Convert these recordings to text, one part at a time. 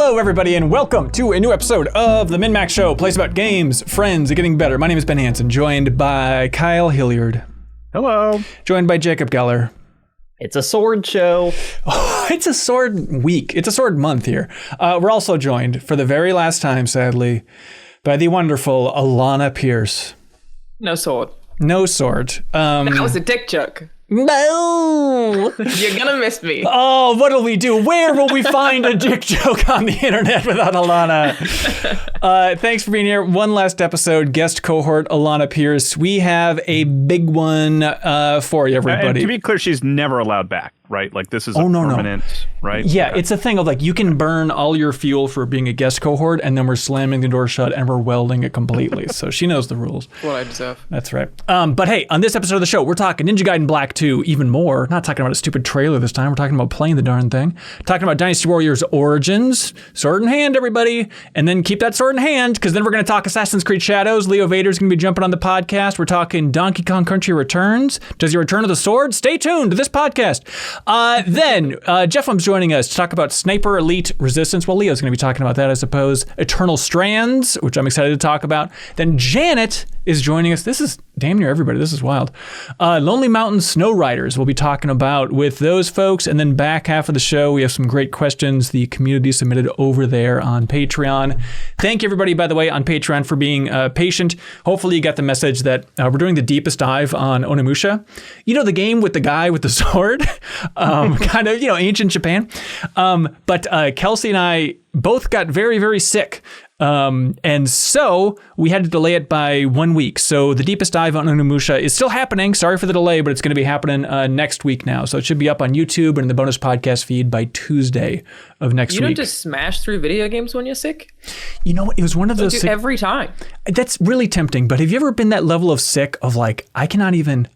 Hello, everybody, and welcome to a new episode of the MinnMax Show, place about games, friends, and getting better. My name is Ben Hansen, joined by Kyle Hilliard. Hello. Joined by Jacob Geller. It's a sword show. Oh, it's a sword week. It's a sword month here. We're also joined, for the very last time, sadly, by the wonderful Alana Pierce. No sword. No sword. That was a dick joke. No! You're gonna miss me. Oh, what'll we do? Where will we find a dick joke on the internet without Alana? Thanks for being here. One last episode, guest cohort Alana Pierce. We have a big one for you, everybody. And to be clear, she's never allowed back, right? Like this is permanent, right? Yeah, okay. It's a thing of like you can burn all your fuel for being a guest cohort, and then we're slamming the door shut and we're welding it completely. So she knows the rules. What I deserve. That's right. But hey, on this episode of the show, we're talking Ninja Gaiden Black 2 even more. Not talking about a stupid trailer this time. We're talking about playing the darn thing. Talking about Dynasty Warriors Origins. Sword in hand, everybody. And then keep that sword in hand, because then we're going to talk Assassin's Creed Shadows. Leo Vader's going to be jumping on the podcast. We're talking Donkey Kong Country Returns. Does he return to the sword? Stay tuned to this podcast. Then Jeff Lim's joining us to talk about Sniper Elite Resistance. Well, Leo's going to be talking about that, I suppose. Eternal Strands, which I'm excited to talk about. Then Janet is joining us. This is damn near everybody. This is wild. Lonely Mountain Snow Riders we'll be talking about with those folks. And then back half of the show, we have some great questions the community submitted over there on Patreon. Thank you, everybody, by the way, on Patreon for being patient. Hopefully you got the message that we're doing the deepest dive on Onimusha. You know, the game with the guy with the sword, kind of, ancient Japan. But Kelsey and I both got very, very sick. And so we had to delay it by 1 week. So the deepest dive on Onimusha is still happening. Sorry for the delay, but it's going to be happening next week now. So it should be up on YouTube and in the bonus podcast feed by Tuesday of next week. You don't just smash through video games when you're sick? You know what? It was one of those... every time. That's really tempting. But have you ever been that level of sick of like, I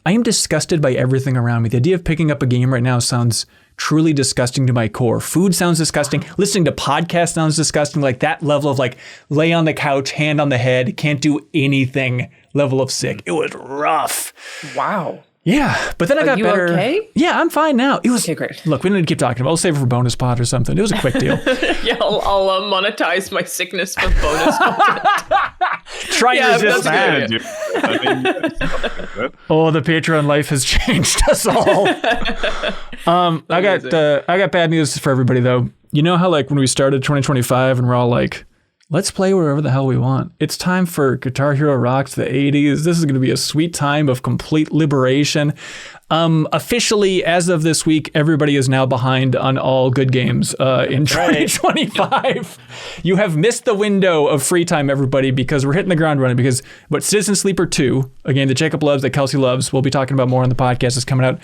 am disgusted by everything around me. The idea of picking up a game right now sounds truly disgusting to my core. Food sounds disgusting. Listening to podcasts sounds disgusting. Like that level of like lay on the couch, hand on the head, can't do anything level of sick. It was rough. Wow. Yeah, but then I got better. Are you okay? Yeah, I'm fine now. It was okay, great. Look, we don't need to keep talking about it. We'll save it for bonus pod or something. It was a quick deal. Yeah, I'll monetize my sickness for bonus content. Try and resist that. Oh, the Patreon life has changed us all. I got bad news for everybody though. You know how like when we started 2025 and we're all like, let's play wherever the hell we want. It's time for Guitar Hero Rocks the 80s. This is going to be a sweet time of complete liberation. Officially, as of this week, everybody is now behind on all good games in 2025. You have missed the window of free time, everybody, because we're hitting the ground running. Because Citizen Sleeper 2, a game that Jacob loves, that Kelsey loves, we'll be talking about more on the podcast, is coming out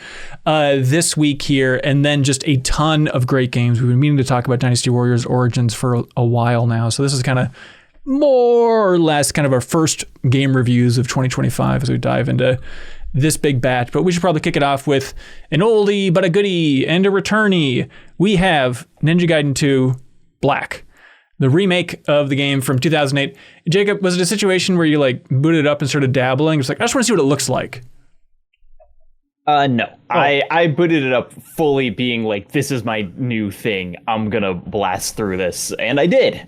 this week here. And then just a ton of great games. We've been meaning to talk about Dynasty Warriors Origins for a while now. So this is kind of more or less kind of our first game reviews of 2025 as we dive into this big batch. But we should probably kick it off with an oldie but a goodie and a returnee. We have Ninja Gaiden 2 Black, the remake of the game from 2008. Jacob, was it a situation where you like booted it up and started dabbling? It's like, I just want to see what it looks like. No. Oh. I booted it up fully being like, this is my new thing. I'm gonna blast through this. And I did.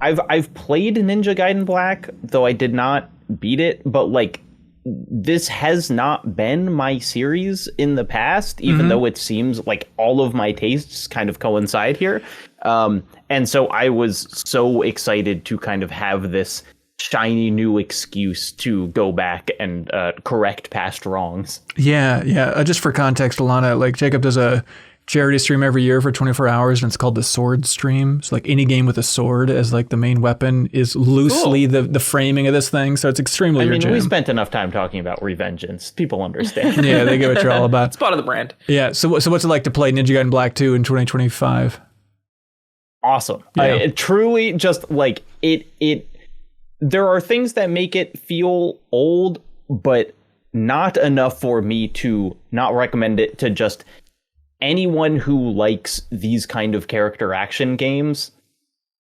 I've played Ninja Gaiden Black, though I did not beat it, but like this has not been my series in the past, even though it seems like all of my tastes kind of coincide here. And so I was so excited to kind of have this shiny new excuse to go back and correct past wrongs. Yeah. Just for context, Alana, like Jacob does a charity stream every year for 24 hours, and it's called the Sword Stream. So like any game with a sword as like the main weapon is loosely the framing of this thing. So it's extremely your jam. We spent enough time talking about Revengeance. People understand. Yeah, they get what you're all about. It's part of the brand. Yeah. So what's it like to play Ninja Gaiden Black 2 in 2025? Awesome. Yeah. It truly just like it. There are things that make it feel old, but not enough for me to not recommend it to just anyone who likes these kind of character action games.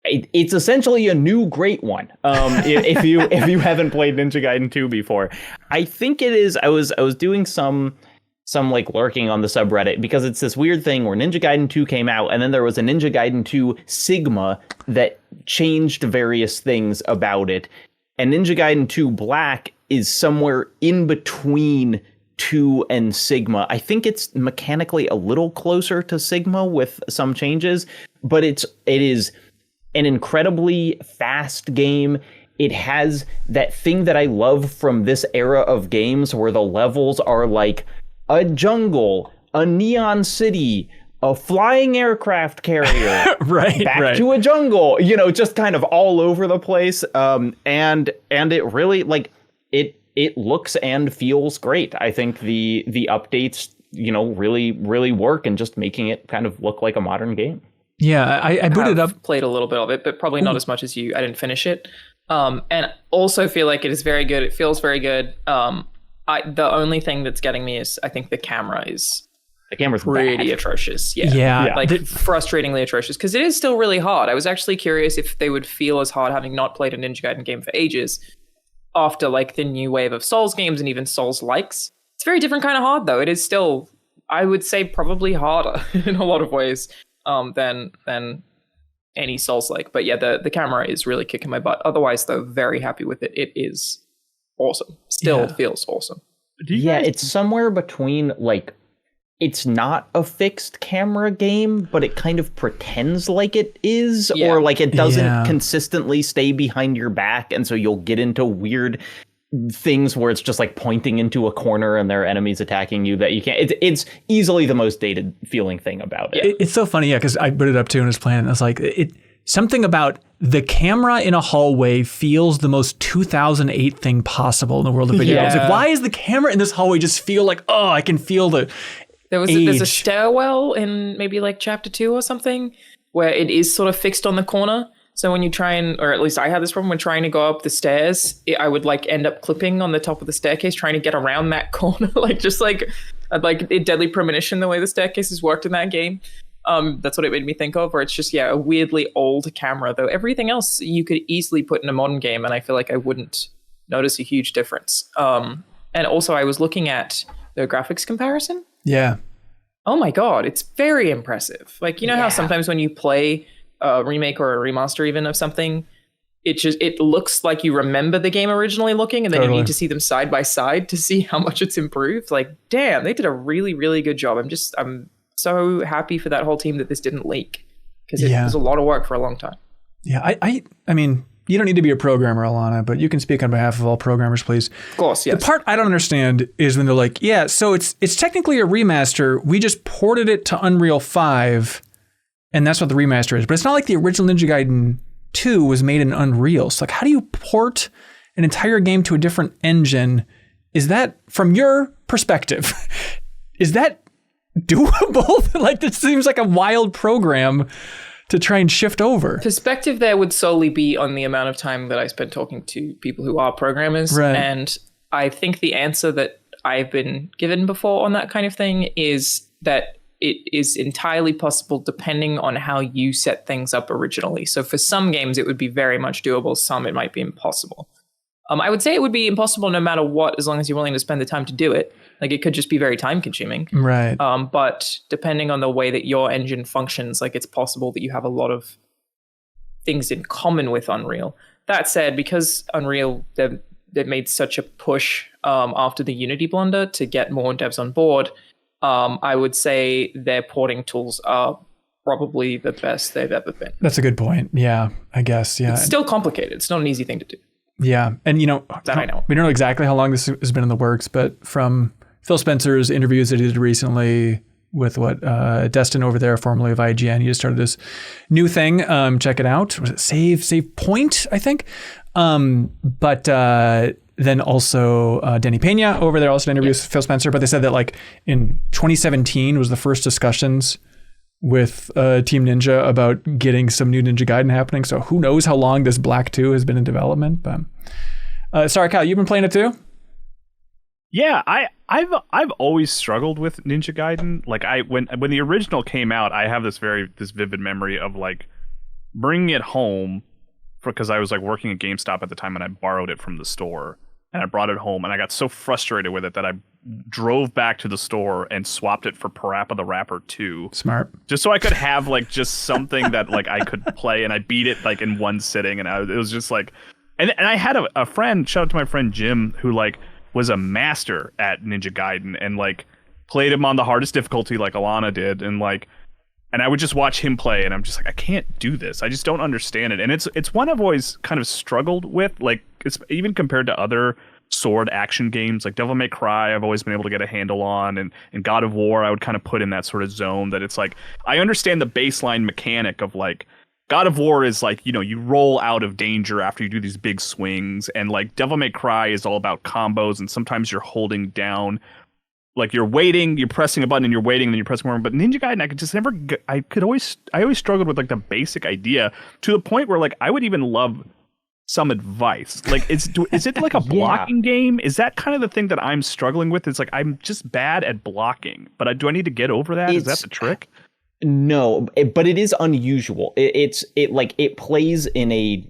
It's essentially a new great one. If you haven't played Ninja Gaiden 2 before, I think it is. I was doing some like lurking on the subreddit, because it's this weird thing where Ninja Gaiden 2 came out and then there was a Ninja Gaiden 2 Sigma that changed various things about it. And Ninja Gaiden 2 Black is somewhere in between 2 and Sigma. I think it's mechanically a little closer to Sigma with some changes, but it is an incredibly fast game. It has that thing that I love from this era of games where the levels are like a jungle, a neon city, a flying aircraft carrier, back to a jungle, just kind of all over the place. And it really, like, it looks and feels great. I think the updates, really, really work and just making it kind of look like a modern game. Yeah, I booted up. Played a little bit of it, but probably not as much as you. I didn't finish it. And also feel like it is very good. It feels very good. The only thing that's getting me is I think the camera's pretty bad. Atrocious. Yeah. Like frustratingly atrocious, because it is still really hard. I was actually curious if they would feel as hard, having not played a Ninja Gaiden game for ages, after like the new wave of Souls games and even Souls likes. It's a very different kind of hard, though. It is still, I would say, probably harder in a lot of ways than any Souls like. But yeah, the camera is really kicking my butt. Otherwise, though, very happy with it. It is awesome. Still feels awesome. It's somewhere between, like, it's not a fixed camera game, but it kind of pretends like it is, or like it doesn't consistently stay behind your back, and so you'll get into weird things where it's just like pointing into a corner and there are enemies attacking you that you can't. It's easily the most dated feeling thing about it. It's so funny, because I put it up too and was playing it, and I was like, something about the camera in a hallway feels the most 2008 thing possible in the world of video games. Like, why is the camera in this hallway just feel like, I can feel the There's a stairwell in maybe like chapter 2 or something where it is sort of fixed on the corner. So when you try or at least I had this problem when trying to go up the stairs, I would like end up clipping on the top of the staircase trying to get around that corner. Just like a Deadly Premonition, the way the staircases worked in that game. That's what it made me think of, where it's just, a weirdly old camera, though everything else you could easily put in a modern game, and I feel like I wouldn't notice a huge difference. And also I was looking at the graphics comparison. Yeah. Oh my God, it's very impressive. Like, how sometimes when you play a remake or a remaster even of something, it looks like you remember the game originally looking, and then you need to see them side by side to see how much it's improved. Like, damn, they did a really, really good job. I'm so happy for that whole team that this didn't leak, because it was a lot of work for a long time. Yeah, I mean, you don't need to be a programmer, Alana, but you can speak on behalf of all programmers, please. Of course, yes. The part I don't understand is when they're like, so it's technically a remaster. We just ported it to Unreal 5, and that's what the remaster is. But it's not like the original Ninja Gaiden 2 was made in Unreal. So, like, how do you port an entire game to a different engine? Is that, from your perspective, is that doable? Like, this seems like a wild program to try and shift over. Perspective there would solely be on the amount of time that I spent talking to people who are programmers. Right. And I think the answer that I've been given before on that kind of thing is that it is entirely possible depending on how you set things up originally. So for some games, it would be very much doable. Some, it might be impossible. I would say it would be impossible no matter what, as long as you're willing to spend the time to do it. Like, it could just be very time consuming. Right. But depending on the way that your engine functions, like, it's possible that you have a lot of things in common with Unreal. That said, because Unreal, they've made such a push after the Unity blunder to get more devs on board, I would say their porting tools are probably the best they've ever been. That's a good point. Yeah, I guess. Yeah. It's still complicated. It's not an easy thing to do. Yeah. And, I know. We don't know exactly how long this has been in the works, but from Phil Spencer's interviews that he did recently with Destin over there, formerly of IGN, he just started this new thing. Check it out. Was it Save Point, I think? But then also Danny Pena over there also interviews Phil Spencer. But they said that, like, in 2017 was the first discussions with Team Ninja about getting some new Ninja Gaiden happening. So who knows how long this Black 2 has been in development. But sorry, Kyle, you've been playing it too? Yeah, I've always struggled with Ninja Gaiden. Like, when the original came out, I have this vivid memory of, like, bringing it home because I was, like, working at GameStop at the time and I borrowed it from the store. and I brought it home, and I got so frustrated with it that I drove back to the store and swapped it for Parappa the Rapper 2. Smart. Just so I could have like just something that like I could play, and I beat it like in one sitting, and it was just like, and I had a friend, shout out to my friend Jim, who like was a master at Ninja Gaiden and like played him on the hardest difficulty like Alana did, and I would just watch him play, and I'm just like, I can't do this. I just don't understand it. And it's one I've always kind of struggled with, like it's even compared to other sword action games like Devil May Cry, I've always been able to get a handle on, and God of War I would kind of put in that sort of zone that it's like I understand the baseline mechanic of like God of War is like, you know, you roll out of danger after you do these big swings, and like Devil May Cry is all about combos, and sometimes you're holding down, like you're waiting, you're pressing a button and you're waiting, and then you're pressing more. But Ninja Gaiden, I always struggled with like the basic idea, to the point where like I would even love some advice. Like is it like a blocking game? Is that kind of the thing that I'm struggling with? It's like I'm just bad at blocking, but do I need to get over that? Is that the trick? No, but it is unusual. It plays in a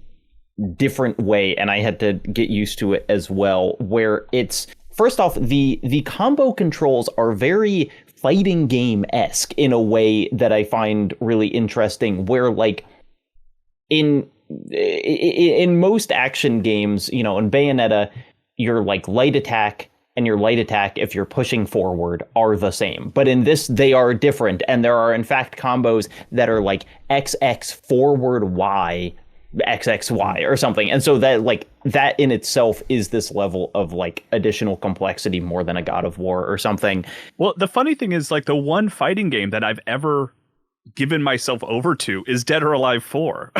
different way, and I had to get used to it as well, where it's, first off, the combo controls are very fighting game-esque in a way that I find really interesting, where like in most action games, you know, in Bayonetta, your like light attack and your light attack, if you're pushing forward, are the same. But in this, they are different, and there are in fact combos that are like XX forward Y XXY or something. And so that like that in itself is this level of like additional complexity more than a God of War or something. Well, the funny thing is like the one fighting game that I've ever given myself over to is Dead or Alive 4.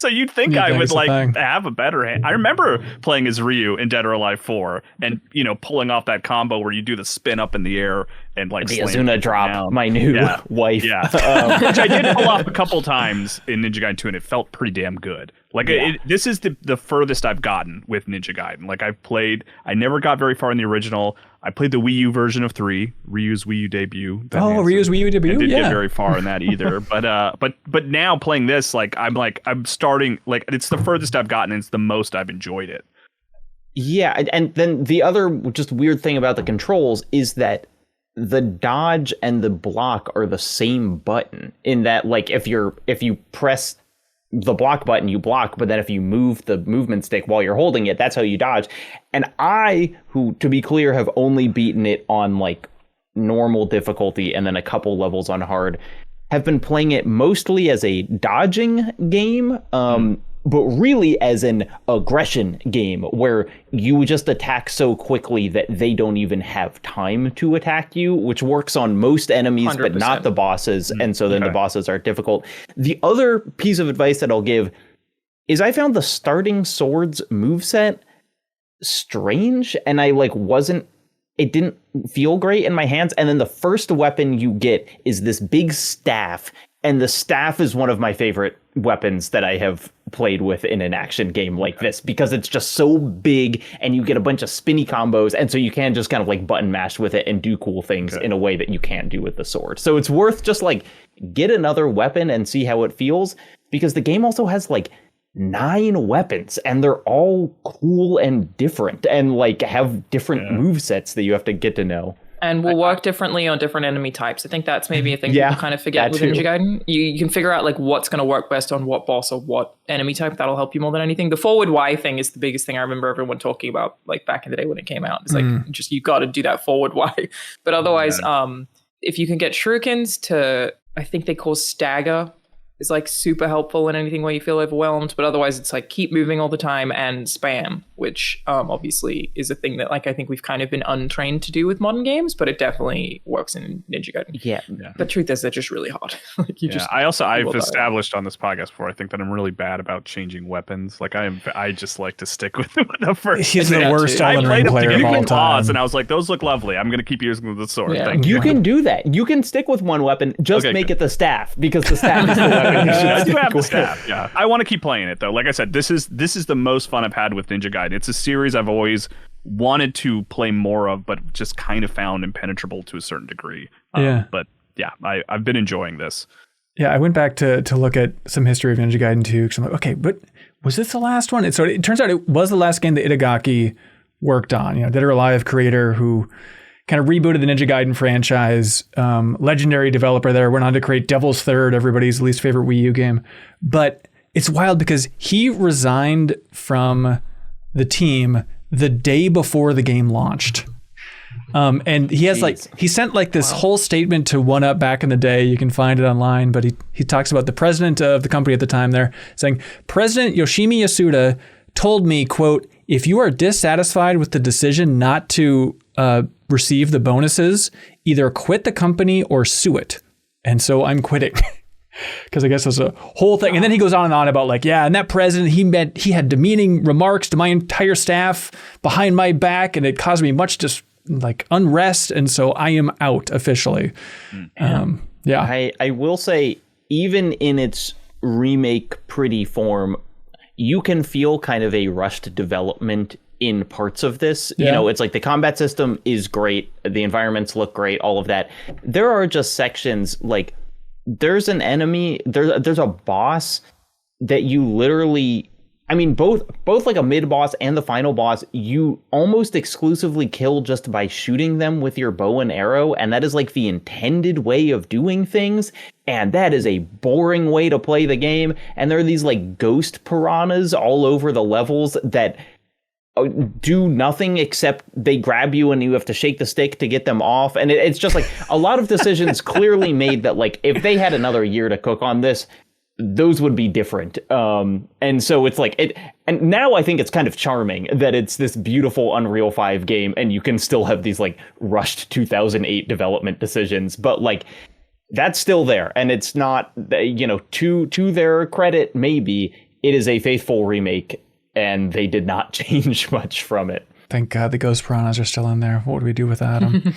So you'd think I would like have a better hand. I remember playing as Ryu in Dead or Alive 4 and, you know, pulling off that combo where you do the spin up in the air and like the Azuna drop down. My new wife. Yeah. Which I did pull off a couple times in Ninja Gaiden 2, and it felt pretty damn good. Like this is the furthest I've gotten with Ninja Gaiden. Like I never got very far in the original. I played the Wii U version of 3, Ryu's Wii U debut. Ryu's Wii U debut. I didn't get very far in that either. But now playing this, I'm starting, like it's the furthest I've gotten, and it's the most I've enjoyed it. Yeah, and then the other just weird thing about the controls is that the dodge and the block are the same button, in that like if you press the block button, you block, but then if you move the movement stick while you're holding it, that's how you dodge. And I, who, to be clear, have only beaten it on like normal difficulty and then a couple levels on hard, have been playing it mostly as a dodging game, but really as an aggression game where you just attack so quickly that they don't even have time to attack you, which works on most enemies, 100%. But not the bosses. And so then the bosses are difficult. The other piece of advice that I'll give is I found the starting swords moveset strange, and I like it didn't feel great in my hands. And then the first weapon you get is this big staff, and the staff is one of my favorite weapons that I have played with in an action game like this, because it's just so big and you get a bunch of spinny combos, and so you can just kind of like button mash with it and do cool things in a way that you can't do with the sword. So it's worth just like get another weapon and see how it feels, because the game also has like 9 weapons and they're all cool and different and like have different movesets that you have to get to know. And will work differently on different enemy types. I think that's maybe a thing people kind of forget with Ninja Gaiden. You can figure out like what's going to work best on what boss or what enemy type. That'll help you more than anything. The forward Y thing is the biggest thing I remember everyone talking about like back in the day when it came out. It's like just you got to do that forward Y. But otherwise, if you can get shurikens to, I think they call stagger, is like super helpful in anything where you feel overwhelmed. But otherwise, it's like keep moving all the time and spam, which obviously is a thing that like I think we've kind of been untrained to do with modern games, but it definitely works in Ninja Gaiden. Yeah. The truth is they're just really hard. Like I've established on this podcast before, I think that I'm really bad about changing weapons. Like I just like to stick with the first. He's the worst Elden Ring player of all time. And I was like, those look lovely. I'm going to keep using the sword. Yeah. You can do that. You can stick with one weapon. Just make it the staff, because the staff is the weapon. I do have the staff. Yeah, I want to keep playing it though. Like I said, this is the most fun I've had with Ninja Gaiden. It's a series I've always wanted to play more of, but just kind of found impenetrable to a certain degree. But yeah, I've been enjoying this. Yeah, I went back to look at some history of Ninja Gaiden 2, because I'm like, okay, but was this the last one? So it turns out it was the last game that Itagaki worked on. Dead or Alive creator who kind of rebooted the Ninja Gaiden franchise, legendary developer there, went on to create Devil's Third, everybody's least favorite Wii U game. But it's wild because he resigned from the team the day before the game launched. And he has he sent this whole statement to 1UP back in the day. You can find it online, but he talks about the president of the company at the time there saying, President Yoshimi Yasuda told me, quote, if you are dissatisfied with the decision not to receive the bonuses, either quit the company or sue it. And so I'm quitting. Because I guess that's a whole thing. And then he goes on and on about and that president, he had demeaning remarks to my entire staff behind my back, and it caused me much unrest. And so I am out officially. I will say, even in its remake pretty form, you can feel kind of a rushed development in parts of this. It's the combat system is great. The environments look great, all of that. There are just sections there's an enemy, there's a boss that you literally, both a mid boss and the final boss, you almost exclusively kill just by shooting them with your bow and arrow. And that is the intended way of doing things. And that is a boring way to play the game. And there are these ghost piranhas all over the levels that do nothing except they grab you and you have to shake the stick to get them off. And it's just a lot of decisions clearly made that if they had another year to cook on this, those would be different. And so it's and now I think it's kind of charming that it's this beautiful Unreal 5 game and you can still have these rushed 2008 development decisions, but that's still there. And it's not, to their credit, maybe it is a faithful remake, and they did not change much from it. Thank God the Ghost Piranhas are still in there. What would we do without them?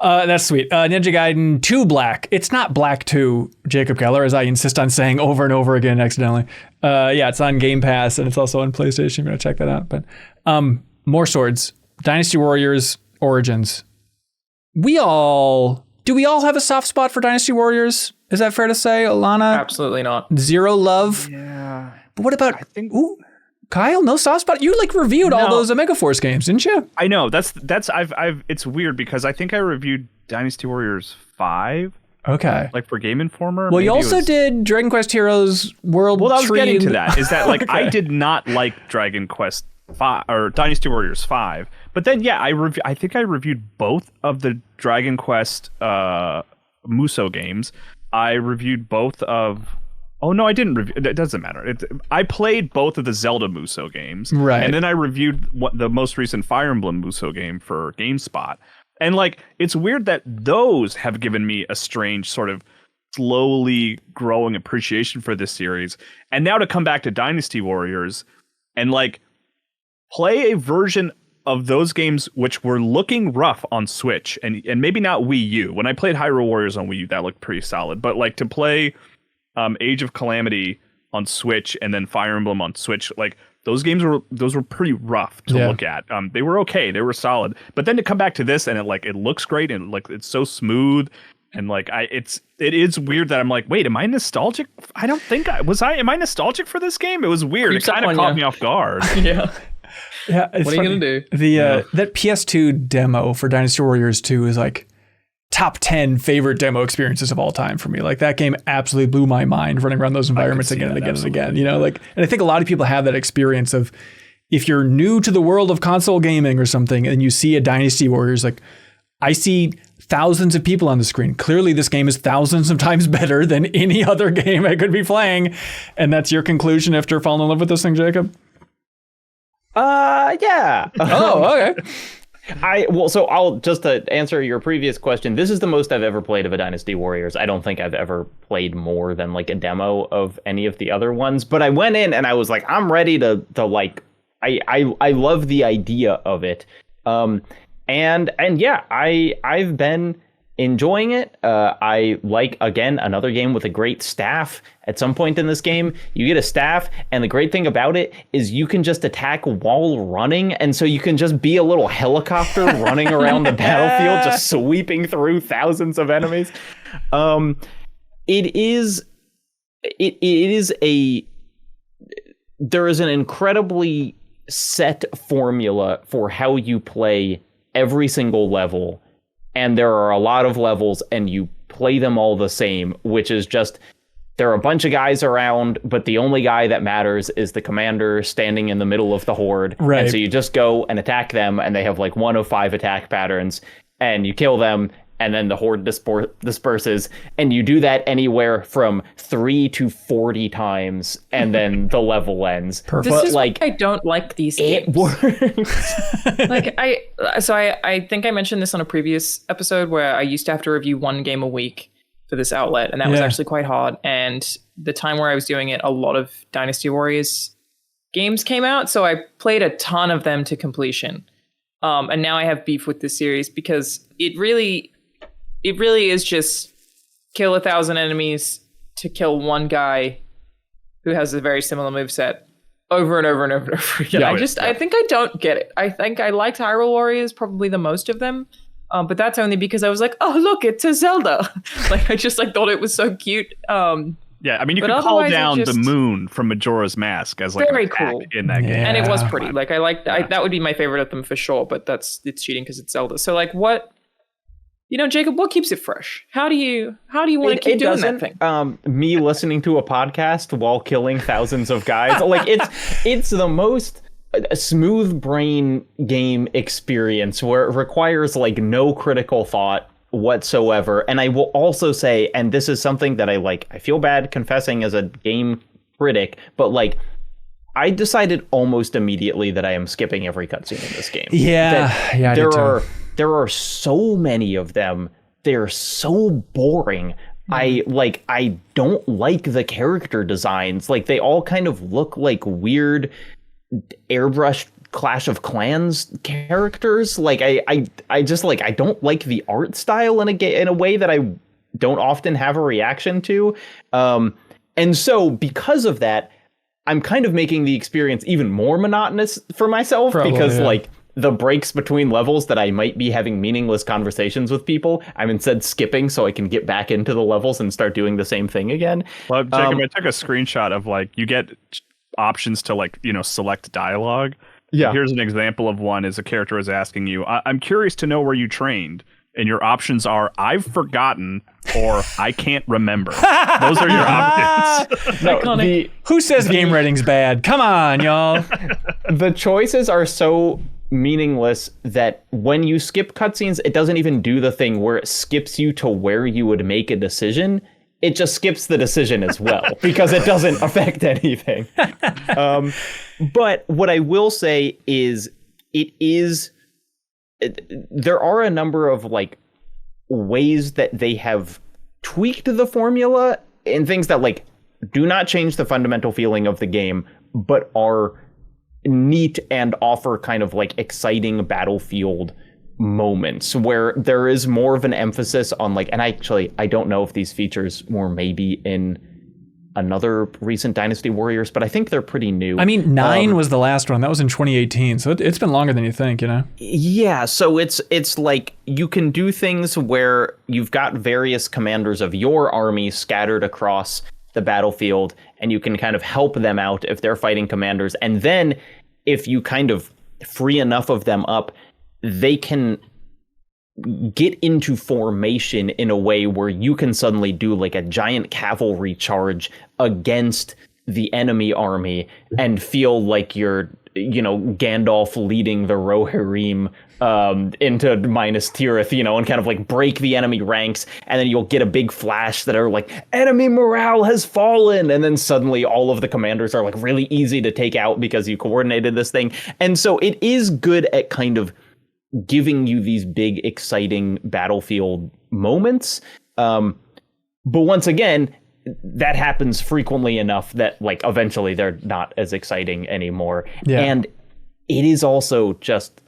That's sweet. Ninja Gaiden 2 Black. It's not Black 2, Jacob Keller, as I insist on saying over and over again accidentally. It's on Game Pass, and it's also on PlayStation. You're going to check that out. But more swords. Dynasty Warriors Origins. Do we all have a soft spot for Dynasty Warriors? Is that fair to say, Alana? Absolutely not. Zero love? Yeah. But what about... Kyle, no soft spot. You reviewed all those Omega Force games, didn't you? I know. I've it's weird because I think I reviewed Dynasty Warriors 5. Okay. For Game Informer. Well, you also did Dragon Quest Heroes World Tree. Well, I was getting to that. Is that okay. I did not like Dragon Quest 5 or Dynasty Warriors 5. But then I think I reviewed both of the Dragon Quest Muso games. I reviewed both of Oh, no, I didn't review. It doesn't matter. I played both of the Zelda Muso games. Right. And then I reviewed the most recent Fire Emblem Muso game for GameSpot. And it's weird that those have given me a strange sort of slowly growing appreciation for this series. And now to come back to Dynasty Warriors and play a version of those games which were looking rough on Switch and maybe not Wii U. When I played Hyrule Warriors on Wii U, that looked pretty solid. But to play Age of Calamity on Switch and then Fire Emblem on Switch, those games were pretty rough to look at. They were okay, they were solid, but then to come back to this and it looks great and it's so smooth and it is weird that I'm wait, am I nostalgic? I don't think am I nostalgic for this game? It was weird. It kind of caught me off guard. Yeah. Yeah. What are you gonna do? That PS2 demo for Dynasty Warriors 2 is top 10 favorite demo experiences of all time for me. That game absolutely blew my mind running around those environments again and again and again. And I think a lot of people have that experience of if you're new to the world of console gaming or something and you see a Dynasty Warriors, I see thousands of people on the screen. Clearly this game is thousands of times better than any other game I could be playing. And that's your conclusion after falling in love with this thing, Jacob? Yeah. Oh, okay. So I'll just to answer your previous question, this is the most I've ever played of a Dynasty Warriors. I don't think I've ever played more than a demo of any of the other ones, but I went in and I was I'm ready to I love the idea of it. And yeah, I've been enjoying it. I again, another game with a great staff. At some point in this game, you get a staff, and the great thing about it is you can just attack while running, and so you can just be a little helicopter running around the battlefield, just sweeping through thousands of enemies. There is an incredibly set formula for how you play every single level, and there are a lot of levels and you play them all the same, which is just there are a bunch of guys around, but the only guy that matters is the commander standing in the middle of the horde. Right. And so you just go and attack them, and they have like 1 of 5 attack patterns, and you kill them, and then the horde disperses, and you do that anywhere from 3 to 40 times, and then the level ends. Perfect. This is like, why I don't like these games. It works. Like I think I mentioned this on a previous episode where I used to have to review 1 game a week for this outlet, and that was actually quite hard. And the time where I was doing it, a lot of Dynasty Warriors games came out, so I played a ton of them to completion. And now I have beef with this series because it really is just kill 1,000 enemies to kill one guy who has a very similar moveset over and over and over and over again. I think I don't get it. I think I liked Hyrule Warriors probably the most of them. But that's only because I was like, oh, look, it's a Zelda. Like, I just like thought it was so cute. Yeah, I mean, you could call down the moon from Majora's Mask as like very an attack cool in that game. And it was pretty. Like, I like that would be my favorite of them for sure, but it's cheating because it's Zelda. So like what, Jacob, what keeps it fresh? How do you want to keep doing that thing? Me listening to a podcast while killing thousands of guys. Like it's the most smooth brain game experience where it requires like no critical thought whatsoever. And I will also say, and this is something that I feel bad confessing as a game critic, but like I decided almost immediately that I am skipping every cutscene in this game. There are so many of them. They're so boring. I don't like the character designs. Like they all kind of look like weird airbrushed Clash of Clans characters. Like I just like I don't like the art style in a way that I don't often have a reaction to. And so because of that, I'm kind of making the experience even more monotonous for myself. Because like the breaks between levels that I might be having meaningless conversations with people, I'm instead skipping so I can get back into the levels and start doing the same thing again. Well, Jacob, I took a screenshot of like you get options to like select dialogue. Yeah. Here's an example of one: is a character is asking you, "I'm curious to know where you trained," and your options are "I've forgotten" or "I can't remember." Those are your options. Who says game rating's bad? Come on, y'all. The choices are so meaningless that when you skip cutscenes, it doesn't even do the thing where it skips you to where you would make a decision. It just skips the decision as well because it doesn't affect anything. But what I will say is there are a number of like ways that they have tweaked the formula in things that like do not change the fundamental feeling of the game, but are neat and offer kind of like exciting battlefield moments where there is more of an emphasis on like, and I don't know if these features were maybe in another recent Dynasty Warriors, but I think they're pretty new. I mean, 9 was the last one. That was in 2018. So it's been longer than you think, Yeah. So it's like you can do things where you've got various commanders of your army scattered across the battlefield, and you can kind of help them out if they're fighting commanders. And then if you kind of free enough of them up, they can get into formation in a way where you can suddenly do like a giant cavalry charge against the enemy army and feel like you're, Gandalf leading the Rohirrim into Minas Tirith, and kind of like break the enemy ranks. And then you'll get a big flash that are like, enemy morale has fallen. And then suddenly all of the commanders are like really easy to take out because you coordinated this thing. And so it is good at kind of giving you these big, exciting battlefield moments. But once again, that happens frequently enough that like eventually they're not as exciting anymore. Yeah. And it is also just,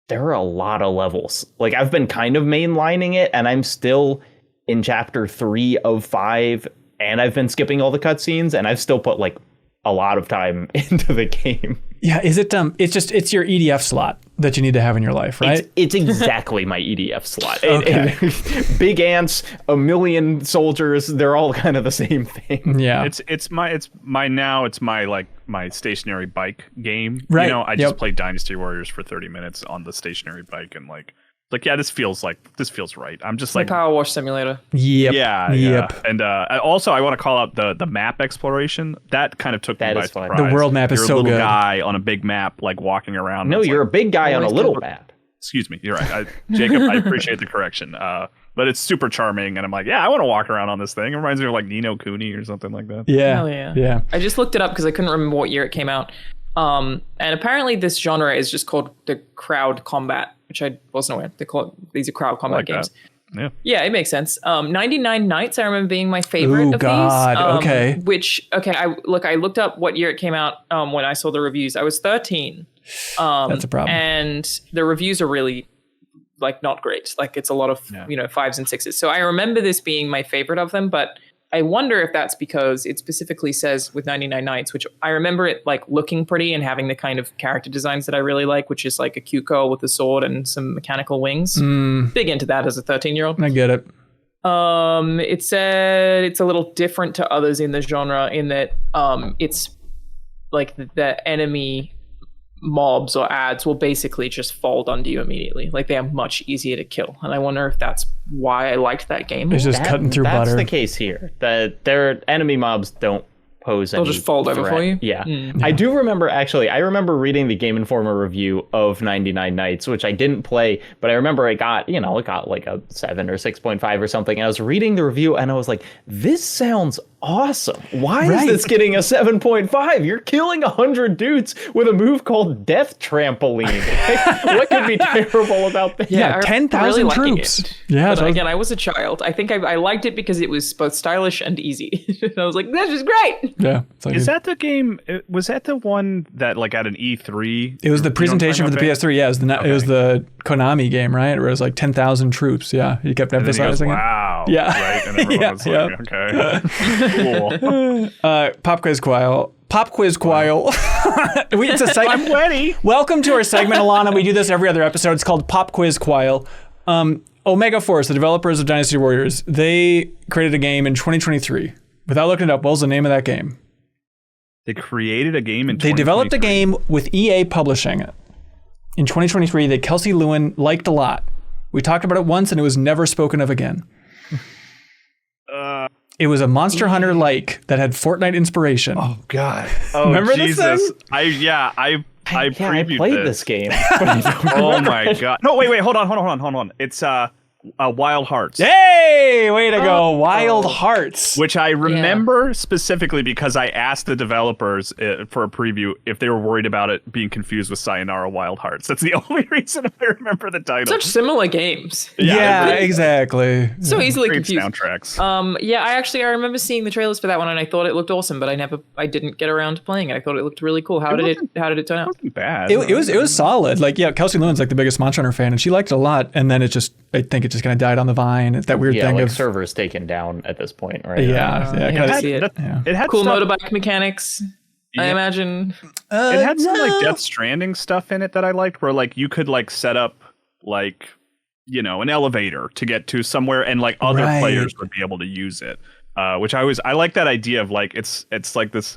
there are a lot of levels. Like I've been kind of mainlining it and I'm still in chapter 3 of 5 and I've been skipping all the cutscenes and I've still put like a lot of time into the game. Yeah, is it it's your EDF slot that you need to have in your life, right? It's exactly my EDF slot. Okay. Big ants, a million soldiers, they're all kind of the same thing. Yeah. It's my my stationary bike game. Right. You know, I just played Dynasty Warriors for 30 minutes on the stationary bike and like yeah, this feels right. I'm just like Power Wash Simulator. Yep. Yeah. And also I want to call out the map exploration. That kind of took me by surprise. The world map is you're so a little good. guy on a big map, like walking around. No, you're a big guy on a little map. Excuse me. You're right. Jacob, I appreciate the correction. But it's super charming, and I'm like, yeah, I want to walk around on this thing. It reminds me of like Ni no Kuni or something like that. Yeah. Hell yeah. Yeah. I just looked it up because I couldn't remember what year it came out. And apparently this genre is just called the crowd combat, which I wasn't aware. These are crowd combat games. That. Yeah, it makes sense. 99 Nights, I remember being my favorite of God. these. Okay. I looked up what year it came out when I saw the reviews. I was 13. That's a problem. And the reviews are really like not great. Like it's a lot of, 5s and 6s. So I remember this being my favorite of them, but I wonder if that's because it specifically says with 99 Nights, which I remember it like looking pretty and having the kind of character designs that I really like, which is like a cute girl with a sword and some mechanical wings. Big into that as a 13-year-old. I get it. It said it's a little different to others in the genre in that it's like the enemy mobs or ads will basically just fold under you immediately. Like they are much easier to kill. And I wonder if that's why I liked that game. It's just cutting through butter. That's the case here. Their enemy mobs don't pose any They'll just fold over for you? Yeah. I do remember, actually, reading the Game Informer review of 99 Nights, which I didn't play, but I remember it got like a 7 or 6.5 or something. And I was reading the review and I was like, this sounds awesome. Why is this getting a 7.5? You're killing 100 dudes with a move called Death Trampoline. What could be terrible about that? Yeah, 10,000 troops. Yeah. But again, I was a child. I think I liked it because it was both stylish and easy. And I was like, this is great. Yeah. Is that the game? Was that the one that like at an E3? It was the presentation for the PS3. Yeah, it was the Konami game, right? Where it was like 10,000 troops. Yeah, you kept emphasizing it. Wow. Yeah. Right. And everyone was like, okay. Cool. Pop quiz quile. It's a segment. I'm ready. Welcome to our segment, Alana. We do this every other episode. It's called Pop Quiz Quile. Omega Force, the developers of Dynasty Warriors, they created a game in 2023. Without looking it up, what was the name of that game? They created a game in 2023. They developed a game with EA publishing it in 2023 that Kelsey Lewin liked a lot. We talked about it once and it was never spoken of again. It was a Monster Hunter like that had Fortnite inspiration. Oh God! Remember Jesus. this thing? I previewed played this game. Oh my God! No, wait, hold on. It's Wild Hearts. Hey, way to go. Wild Hearts. Which I remember specifically because I asked the developers for a preview if they were worried about it being confused with Sayonara Wild Hearts. That's the only reason I remember the title. Such similar games. Yeah, exactly. So easily Great confused. Soundtracks. I remember seeing the trailers for that one and I thought it looked awesome, but I didn't get around to playing it. I thought it looked really cool. How did it turn out? It wasn't bad. It was solid. Like, yeah, Kelsey Lewin's like the biggest Monster Hunter fan and she liked it a lot. And then I think it just kind of died on the vine. It's that weird thing like of servers taken down at this point, right? It had cool stuff, motorbike mechanics. I imagine it had some like Death Stranding stuff in it that I liked, where like you could like set up like an elevator to get to somewhere, and like other players would be able to use it. Which I like that idea of like it's like this.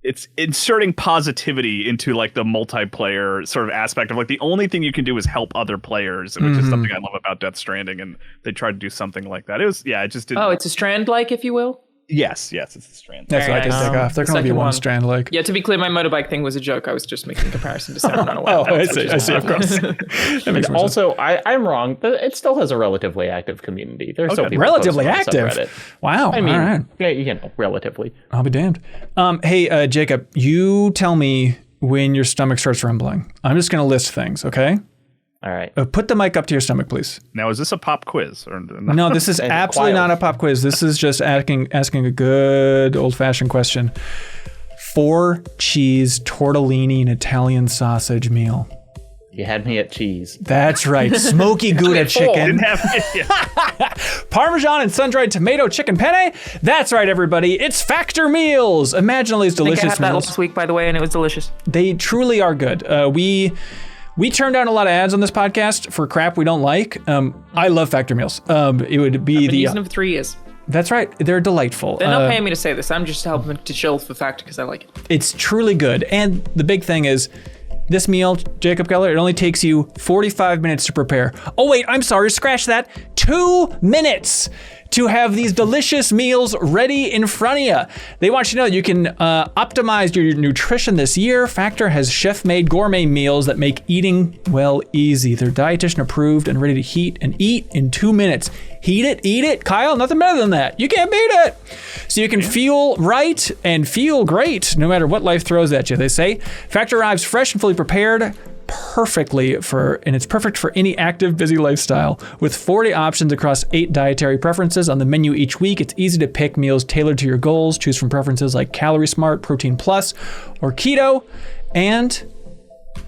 It's inserting positivity into like the multiplayer sort of aspect of like the only thing you can do is help other players, which is something I love about Death Stranding, and they tried to do something like that. It just didn't. Oh, it's a Strand-like, if you will. Yes, it's a Strand. That's what I did take off. There can only be one Strand like. Yeah, to be clear, my motorbike thing was a joke. I was just making a comparison to Seven on a Wild. I see, of course. That makes more sense. Also, I'm wrong. It still has a relatively active community. There's still people relatively posting on active. Wow. I mean, all right. yeah, relatively. I'll be damned. Hey, Jacob, you tell me when your stomach starts rumbling. I'm just going to list things, okay? All right. Put the mic up to your stomach, please. Now, is this a pop quiz? Or no, this is absolutely not a pop quiz. This is just asking a good old-fashioned question. 4-cheese tortellini and Italian sausage meal. You had me at cheese. That's right. Smoky Gouda chicken. Parmesan and sun-dried tomato chicken penne. That's right, everybody. It's Factor Meals. Imagine all these delicious I had that meals. last week, by the way, and it was delicious. They truly are good. We turn down a lot of ads on this podcast for crap we don't like. I love Factor Meals. It would be I've been using them for 3 years. That's right. They're delightful. They're not paying me to say this. I'm just helping to chill for Factor because I like it. It's truly good. And the big thing is, this meal, Jacob Geller, it only takes you 45 minutes to prepare. Oh, wait, I'm sorry, scratch that. 2 minutes to have these delicious meals ready in front of you. They want you to know that you can optimize your nutrition this year. Factor has chef-made gourmet meals that make eating, well, easy. They're dietitian approved and ready to heat and eat in 2 minutes. Heat it, eat it. Kyle, nothing better than that. You can't beat it. So you can feel right and feel great no matter what life throws at you, they say. Factor arrives fresh and fully prepared and it's perfect for any active, busy lifestyle. With 40 options across 8 dietary preferences on the menu each week, it's easy to pick meals tailored to your goals. Choose from preferences like Calorie Smart, Protein Plus, or Keto. And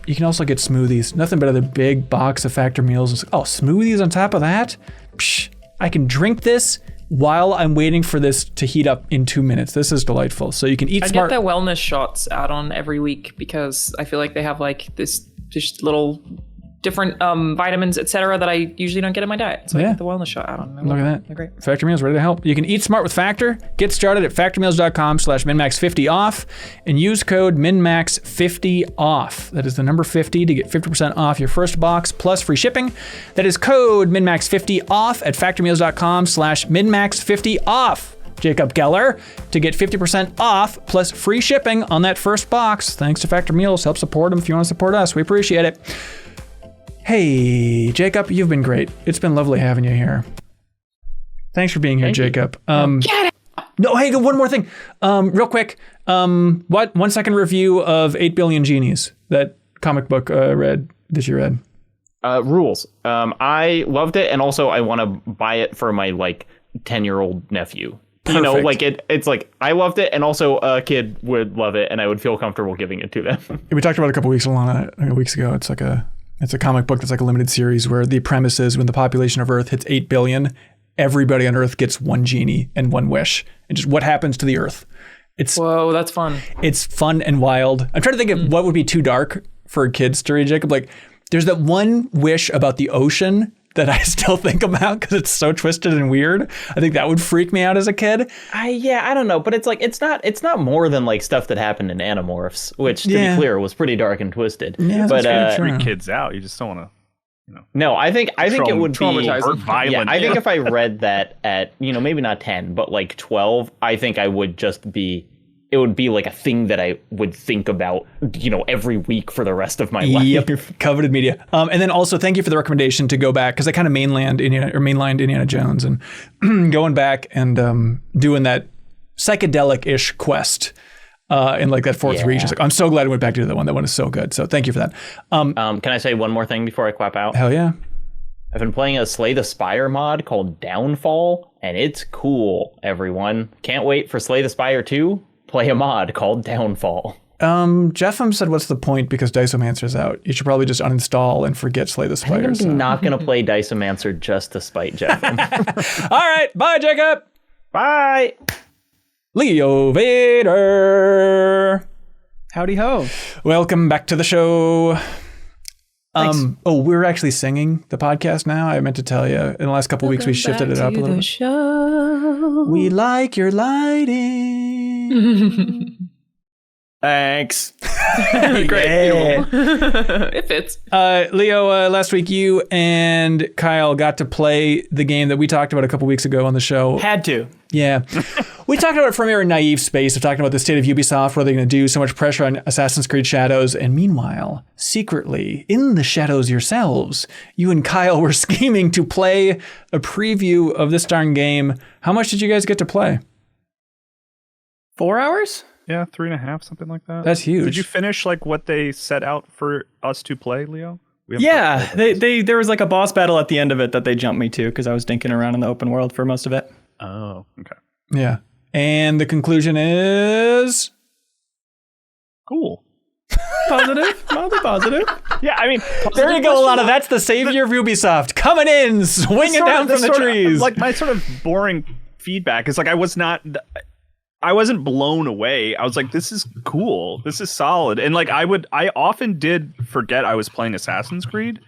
you can also get smoothies. Nothing better than a big box of Factor meals. Oh, smoothies on top of that? Psh, I can drink this while I'm waiting for this to heat up in 2 minutes. This is delightful. So you can eat smart. I get their wellness shots out on every week because I feel like they have like this just little different vitamins, etc., that I usually don't get in my diet. So I get the wellness shot out on. Look at that. They're great. Factor Meals ready to help. You can eat smart with Factor. Get started at factormeals.com/MinnMax50off and use code MinnMax50off. That is the number 50 to get 50% off your first box plus free shipping. That is code MinnMax50off at factormeals.com/MinnMax50off. Jacob Geller to get 50% off plus free shipping on that first box. Thanks to Factor Meals. Help support them if you want to support us. We appreciate it. Hey, Jacob, you've been great. It's been lovely having you here. Thanks for being here, Jacob. No, hey, one more thing. Real quick. 1 second review of 8 Billion Genies, that comic book that you read. Rules. I loved it, and also I want to buy it for my 10-year-old nephew. Perfect. You know, it's like I loved it, and also a kid would love it, and I would feel comfortable giving it to them. We talked about it a couple weeks ago. It's a comic book that's like a limited series where the premise is when the population of Earth hits 8 billion, everybody on Earth gets one genie and one wish, and just what happens to the Earth. Whoa, that's fun. It's fun and wild. I'm trying to think of what would be too dark for a kid's story, Jacob. Like, there's that one wish about the ocean that I still think about because it's so twisted and weird. I think that would freak me out as a kid. I don't know, but it's not more than stuff that happened in Animorphs, which to be clear was pretty dark and twisted. Yeah, but freak kids out. You just don't want to. No, I think it would be violent. Yeah, I think if I read that at maybe not 10, but 12, I think I would just be. It would be like a thing that I would think about, every week for the rest of my life. Yep, coveted media. And then also thank you for the recommendation to go back, because I kind of mainlined Indiana Jones and going back and doing that psychedelic-ish quest in that fourth region. I'm so glad I went back to that one. That one is so good. So thank you for that. Can I say one more thing before I clap out? Hell yeah. I've been playing a Slay the Spire mod called Downfall, and it's cool, everyone. Can't wait for Slay the Spire 2. Play a mod called Downfall. Jeffem said, what's the point because Diceomancer's out? You should probably just uninstall and forget Slay the Spire. I'm not going to play Diceomancer just to spite Jeffem. All right. Bye, Jacob. Bye. Leo Vader. Howdy ho. Welcome back to the show. We're actually singing the podcast now. I meant to tell you, in the last couple of weeks, we shifted it up a little bit. Show. We like your lighting. Thanks. Great. Beautiful. It fits. Leo, last week you and Kyle got to play the game that we talked about a couple weeks ago on the show. Had to. Yeah. We talked about it from our naive space of talking about the state of Ubisoft, what they're going to do, so much pressure on Assassin's Creed Shadows. And meanwhile, secretly, in the shadows yourselves, you and Kyle were scheming to play a preview of this darn game. How much did you guys get to play? 4 hours? Yeah, 3.5, something like that. That's huge. Did you finish what they set out for us to play, Leo? Yeah, there was a boss battle at the end of it that they jumped me to because I was dinking around in the open world for most of it. Oh, okay. Yeah. And the conclusion is... Cool. Mildly positive. Yeah, I mean, There you go, Alana. That's the savior of Ubisoft coming in, swinging down from the trees. Like my sort of boring feedback is like I wasn't blown away. I was like, this is cool. This is solid. And like I often did forget I was playing Assassin's Creed.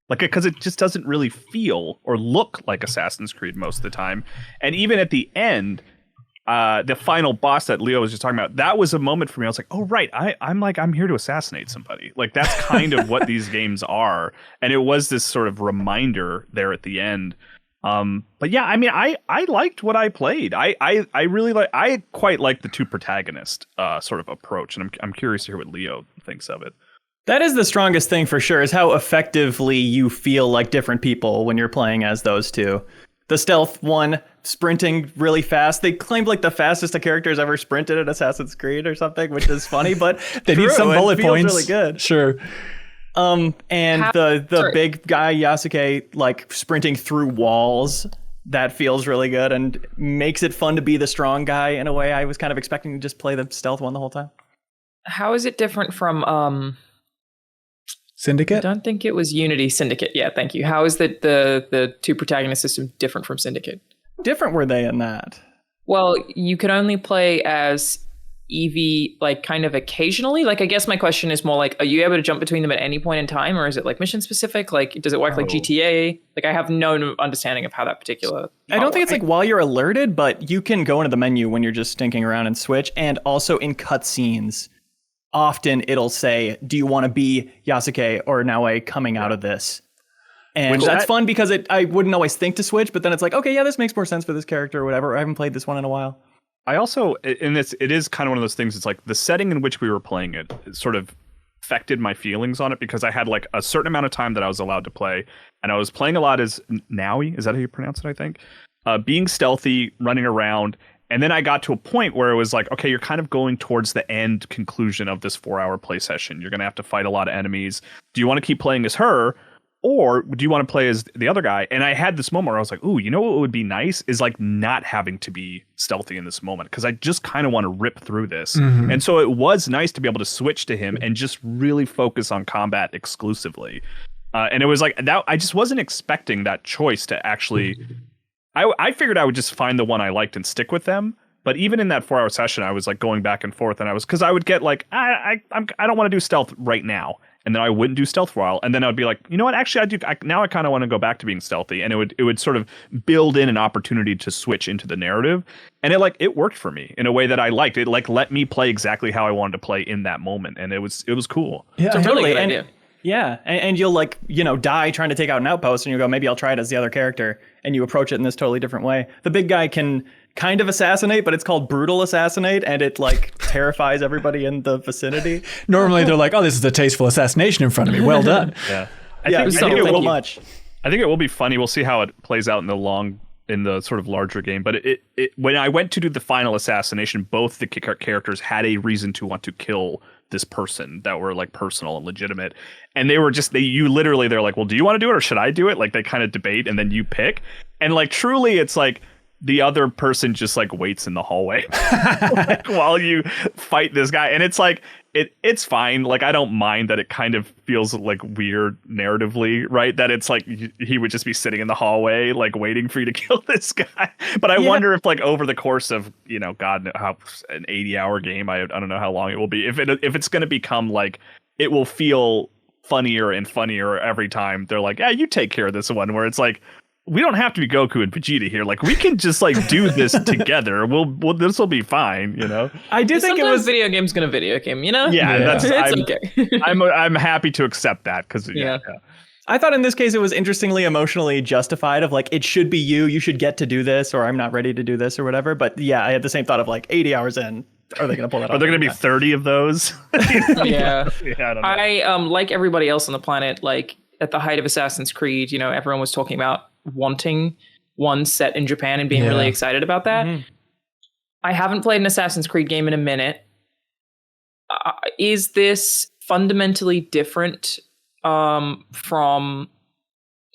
Like, because it just doesn't really feel or look like Assassin's Creed most of the time. And even at the end, the final boss that Leo was just talking about, that was a moment for me. I was like, oh, right. I'm here to assassinate somebody. Like, that's kind of what these games are. And it was this sort of reminder there at the end. But yeah, I mean, I liked what I played. I quite like the two protagonist sort of approach. And I'm curious to hear what Leo thinks of it. That is the strongest thing for sure, is how effectively you feel like different people when you're playing as those two. The stealth one, sprinting really fast. They claimed like the fastest a character's ever sprinted in Assassin's Creed or something, which is funny, but they need some bullet points. Really good. Sure. And the big guy Yasuke like sprinting through walls, that feels really good and makes it fun to be the strong guy in a way. I was kind of expecting to just play the stealth one the whole time. How is it different from Syndicate? I don't think it was Unity. Syndicate. Yeah, thank you. How is the two protagonist system different from Syndicate? Different were they in that? Well, you could only play as Evie, like, kind of occasionally. Like, I guess my question is more like, are you able to jump between them at any point in time, or is it like mission specific? Like, does it work like GTA? Like, I have no understanding of how that particular. I don't think it's like while you're alerted, but you can go into the menu when you're just stinking around and switch, and also in cutscenes. Often it'll say, do you want to be Yasuke or Naoe coming out of this? And that's fun because I wouldn't always think to switch, but then it's like, okay, yeah, this makes more sense for this character or whatever. I haven't played this one in a while. I also, in this, it is kind of one of those things. It's like the setting in which we were playing it sort of affected my feelings on it, because I had like a certain amount of time that I was allowed to play. And I was playing a lot as Naoe. Is that how you pronounce it? I think being stealthy, running around. And then I got to a point where it was like, okay, you're kind of going towards the end conclusion of this 4-hour play session. You're going to have to fight a lot of enemies. Do you want to keep playing as her, or do you want to play as the other guy? And I had this moment where I was like, ooh, you know what would be nice is like not having to be stealthy in this moment, because I just kind of want to rip through this. Mm-hmm. And so it was nice to be able to switch to him and just really focus on combat exclusively. And it was like that. I just wasn't expecting that choice to actually. I figured I would just find the one I liked and stick with them. But even in that 4-hour session, I was like going back and forth, and because I would get like, I don't want to do stealth right now. And then I wouldn't do stealth for a while. And then I would be like, you know what? Actually, I do. Now I kind of want to go back to being stealthy. And it would sort of build in an opportunity to switch into the narrative. And it worked for me in a way that I liked. It like let me play exactly how I wanted to play in that moment. And it was cool. Yeah, it's a really good idea. Yeah, and you'll like, die trying to take out an outpost, and you go, maybe I'll try it as the other character, and you approach it in this totally different way. The big guy can kind of assassinate, but it's called brutal assassinate, and it like terrifies everybody in the vicinity. Normally they're like, oh, this is a tasteful assassination in front of me. Well done. Yeah. I think it will be funny. We'll see how it plays out in the sort of larger game. But it when I went to do the final assassination, both the characters had a reason to want to kill this person that were like personal and legitimate, and they're like, well, do you want to do it or should I do it? Like they kind of debate, and then you pick, and like truly it's like the other person just like waits in the hallway like, while you fight this guy, and it's like it's fine. Like I don't mind that it kind of feels like weird narratively, right? That it's like he would just be sitting in the hallway like waiting for you to kill this guy. But I wonder if like over the course of God knows how an 80-hour game, I don't know how long it will be. If it's going to become like it will feel funnier and funnier every time they're like, yeah, you take care of this one, where it's like, we don't have to be Goku and Vegeta here. Like we can just like do this together. We'll this will be fine. I do think it was video game's gonna video game. Yeah. That's it's okay. I'm happy to accept that because yeah. I thought in this case it was interestingly emotionally justified of like, it should be you should get to do this, or I'm not ready to do this or whatever. But yeah, I had the same thought of like 80 hours in. Are they going to pull that off? Are there going to be 30 of those? Yeah. I don't know. I like everybody else on the planet, like at the height of Assassin's Creed, everyone was talking about wanting one set in Japan and being really excited about that. Mm-hmm. I haven't played an Assassin's Creed game in a minute. Is this fundamentally different from,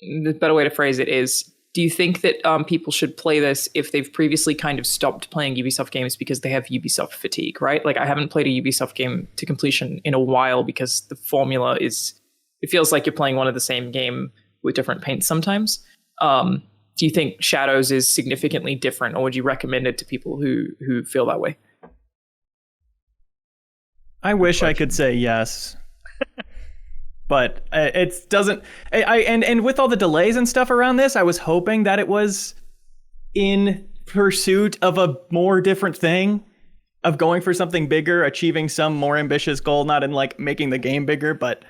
the better way to phrase it is, do you think that people should play this if they've previously kind of stopped playing Ubisoft games because they have Ubisoft fatigue, right? Like, I haven't played a Ubisoft game to completion in a while because the formula it feels like you're playing one of the same game with different paints sometimes. Do you think Shadows is significantly different, or would you recommend it to people who feel that way? I wish I could say yes. But it doesn't. And with all the delays and stuff around this, I was hoping that it was in pursuit of a more different thing, of going for something bigger, achieving some more ambitious goal, not in like making the game bigger, but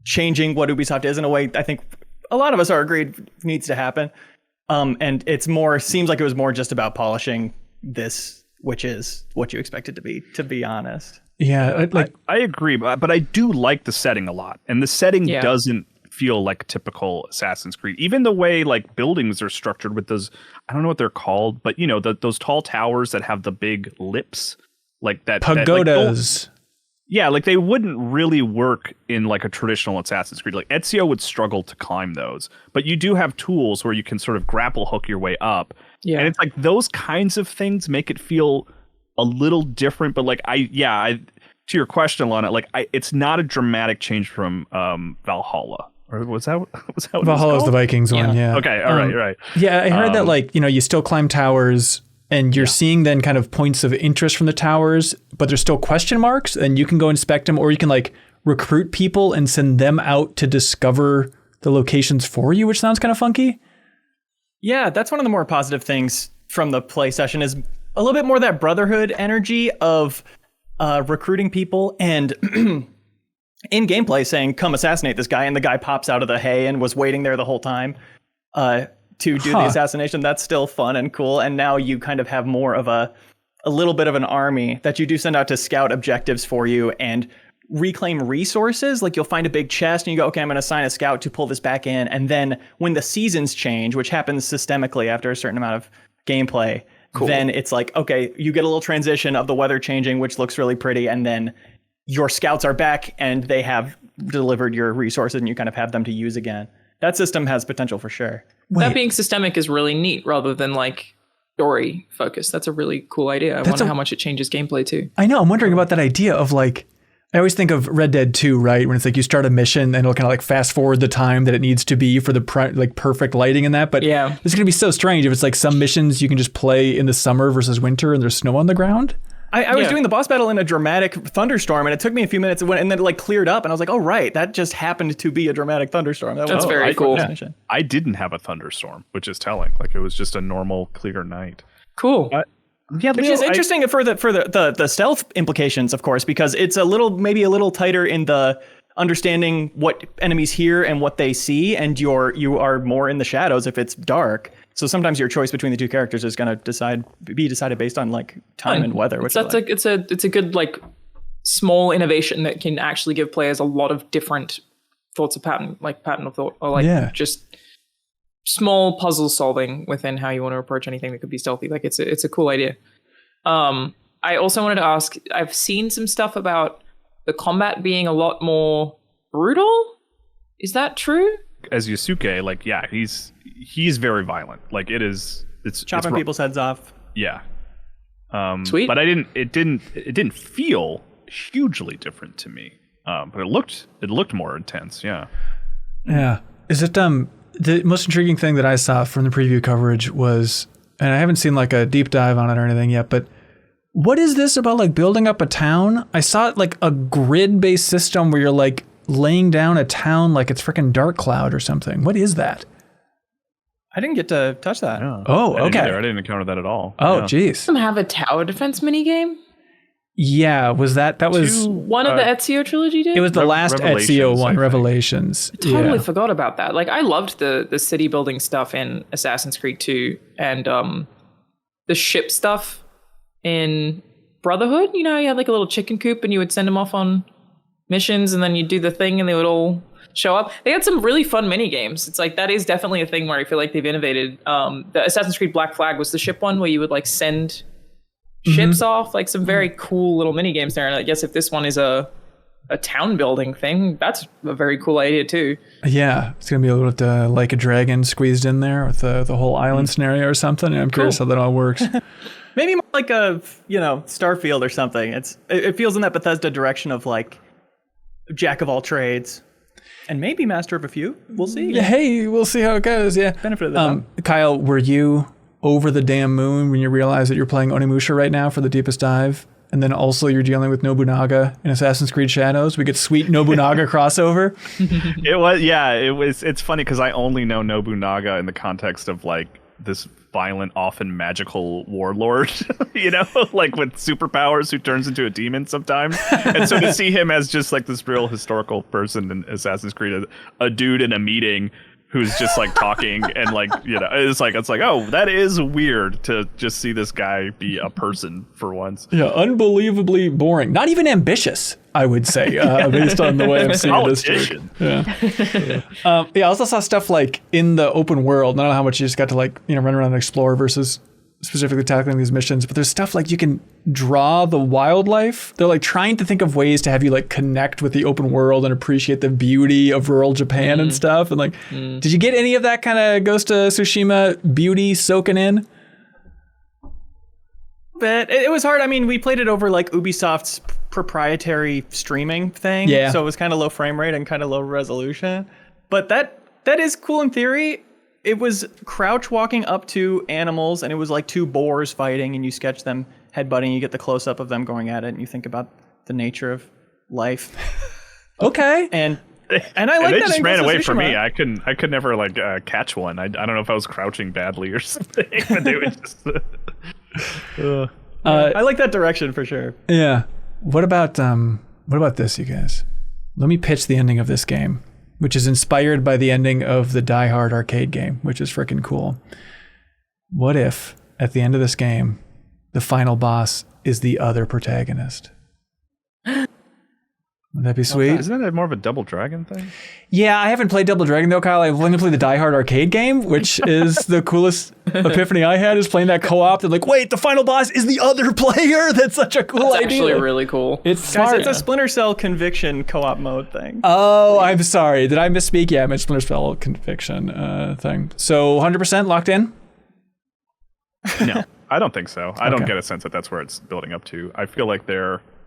changing what Ubisoft is in a way I think a lot of us are agreed needs to happen. And it's more, seems like it was more just about polishing this, which is what you expect it to be honest. Yeah, I agree, but I do like the setting a lot, and the setting doesn't feel like typical Assassin's Creed. Even the way like buildings are structured with those, I don't know what they're called, but you know, those tall towers that have the big lips, like that pagodas. Like they wouldn't really work in like a traditional Assassin's Creed. Like Ezio would struggle to climb those, but you do have tools where you can sort of grapple hook your way up. Yeah, and it's like those kinds of things make it feel a little different, but like I to your question, Lana, like it's not a dramatic change from Valhalla. Or was that what Valhalla's the Vikings one? Yeah. Okay. All right. Yeah, I heard that like, you know, you still climb towers and you're seeing then kind of points of interest from the towers, but there's still question marks, and you can go inspect them, or you can like recruit people and send them out to discover the locations for you, which sounds kind of funky. Yeah, that's one of the more positive things from the play session, is a little bit more that brotherhood energy of recruiting people and in gameplay saying, come assassinate this guy, and the guy pops out of the hay and was waiting there the whole time to do the assassination. That's still fun and cool. And now you kind of have more of a little bit of an army that you do send out to scout objectives for you and reclaim resources. Like you'll find a big chest and you go, okay, I'm going to assign a scout to pull this back in. And then when the seasons change, which happens systemically after a certain amount of gameplay, then it's like, okay, you get a little transition of the weather changing, which looks really pretty. And then your scouts are back and they have delivered your resources and you kind of have them to use again. That system has potential for sure. That being systemic is really neat rather than like story focused. That's a really cool idea. I wonder how much it changes gameplay too. I know. I'm wondering about that idea of like, I always think of Red Dead 2, right? When it's like you start a mission and it'll kind of like fast forward the time that it needs to be for the like perfect lighting in that. But yeah, it's going to be so strange if it's like some missions you can just play in the summer versus winter and there's snow on the ground. I was doing the boss battle in a dramatic thunderstorm, and it took me a few minutes, and then it like cleared up, and I was like, "Oh right, that just happened to be a dramatic thunderstorm." That's very cool. Yeah. I didn't have a thunderstorm, which is telling. Like it was just a normal, clear night. Cool. Yeah, which is interesting for the stealth implications, of course, because it's maybe a little tighter in the understanding what enemies hear and what they see, and you are more in the shadows if it's dark. So sometimes your choice between the two characters is going to be decided based on like time and weather. Which it's a good like small innovation that can actually give players a lot of different thoughts of pattern of thought, or like just small puzzle solving within how you want to approach anything that could be stealthy. Like it's a cool idea. I also wanted to ask, I've seen some stuff about the combat being a lot more brutal. Is that true? As Yusuke, like, yeah, he's very violent. Like it's chopping people's heads off. Yeah. Sweet. But it didn't feel hugely different to me. But it looked more intense. Yeah. Yeah. Is it the most intriguing thing that I saw from the preview coverage was, and I haven't seen like a deep dive on it or anything yet, but what is this about like building up a town? I saw it like a grid-based system where you're like laying down a town like it's freaking Dark Cloud or something. What is that? I didn't get to touch that. Yeah. Oh, okay. I didn't encounter that at all. Oh, geez. Doesn't have a tower defense minigame? Yeah, was one of the Ezio trilogy did? It was the last Ezio one, Revelations. I totally forgot about that. Like I loved the city building stuff in Assassin's Creed 2 and the ship stuff in Brotherhood. You know, you had like a little chicken coop and you would send them off on missions and then you'd do the thing and they would all show up. They had some really fun mini games. It's like that is definitely a thing where I feel like they've innovated. The Assassin's Creed Black Flag was the ship one where you would like send ships off, like some very cool little mini games there. And I guess if this one is a a town building thing. That's a very cool idea too. Yeah, it's gonna be a little bit like a dragon squeezed in there with the whole island scenario or something. I'm curious how that all works. Maybe more like a Starfield or something. It feels in that Bethesda direction of like jack of all trades, and maybe master of a few. We'll see. Yeah, hey, we'll see how it goes. Yeah. Benefit of the doubt. Kyle, were you over the damn moon when you realized that you're playing Onimusha right now for the deepest dive? And then also you're dealing with Nobunaga in Assassin's Creed Shadows. We get sweet Nobunaga crossover. It's funny because I only know Nobunaga in the context of like this violent, often magical warlord, like with superpowers who turns into a demon sometimes. And so to see him as just like this real historical person in Assassin's Creed, a dude in a meeting who's just like talking and like, it's like, oh, that is weird to just see this guy be a person for once. Yeah, unbelievably boring. Not even ambitious, I would say, based on the way I'm seeing this trick. Yeah. I also saw stuff like in the open world. I don't know how much you just got to like, run around and explore versus specifically tackling these missions, but there's stuff like you can draw the wildlife. They're like trying to think of ways to have you like connect with the open world and appreciate the beauty of rural Japan and stuff. And like, did you get any of that kind of Ghost of Tsushima beauty soaking in? But it was hard. I mean, we played it over like Ubisoft's proprietary streaming thing. Yeah. So it was kind of low frame rate and kind of low resolution. But that is cool in theory. It was crouch walking up to animals, and it was like two boars fighting, and you sketch them headbutting. You get the close up of them going at it, and you think about the nature of life. Okay. And I like they that. Just ran away from me. I could never like catch one. I don't know if I was crouching badly or something. But they would just. I like that direction for sure. Yeah. What about this, you guys? Let me pitch the ending of this game, which is inspired by the ending of the Die Hard arcade game, which is freaking cool. What if, at the end of this game, the final boss is the other protagonist? Would that be sweet? Isn't that more of a Double Dragon thing? Yeah, I haven't played Double Dragon though, Kyle. I've only played the Die Hard arcade game, which is the coolest epiphany I had, is playing that co-op. They're like, wait, the final boss is the other player? That's such a cool idea. It's actually really cool. It's Guys, smart. it's a Splinter Cell Conviction co-op mode thing. Oh, I'm sorry. Did I misspeak? Yeah, I meant Splinter Cell Conviction thing. So 100% locked in? No, I don't think so. I don't get a sense that that's where it's building up to. I feel like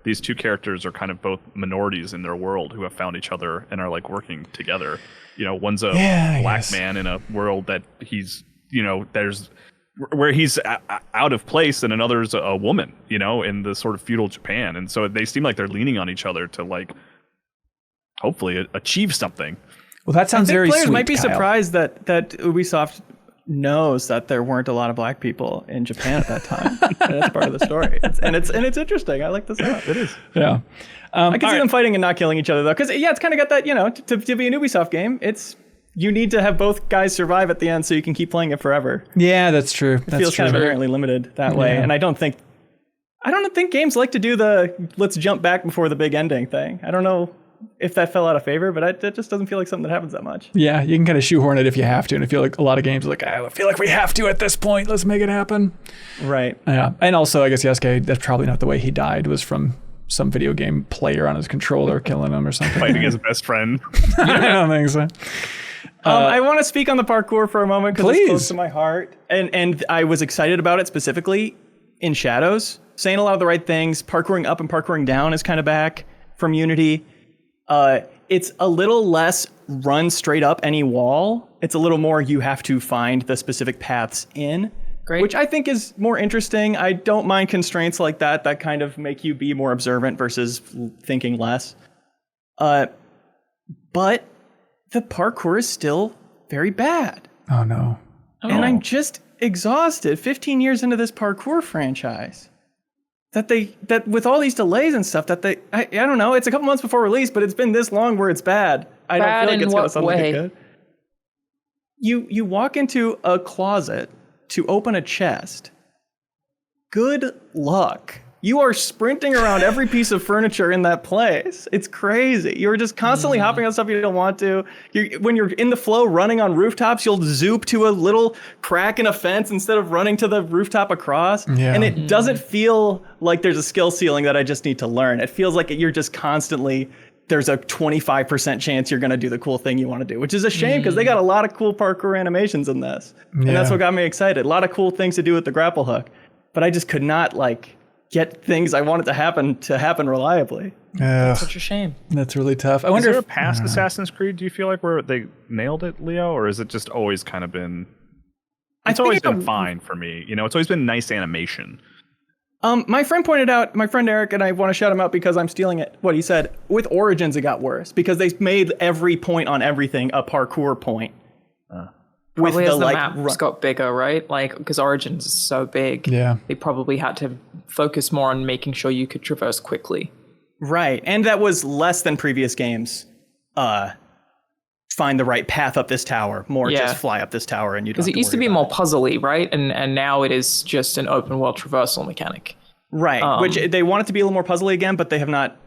these two characters are kind of both minorities in their world who have found each other and are like working together. One's a black man in a world that he's, there's where he's out of place, and another's a woman, in the sort of feudal Japan. And so they seem like they're leaning on each other to like hopefully achieve something. Well, that sounds very players sweet, might be Kyle. surprised that Ubisoft knows that there weren't a lot of black people in Japan at that time. That's part of the story. It's interesting. I like this a lot. It is. Yeah. I can see them fighting and not killing each other though, because it's kind of got that, to be an Ubisoft game, you need to have both guys survive at the end so you can keep playing it forever. Yeah, that's true. It feels kind of inherently limited that way, and I don't think games like to do the let's jump back before the big ending thing. I don't know if that fell out of favor, but it just doesn't feel like something that happens that much. Yeah, you can kind of shoehorn it if you have to, and I feel like a lot of games are like, I feel like we have to at this point. Let's make it happen. Right. Yeah, and also I guess Yasuke, that's probably not the way he died. Was from some video game player on his controller killing him or something. Fighting his best friend. I don't think so. I want to speak on the parkour for a moment because it's Please. close to my heart, and I was excited about it specifically in Shadows, saying a lot of the right things. Parkouring up and parkouring down is kind of back from Unity. It's a little less run straight up any wall. It's a little more you have to find the specific paths in, Great. which I think is more interesting. I don't mind constraints like that kind of make you be more observant versus thinking less. But the parkour is still very bad. Oh no. And I'm just exhausted 15 years into this parkour franchise. That with all these delays and stuff I don't know, it's a couple months before release, but it's been this long where it's bad. I don't feel like it's gonna suddenly get good. You walk into a closet to open a chest. Good luck. You are sprinting around every piece of furniture in that place. It's crazy. You're just constantly hopping on stuff you don't want to. When you're in the flow running on rooftops, you'll zoop to a little crack in a fence instead of running to the rooftop across. Yeah. And it doesn't feel like there's a skill ceiling that I just need to learn. It feels like you're just constantly there's a 25% chance you're going to do the cool thing you want to do, which is a shame because they got a lot of cool parkour animations in this. And that's what got me excited. A lot of cool things to do with the grapple hook. But I just could not like get things I wanted to happen reliably. That's such a shame. That's really tough. I wonder wonder if past Assassin's Creed, do you feel like where they nailed it, Leo? Or is it just always kind of been... It's always been fine for me. You know, it's always been nice animation. My friend Eric, and I want to shout him out because I'm stealing it. What he said, with Origins, it got worse because they made every point on everything a parkour point. Probably as the map's got bigger, right? Like, because Origins is so big. Yeah. They probably had to focus more on making sure you could traverse quickly. Right. And that was less than previous games. Find the right path up this tower, more just fly up this tower and you don't have to worry. Because it used to be more puzzly, right? And now it is just an open world traversal mechanic. Right, which they want it to be a little more puzzly again, but they have not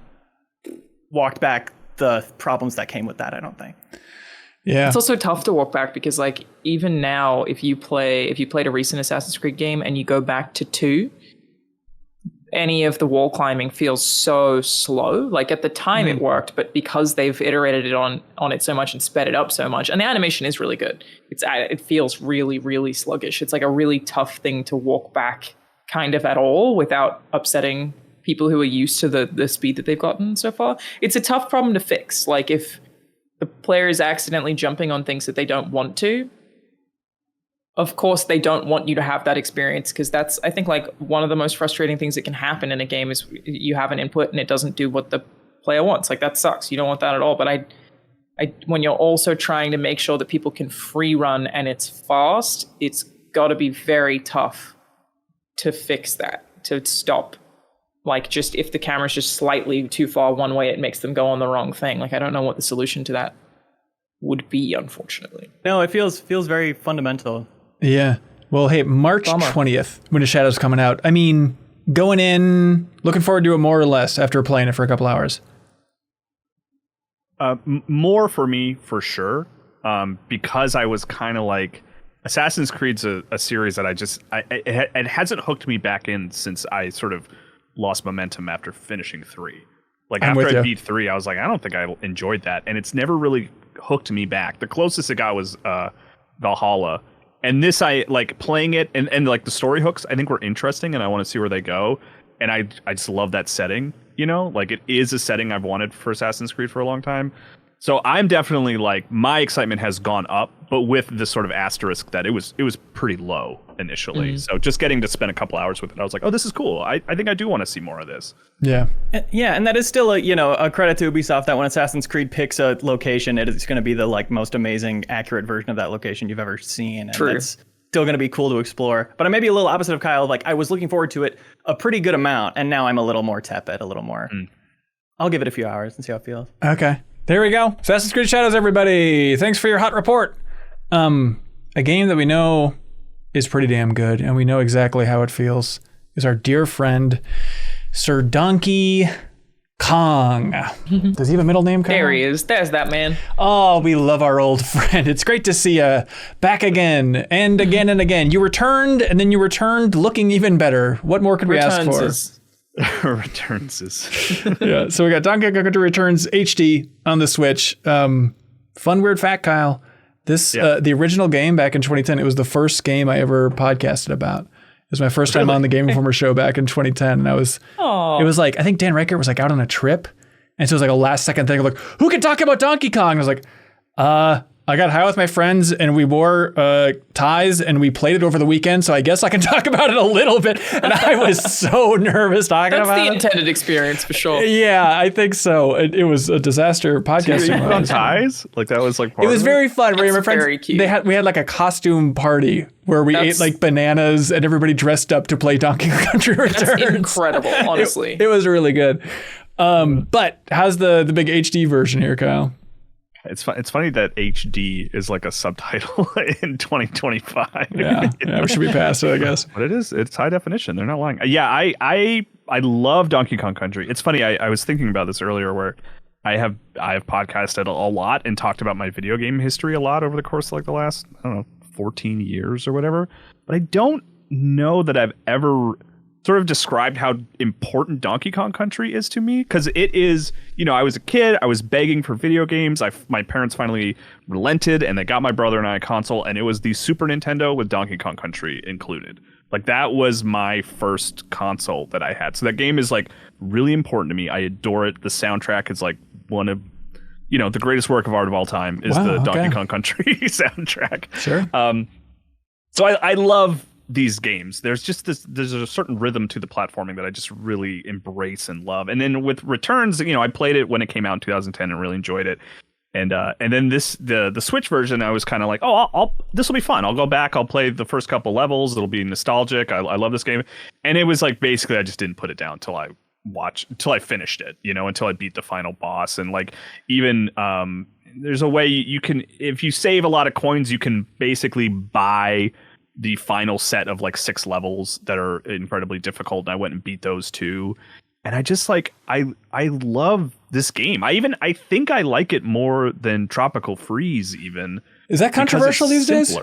walked back the problems that came with that, I don't think. Yeah. It's also tough to walk back because like even now if you played a recent Assassin's Creed game and you go back to 2, any of the wall climbing feels so slow. Like at the time it worked, but because they've iterated it on it so much and sped it up so much, and the animation is really good. It feels really, really sluggish. It's like a really tough thing to walk back kind of at all without upsetting people who are used to the speed that they've gotten so far. It's a tough problem to fix. Like if the player is accidentally jumping on things that they don't want to, of course, they don't want you to have that experience because that's, I think, like one of the most frustrating things that can happen in a game is you have an input and it doesn't do what the player wants. Like that sucks. You don't want that at all. But I when you're also trying to make sure that people can free run and it's fast, it's got to be very tough to fix that, to stop. Like just if the camera's just slightly too far one way, it makes them go on the wrong thing. Like I don't know what the solution to that would be, unfortunately. No, it feels very fundamental. Yeah. Well, hey, March 20th, Wind of Shadow's coming out. I mean, going in, looking forward to it more or less after playing it for a couple hours. More for me, for sure. Because I was kind of like, Assassin's Creed's a series that it hasn't hooked me back in since I sort of lost momentum after finishing 3. Like after I beat 3, I was like, I don't think I enjoyed that. And it's never really hooked me back. The closest it got was Valhalla. And this, I like playing it and like the story hooks, I think were interesting and I want to see where they go. And I just love that setting, you know, like it is a setting I've wanted for Assassin's Creed for a long time. So I'm definitely like, my excitement has gone up, but with this sort of asterisk that it was pretty low initially. So just getting to spend a couple hours with it, I was like, oh, this is cool. I think I do want to see more of this. Yeah. Yeah, and that is still a credit to Ubisoft that when Assassin's Creed picks a location, it's going to be the like most amazing, accurate version of that location you've ever seen. And it's still going to be cool to explore. But I may be a little opposite of Kyle. Like I was looking forward to it a pretty good amount, and now I'm a little more tepid, a little more. I'll give it a few hours and see how it feels. Okay. There we go. Assassin's Creed Shadows, everybody. Thanks for your hot report. A game that we know is pretty damn good, and we know exactly how it feels, is our dear friend, Sir Donkey Kong. Does he have a middle name, Kyle? There he is. There's that man. Oh, we love our old friend. It's great to see you back again and again and again. You returned, and then you returned looking even better. What more could we ask for? Returns is yeah, so we got Donkey Kong Country Returns HD on the Switch. Fun weird fact, Kyle. This the original game back in 2010. It was the first game I ever podcasted about. It was my first time on the Game Informer show back in 2010, and it was like I think Dan Reichert was like out on a trip, and so it was like a last second thing. Like, who can talk about Donkey Kong? I was like, I got high with my friends and we wore ties and we played it over the weekend, so I guess I can talk about it a little bit. And I was so nervous talking about it. That's the intended experience for sure. Yeah, I think so. It was a disaster podcasting. So you put on ties? Like that was like part it was of very fun. That's my friends, very cute. We had like a costume party where we ate like bananas and everybody dressed up to play Donkey Kong Country Returns. That's incredible, honestly. It was really good. But how's the big HD version here, Kyle? It's funny that HD is like a subtitle in 2025. Yeah, we should be past it, I guess. But it's high definition. They're not lying. Yeah, I love Donkey Kong Country. It's funny. I was thinking about this earlier, where I have podcasted a lot and talked about my video game history a lot over the course of like the last 14 years or whatever. But I don't know that I've ever sort of described how important Donkey Kong Country is to me, because it is, I was a kid, I was begging for video games. My parents finally relented and they got my brother and I a console, and it was the Super Nintendo with Donkey Kong Country included. Like, that was my first console that I had. So that game is like really important to me. I adore it. The soundtrack is like one of the greatest work of art of all time is the Donkey Kong Country soundtrack. Sure. So I love these games. There's a certain rhythm to the platforming that I just really embrace and love. And then with Returns, I played it when it came out in 2010 and really enjoyed it. And then the Switch version, I was kind of like, this will be fun. I'll go back. I'll play the first couple levels. It'll be nostalgic. I love this game. And it was like, basically, I just didn't put it down until I finished it, until I beat the final boss. And like, even there's a way you can, if you save a lot of coins, you can basically buy the final set of like 6 levels that are incredibly difficult. And I went and beat those too. And I just like, I love this game. I think I like it more than Tropical Freeze even. Is that controversial these days?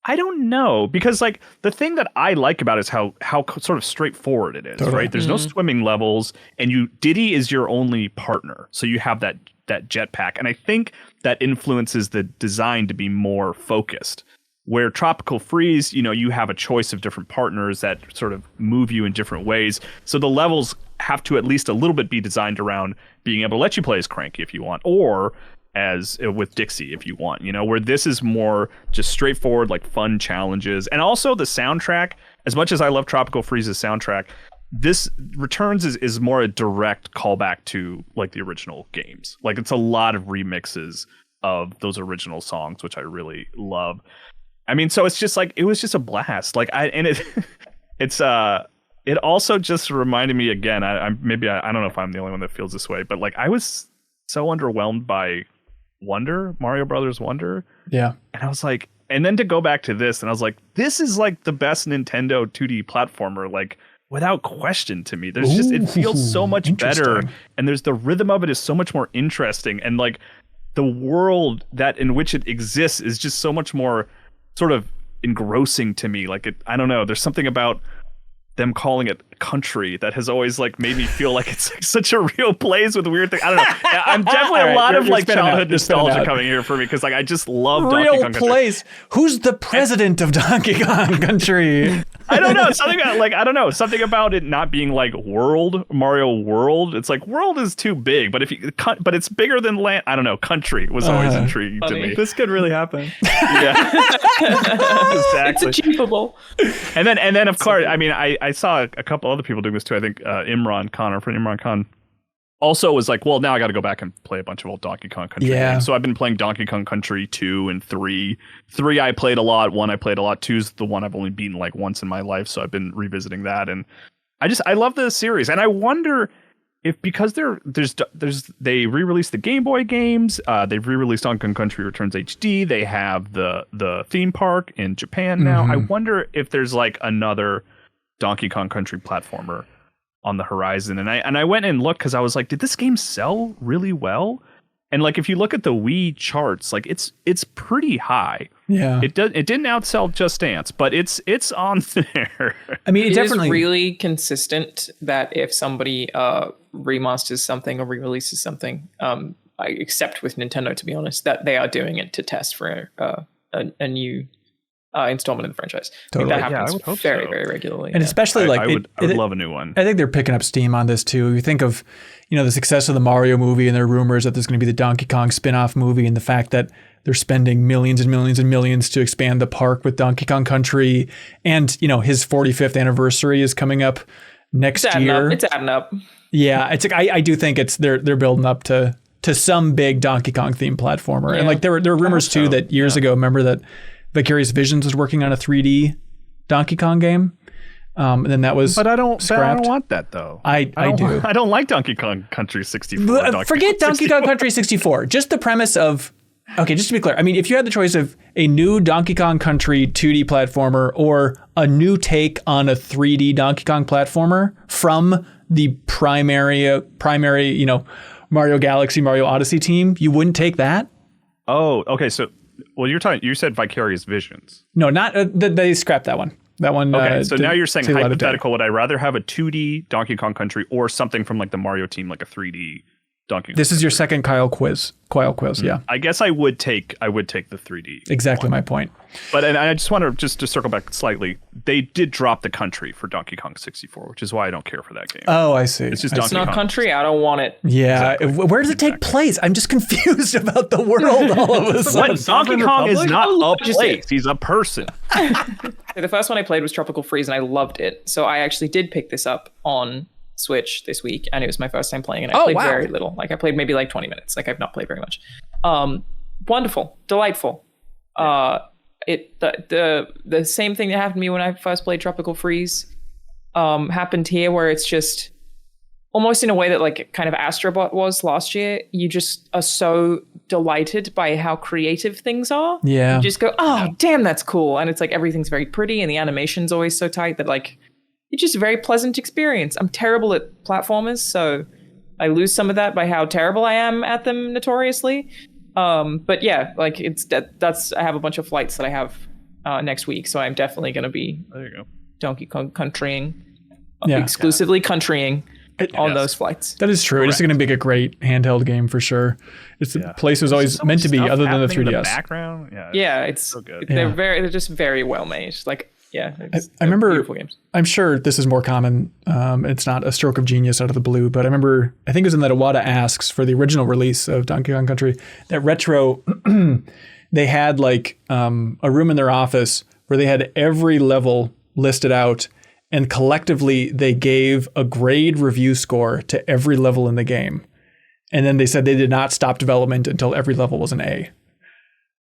I don't know, because like the thing that I like about it is how sort of straightforward it is, totally. Right? There's no swimming levels, and Diddy is your only partner. So you have that jetpack. And I think that influences the design to be more focused. Where Tropical Freeze, you have a choice of different partners that sort of move you in different ways. So the levels have to at least a little bit be designed around being able to let you play as Cranky if you want, or as with Dixie if you want, where this is more just straightforward, like fun challenges. And also the soundtrack, as much as I love Tropical Freeze's soundtrack, this Returns is more a direct callback to like the original games. Like, it's a lot of remixes of those original songs, which I really love. I mean, so it's just like, it was just a blast. Like, it also just reminded me again, I don't know if I'm the only one that feels this way, but like, I was so underwhelmed by Mario Brothers Wonder. Yeah. And I was like, and then to go back to this, and I was like, this is like the best Nintendo 2D platformer, like, without question to me. There's just, it feels so much better. And the rhythm of it is so much more interesting. And like, the world that in which it exists is just so much more sort of engrossing to me. Like, I don't know, there's something about them calling it country that has always like made me feel like it's like such a real place with weird things. I don't know. I'm definitely a lot of like childhood nostalgia coming here for me, because like I just love Donkey Kong Country. Real place. Who's the president of Donkey Kong Country? I don't know. Something about it not being like Mario World. It's like World is too big, but but it's bigger than land. I don't know. Country was always intriguing to me. This could really happen. Yeah, exactly. It's achievable. And then of course, I mean, I saw a couple other people doing this too. I think our friend Imran Khan, also was like, well, now I got to go back and play a bunch of old Donkey Kong Country games. So I've been playing Donkey Kong Country 2 and 3. 3 I played a lot. 1 I played a lot. 2's the one I've only beaten like once in my life. So I've been revisiting that. And I love the series. And I wonder if, because they re-released the Game Boy games, they've re-released Donkey Kong Country Returns HD. They have the theme park in Japan now. I wonder if there's like another Donkey Kong Country platformer on the horizon. And I went and looked, because I was like, did this game sell really well? And like, if you look at the Wii charts, like it's pretty high. Yeah. It didn't outsell Just Dance, but it's on there. I mean, it definitely is really consistent that if somebody remasters something or re-releases something, except with Nintendo, to be honest, that they are doing it to test for a new installment in the franchise. Totally. I think that happens very regularly. And especially like, I would love a new one. I think they're picking up steam on this too. You think of, the success of the Mario movie, and there are rumors that there's going to be the Donkey Kong spin-off movie, and the fact that they're spending millions and millions and millions to expand the park with Donkey Kong Country. And, his 45th anniversary is coming up next year. It's adding up. Yeah. It's like, I do think they're building up to some big Donkey Kong themed platformer. Yeah. And like, there were rumors too that years ago, remember that Vicarious Visions was working on a 3D Donkey Kong game. And then that was But I don't scrapped. want that though. I do. I don't like Donkey Kong Country 64. Forget Donkey Kong Country 64. Just the premise of, okay, just to be clear, I mean, if you had the choice of a new Donkey Kong Country 2D platformer or a new take on a 3D Donkey Kong platformer from the primary, Mario Galaxy, Mario Odyssey team, you wouldn't take that? Oh, okay. So, well, you said Vicarious Visions. No, not they scrapped that one. That one. Okay, so now you're saying see a lot of day. hypothetical. Would I rather have a 2D Donkey Kong Country or something from like the Mario team, like a 3D Donkey Kong? This is your second Kyle quiz. Yeah. I guess I would take the 3D. Exactly my point. But and I just want to to circle back slightly. They did drop the country for Donkey Kong 64, which is why I don't care for that game. Oh, I see. It's just I Donkey It's not Kong. country. I don't want it. Yeah. Where does it take place? I'm just confused about the world all of a sudden. What? Donkey Kong is not a place. He's a person. The first one I played was Tropical Freeze, and I loved it. So I actually did pick this up on Switch this week, and it was my first time playing it. I played very little. Like I played maybe like 20 minutes. Like I've not played very much. Wonderful, delightful. The same thing that happened to me when I first played Tropical Freeze happened here, where it's just almost in a way that like kind of Astrobot was last year. You just are so delighted by how creative things are. Yeah. You just go, oh, damn, that's cool. And it's like everything's very pretty and the animation's always so tight that like it's just a very pleasant experience. I'm terrible at platformers, so I lose some of that by how terrible I am at them notoriously. But yeah, like that's I have a bunch of flights that I have next week, so I'm definitely going to be Donkey Kong countrying, exclusively countrying on those flights. That is true. Correct. It's going to make a great handheld game for sure. It's the place was always meant to be, other than the 3DS. In the background, it's so good. They're just very well made. Like I remember. Beautiful games. I'm sure this is more common. It's not a stroke of genius out of the blue, but I remember. I think it was in that Iwata Asks for the original release of Donkey Kong Country. That Retro, they had like a room in their office where they had every level listed out. And collectively, they gave a grade review score to every level in the game. And then they said they did not stop development until every level was an A.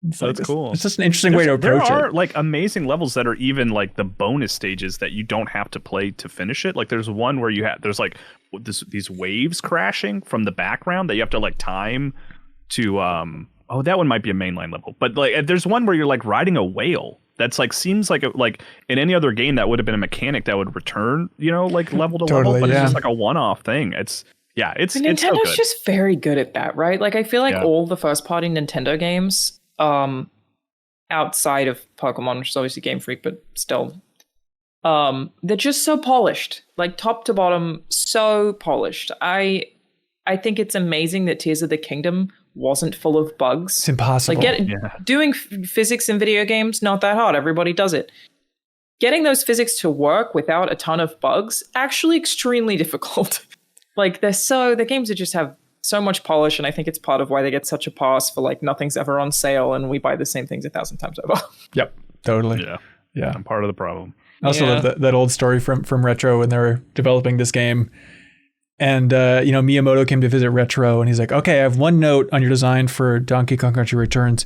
That's cool. It's just an interesting way to approach it. There are like amazing levels that are even like the bonus stages that you don't have to play to finish it. Like there's one where there's like these waves crashing from the background that you have to like time to that one might be a mainline level. But like there's one where you're like riding a whale. That's like seems like like in any other game that would have been a mechanic that would return, like level to level, but it's just like a one-off thing. It's Nintendo's so good. just very good at that, right? Like I feel like all the first-party Nintendo games, outside of Pokemon, which is obviously Game Freak, but still, they're just so polished, like top to bottom, so polished. I think it's amazing that Tears of the Kingdom wasn't full of bugs. It's impossible. Like doing physics in video games, not that hard. Everybody does it. Getting those physics to work without a ton of bugs, actually extremely difficult. Like the games that just have so much polish, and I think it's part of why they get such a pass for like nothing's ever on sale and we buy the same things 1,000 times over. Yep, totally. Yeah. I'm part of the problem. I also love that old story from Retro when they were developing this game. And, Miyamoto came to visit Retro and he's like, okay, I have one note on your design for Donkey Kong Country Returns.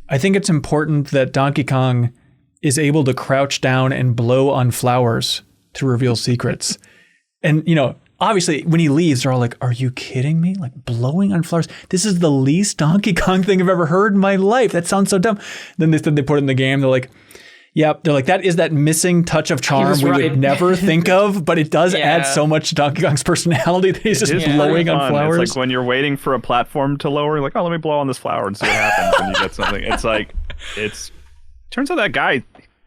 I think it's important that Donkey Kong is able to crouch down and blow on flowers to reveal secrets. And, obviously when he leaves, they're all like, are you kidding me? Like blowing on flowers? This is the least Donkey Kong thing I've ever heard in my life. That sounds so dumb. Then they said they put it in the game. They're like, yep. They're like, that is that missing touch of charm we would never think of, but it does add so much to Donkey Kong's personality that he's just blowing on flowers. It's like when you're waiting for a platform to lower, you're like, oh, let me blow on this flower and see what happens when you get something. It's like, turns out that guy,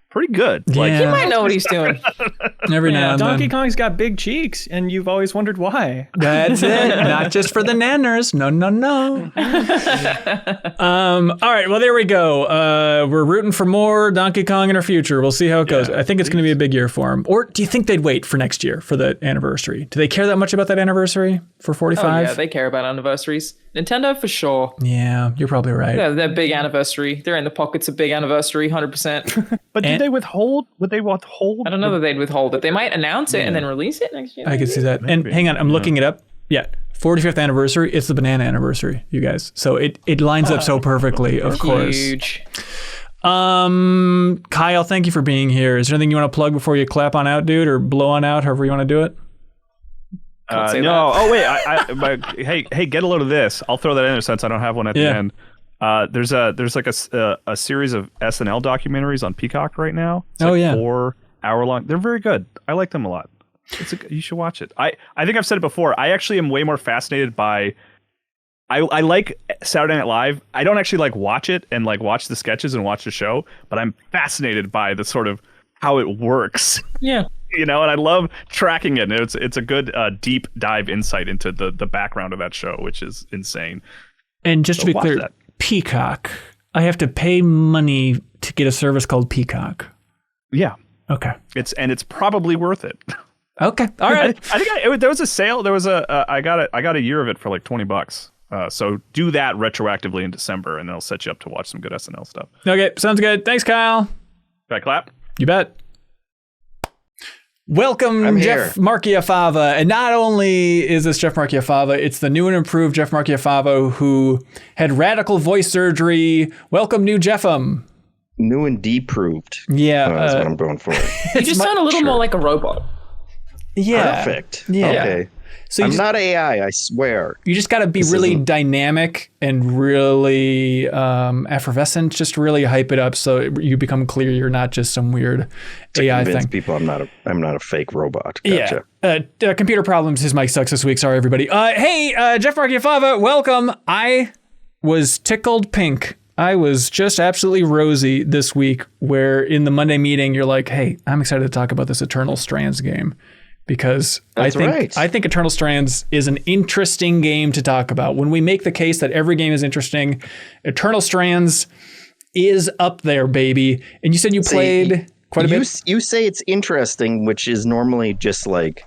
pretty good. Like, he might know what he's doing. Every now and Donkey then. Kong's got big cheeks, and you've always wondered why. That's it. Not just for the nanners. No. All right. Well, there we go. We're rooting for more Donkey Kong in our future. We'll see how it goes. I think it's going to be a big year for him. Or do you think they'd wait for next year for the anniversary? Do they care that much about that anniversry for 45? Oh, yeah, they care about anniversaries. Nintendo for sure. Yeah, you're probably right. Yeah, they're big anniversary. They're in the pockets of big anniversary, 100%. But did they withhold? Would they withhold? I don't know that they'd withhold it. They might announce it and then release it next year. I could see that. Maybe. And hang on, I'm looking it up. Yeah, 45th anniversary. It's the banana anniversary, you guys. So it lines up so perfectly, of course. Huge. Kyle, thank you for being here. Is there anything you want to plug before you clap on out, dude, or blow on out, however you want to do it? No. That. Oh wait. Hey, get a load of this. I'll throw that in there since I don't have one at the end. There's like a series of SNL documentaries on Peacock right now. It's 4-hour long. They're very good. I like them a lot. You should watch it. I think I've said it before. I actually am way more fascinated by. I like Saturday Night Live. I don't actually like watch it and like watch the sketches and watch the show, but I'm fascinated by the sort of how it works. Yeah. And I love tracking it. And it's a good deep dive insight into the background of that show, which is insane. And just to be clear, that. Peacock. I have to pay money to get a service called Peacock. Yeah. Okay. It's probably worth it. Okay. All right. I think there was a sale. There was I got a year of it for like $20. So do that retroactively in December, and it'll set you up to watch some good SNL stuff. Okay. Sounds good. Thanks, Kyle. Can I clap? You bet. Welcome, Jeff Marchiafava. And not only is this Jeff Marchiafava, it's the new and improved Jeff Marchiafava who had radical voice surgery. Welcome, new Jeffem. New and deproved. Yeah. That's what I'm going for. You just sound a little more like a robot. Yeah. Perfect. Yeah. Okay. So I'm not AI, I swear. You just got to be really dynamic and really effervescent. Just really hype it up so you become clear you're not just some weird AI convince thing. People I'm not a fake robot. Gotcha. Yeah. Computer problems. His mic sucks this week. Sorry, everybody. Hey, Jeff Marchiafava, welcome. I was tickled pink. I was just absolutely rosy this week where in the Monday meeting, you're like, hey, I'm excited to talk about this Eternal Strands game. Because I think Eternal Strands is an interesting game to talk about. When we make the case that every game is interesting, Eternal Strands is up there, baby. And you said you played quite a bit. You say it's interesting, which is normally just like,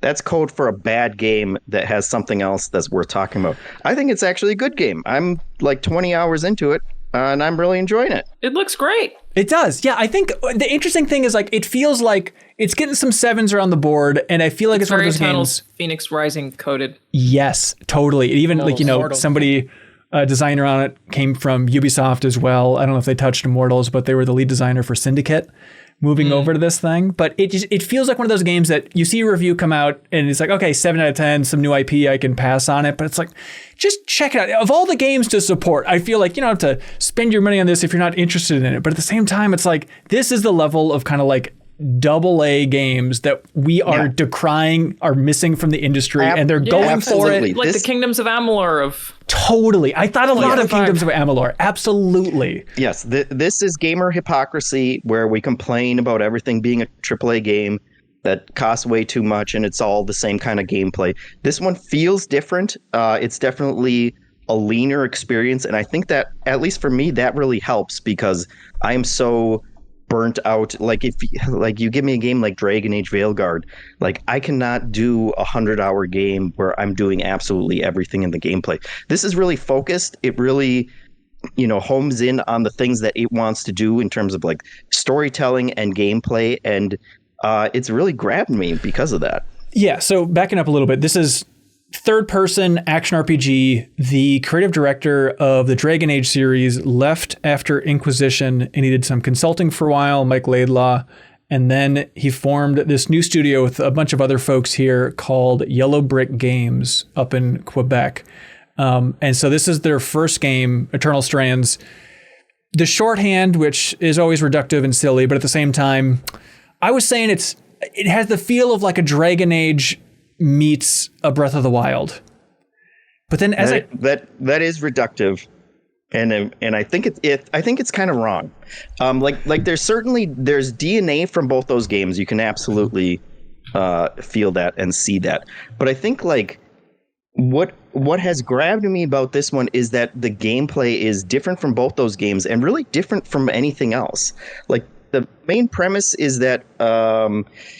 that's code for a bad game that has something else that's worth talking about. I think it's actually a good game. I'm like 20 hours into it, and I'm really enjoying it. It looks great. It does. Yeah, I think the interesting thing is like it feels like it's getting some 7s around the board, and I feel like it's one of those games. Phoenix Rising coded. Yes, totally. Even somebody, a designer on it came from Ubisoft as well. I don't know if they touched Immortals, but they were the lead designer for Syndicate. Moving over to this thing, but it feels like one of those games that you see a review come out and it's like, okay, 7 out of 10, some new IP, I can pass on it, but it's like, just check it out. Of all the games to support, I feel like you don't have to spend your money on this if you're not interested in it, but at the same time, it's like, this is the level of kind of like AA games that we are decrying are missing from the industry, and they're going for it. Like the Kingdoms of Amalur of... Totally. I thought a lot of Kingdoms of Amalur. Absolutely. Yes, this is gamer hypocrisy where we complain about everything being a AAA game that costs way too much and it's all the same kind of gameplay. This one feels different. It's definitely a leaner experience, and I think that, at least for me, that really helps because I am so burnt out. Like if you give me a game like Dragon Age Veilguard, like I cannot do a 100-hour game where I'm doing absolutely everything in the gameplay. This is really focused. It really, homes in on the things that it wants to do in terms of like storytelling and gameplay, and it's really grabbed me because of that. Yeah. So backing up a little bit, this is third-person action RPG. The creative director of the Dragon Age series left after Inquisition and he did some consulting for a while, Mike Laidlaw, and then he formed this new studio with a bunch of other folks here called Yellow Brick Games up in Quebec. And so this is their first game, Eternal Strands. The shorthand, which is always reductive and silly, but at the same time, I was saying it has the feel of like a Dragon Age meets a Breath of the Wild, but then that is reductive, and I think it's kind of wrong. Like there's DNA from both those games. You can absolutely feel that and see that. But I think like what has grabbed me about this one is that the gameplay is different from both those games and really different from anything else. Like the main premise is that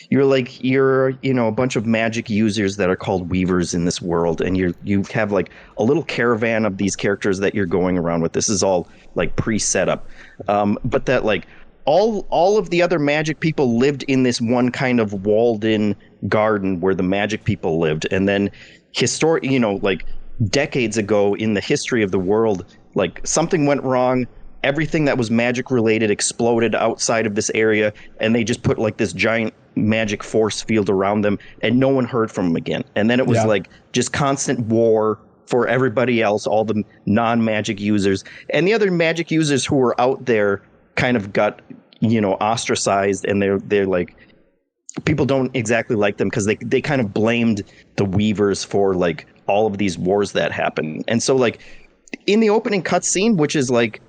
you're a bunch of magic users that are called weavers in this world, and you have like a little caravan of these characters that you're going around with. This is all like pre-set up, but that like all of the other magic people lived in this one kind of walled-in garden where the magic people lived, and then like decades ago in the history of the world, like something went wrong. Everything that was magic related exploded outside of this area, and they just put like this giant magic force field around them, and no one heard from them again. And then it was like just constant war for everybody else, all the non-magic users, and the other magic users who were out there kind of got ostracized, and they're like, people don't exactly like them because they kind of blamed the weavers for like all of these wars that happened. And so like in the opening cutscene, which is like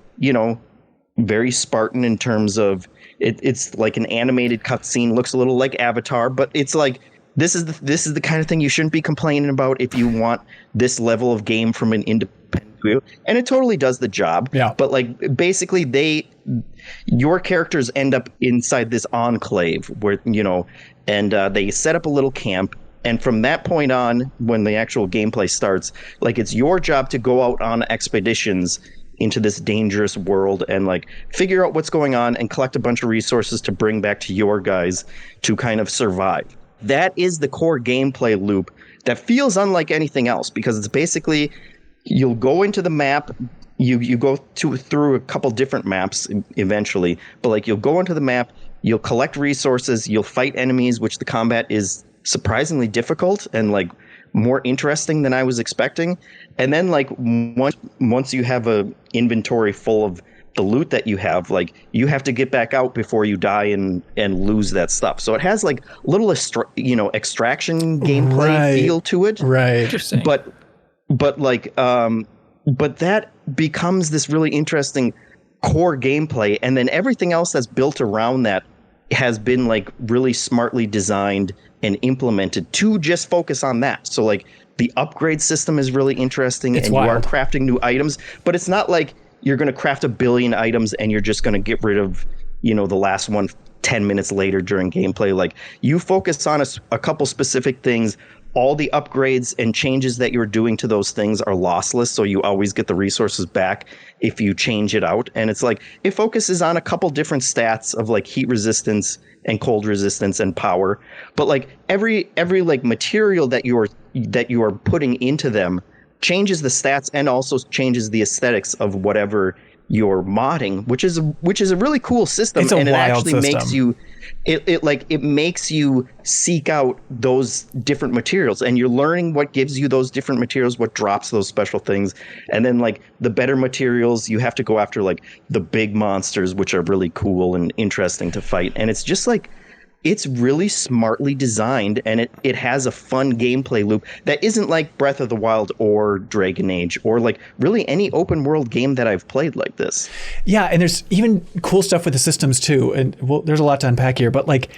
very Spartan in terms of it's like an animated cutscene, looks a little like Avatar, but it's like this is the kind of thing you shouldn't be complaining about if you want this level of game from an independent studio, and it totally does the job. Yeah. But like basically your characters end up inside this enclave where and they set up a little camp. And from that point on, when the actual gameplay starts, like it's your job to go out on expeditions into this dangerous world and like figure out what's going on and collect a bunch of resources to bring back to your guys to kind of survive. That is the core gameplay loop that feels unlike anything else, because it's basically you'll go into the map, you go through a couple different maps eventually, but like you'll go into the map, you'll collect resources, you'll fight enemies, which the combat is surprisingly difficult and like more interesting than I was expecting. And then like once you have a inventory full of the loot that you have, like you have to get back out before you die and lose that stuff. So it has like little extraction gameplay feel to it. Right. Interesting. But that becomes this really interesting core gameplay, and then everything else that's built around that has been like really smartly designed and implemented to just focus on that. So like the upgrade system is really interesting, and wild. You are crafting new items, but it's not like you're going to craft 1 billion items and you're just going to get rid of, the last one 10 minutes later during gameplay. Like you focus on a couple specific things. All the upgrades and changes that you're doing to those things are lossless, so you always get the resources back if you change it out. And it's like it focuses on a couple different stats of like heat resistance and cold resistance and power, but like every like material that you are putting into them changes the stats and also changes the aesthetics of whatever you're modding, which is a really cool system. It's a and it wild actually system. makes you it makes you seek out those different materials, and you're learning what gives you those different materials, what drops those special things. And then like the better materials, you have to go after like the big monsters, which are really cool and interesting to fight. And it's just like it's really smartly designed, and it has a fun gameplay loop that isn't like Breath of the Wild or Dragon Age or like really any open world game that I've played like this. Yeah, and there's even cool stuff with the systems too. And well, there's a lot to unpack here, but like,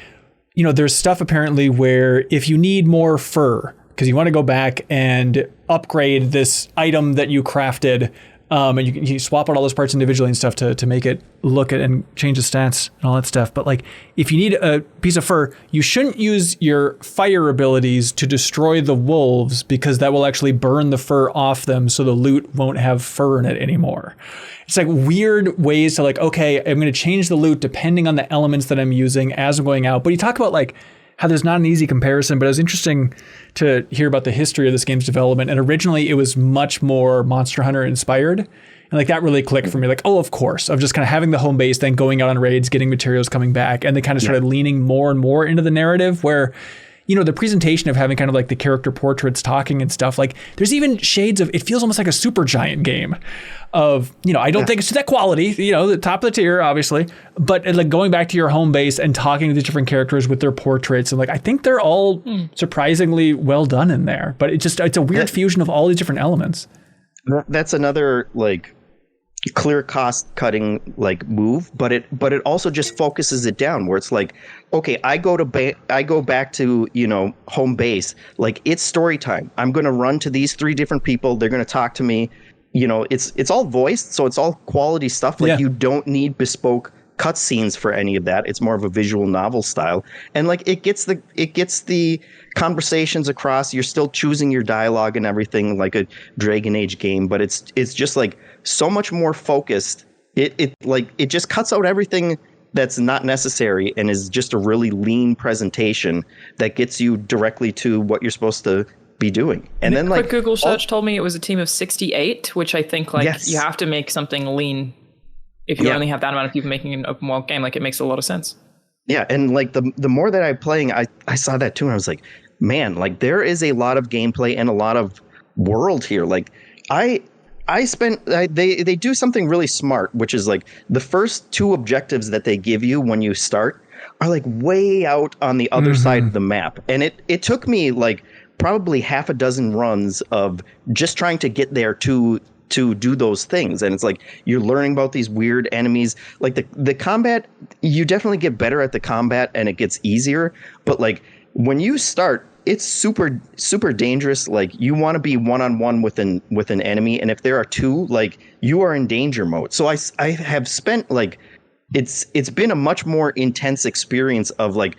there's stuff apparently where if you need more fur, because you want to go back and upgrade this item that you crafted, and you swap out all those parts individually and stuff to make it look at and change the stats and all that stuff. But like, if you need a piece of fur, you shouldn't use your fire abilities to destroy the wolves, because that will actually burn the fur off them, so the loot won't have fur in it anymore. It's like weird ways to like, okay, I'm going to change the loot depending on the elements that I'm using as I'm going out. But you talk about like how there's not an easy comparison, but it was interesting to hear about the history of this game's development. And originally it was much more Monster Hunter inspired. And like that really clicked for me. Like, oh, of course, of just kind of having the home base, then going out on raids, getting materials, coming back. And they kind of started leaning more and more into the narrative where, the presentation of having kind of like the character portraits talking and stuff, like there's even shades of, it feels almost like a Supergiant game of, I don't think it's to that quality, the top of the tier, obviously, but like going back to your home base and talking to the different characters with their portraits. And like, I think they're all surprisingly well done in there, but it's a weird fusion of all these different elements. That's another like clear cost cutting like move, but it also just focuses it down where it's like, okay, I go back to home base, like it's story time. I'm going to run to these 3 different people. They're going to talk to me. It's all voiced, so it's all quality stuff. Like you don't need bespoke cutscenes for any of that. It's more of a visual novel style, and like it gets the conversations across. You're still choosing your dialogue and everything like a Dragon Age game, but it's just like so much more focused. It just cuts out everything that's not necessary and is just a really lean presentation that gets you directly to what you're supposed to be doing. And then like quick Google search told me it was a team of 68, which I think like Yes. you have to make something lean if you only have that amount of people making an open world game. Like it makes a lot of sense. Yeah, and like the more that I'm playing, I saw that too, and I was like, man, like there is a lot of gameplay and a lot of world here. Like they do something really smart, which is like the first 2 objectives that they give you when you start are like way out on the other side of the map. And it took me like probably half a dozen runs of just trying to get there to to do those things. And it's like you're learning about these weird enemies. Like the combat, you definitely get better at the combat and it gets easier. But like when you start, it's super, super dangerous. Like you want to be one-on-one with an enemy. And if there are two, like you are in danger mode. So I have spent like, it's been a much more intense experience of like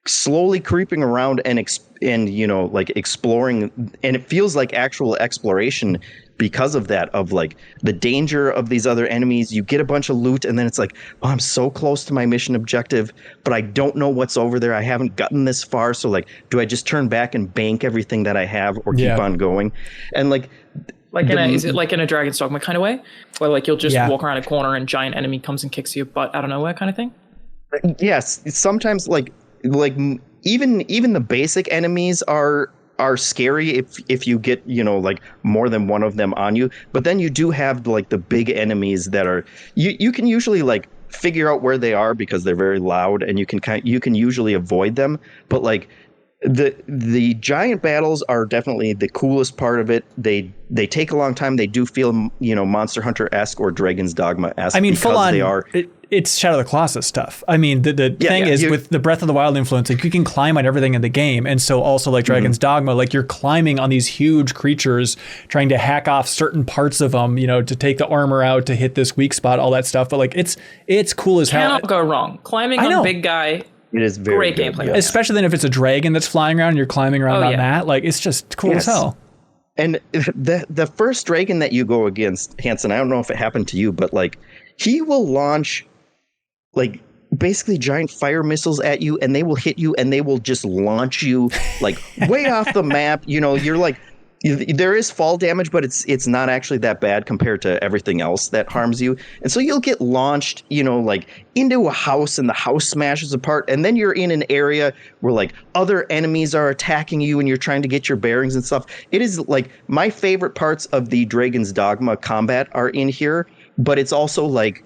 slowly creeping around and you know, like exploring, and it feels like actual exploration because of that, of like the danger of these other enemies. You get a bunch of loot and then it's like, oh, I'm so close to my mission objective, but I don't know what's over there. I haven't gotten this far. So like, do I just turn back and bank everything that I have or keep on going? And like, is it like in a Dragon's Dogma kind of way, where like you'll just walk around a corner and giant enemy comes and kicks your butt out of nowhere kind of thing? Yes, sometimes like even the basic enemies are scary if you get, you know, like more than one of them on you. But then you do have like the big enemies that are you can usually like figure out where they are because they're very loud, and you can usually avoid them. But like the giant battles are definitely the coolest part of it. They take a long time. They do feel, you know, Monster Hunter-esque or Dragon's Dogma-esque. I mean, full on. They are. It's Shadow of the Colossus stuff. I mean, the thing is with the Breath of the Wild influence, like you can climb on everything in the game, and so also like Dragon's Dogma, like you're climbing on these huge creatures, trying to hack off certain parts of them, you know, to take the armor out, to hit this weak spot, all that stuff. But like it's cool as hell. Cannot go wrong. Climbing on big guy. It is very great good, gameplay, yes. Especially then if it's a dragon that's flying around and you're climbing around on that. Like it's just cool as hell. And the first dragon that you go against, Hanson, I don't know if it happened to you, but like he will launch like basically giant fire missiles at you, and they will hit you and they will just launch you like way off the map. You know, you're like, there is fall damage, but it's not actually that bad compared to everything else that harms you. And so you'll get launched, you know, like into a house, and the house smashes apart. And then you're in an area where like other enemies are attacking you and you're trying to get your bearings and stuff. It is like my favorite parts of the Dragon's Dogma combat are in here, but it's also like,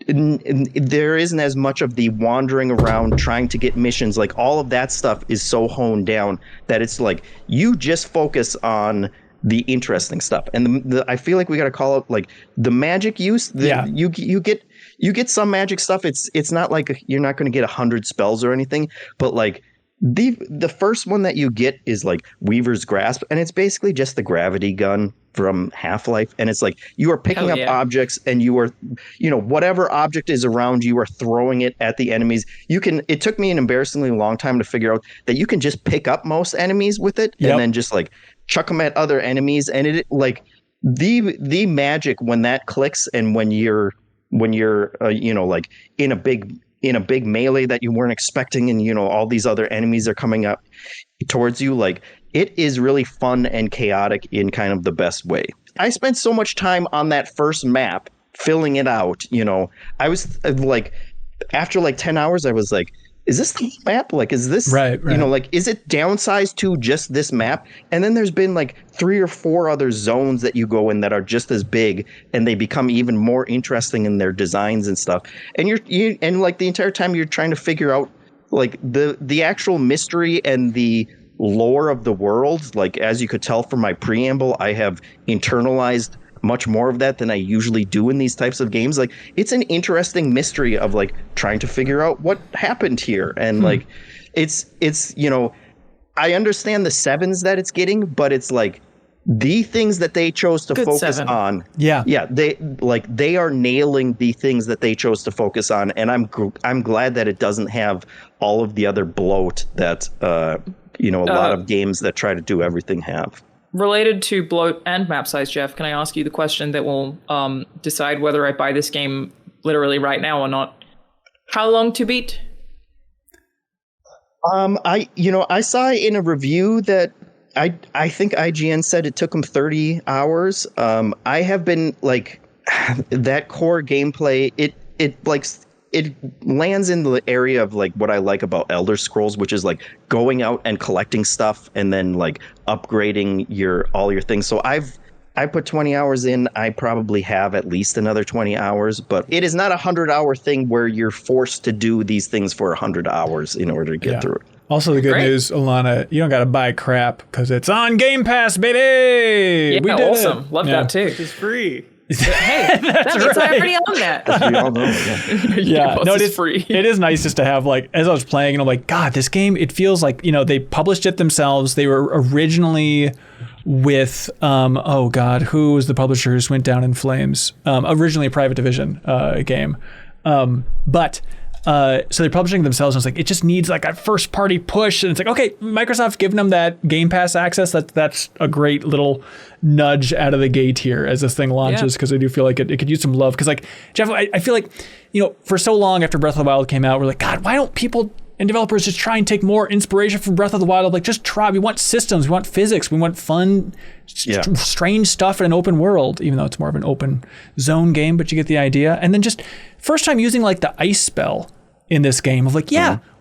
there isn't as much of the wandering around trying to get missions. Like all of that stuff is so honed down that it's like you just focus on the interesting stuff. And I feel like we got to call it like the magic use. You get some magic stuff. It's not like you're not going to get 100 spells or anything, but like the first one that you get is like Weaver's Grasp, and it's basically just the gravity gun from Half-Life. And it's like you are picking up objects, and you are, you know, whatever object is around you are throwing it at the enemies. It took me an embarrassingly long time to figure out that you can just pick up most enemies with it and then just like chuck them at other enemies. And it like the magic when that clicks, and when you're you know, like in a big melee that you weren't expecting, and you know all these other enemies are coming up towards you, like it is really fun and chaotic in kind of the best way. I spent so much time on that first map filling it out, you know. I was like, after like 10 hours I was like, is this the map? Like, is this right. You know, like, is it downsized to just this map? And then there's been like 3 or 4 other zones that you go in that are just as big, and they become even more interesting in their designs and stuff. And and like the entire time you're trying to figure out like the actual mystery and the lore of the world. Like, as you could tell from my preamble, I have internalized much more of that than I usually do in these types of games. Like, it's an interesting mystery of like trying to figure out what happened here. And like, it's, you know, I understand the 7s that it's getting, but it's like the things that they chose to focus on. Yeah. They are nailing the things that they chose to focus on. And I'm glad that it doesn't have all of the other bloat that, you know, a lot of games that try to do everything have. Related to bloat and map size, Jeff, can I ask you the question that will decide whether I buy this game literally right now or not? How long to beat? I saw in a review that I think IGN said it took them 30 hours. I have been like that core gameplay. It lands in the area of like what I like about Elder Scrolls, which is like going out and collecting stuff and then like upgrading all your things. So I've I put 20 hours in. I probably have at least another 20 hours, but it is not a 100-hour thing where you're forced to do these things for 100 hours in order to get through it. Also, the good news, Alana, you don't got to buy crap because it's on Game Pass, baby. Yeah, we did awesome. it. Love that too. It's free. Hey, that means I already own that. We all know. Yeah, no, it's free. It is nice just to have, like, as I was playing, and I'm like, God, this game, it feels like, you know, they published it themselves. They were originally with, oh God, who was the publisher who went down in flames? Originally a Private Division game. So they're publishing themselves, and it's like, it just needs like a first party push. And it's like, okay, Microsoft's giving them that Game Pass access. That's a great little nudge out of the gate here as this thing launches, because I do feel like it could use some love. Because like, Jeff, I feel like, you know, for so long after Breath of the Wild came out, we're like, God, why don't people and developers just try and take more inspiration from Breath of the Wild? Like, just try. We want systems, we want physics, we want fun, strange stuff in an open world, even though it's more of an open zone game, but you get the idea. And then just first time using like the ice spell in this game of like,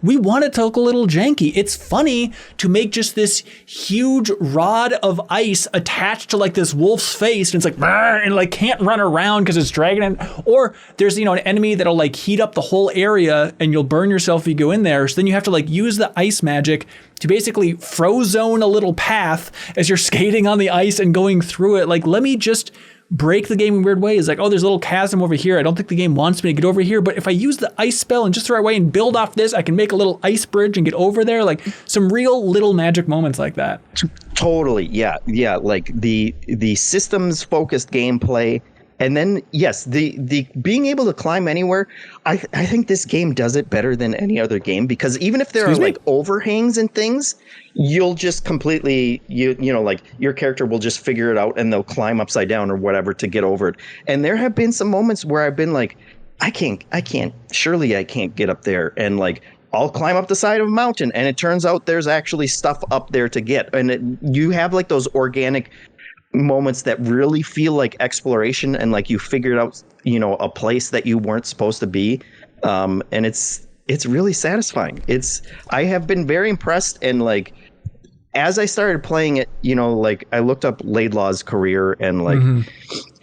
we want it to look a little janky. It's funny to make just this huge rod of ice attached to like this wolf's face, and it's like, and like can't run around because it's dragging it. Or there's, you know, an enemy that'll like heat up the whole area and you'll burn yourself if you go in there. So then you have to like use the ice magic to basically frozone a little path as you're skating on the ice and going through it. Like, let me just break the game in weird ways. Like, oh, there's a little chasm over here. I don't think the game wants me to get over here, but if I use the ice spell and just throw it away and build off this, I can make a little ice bridge and get over there. Like, some real little magic moments like that. Totally. Yeah. Like the systems focused gameplay. And then, yes, the being able to climb anywhere, I think this game does it better than any other game, because even if there are like overhangs and things, you'll just completely, you know, like your character will just figure it out and they'll climb upside down or whatever to get over it. And there have been some moments where I've been like, surely I can't get up there. And like, I'll climb up the side of a mountain, and it turns out there's actually stuff up there to get. And you have like those organic moments that really feel like exploration, and like you figured out, you know, a place that you weren't supposed to be, and it's really satisfying. I have been very impressed, and like as I started playing it, you know, like I looked up Laidlaw's career and like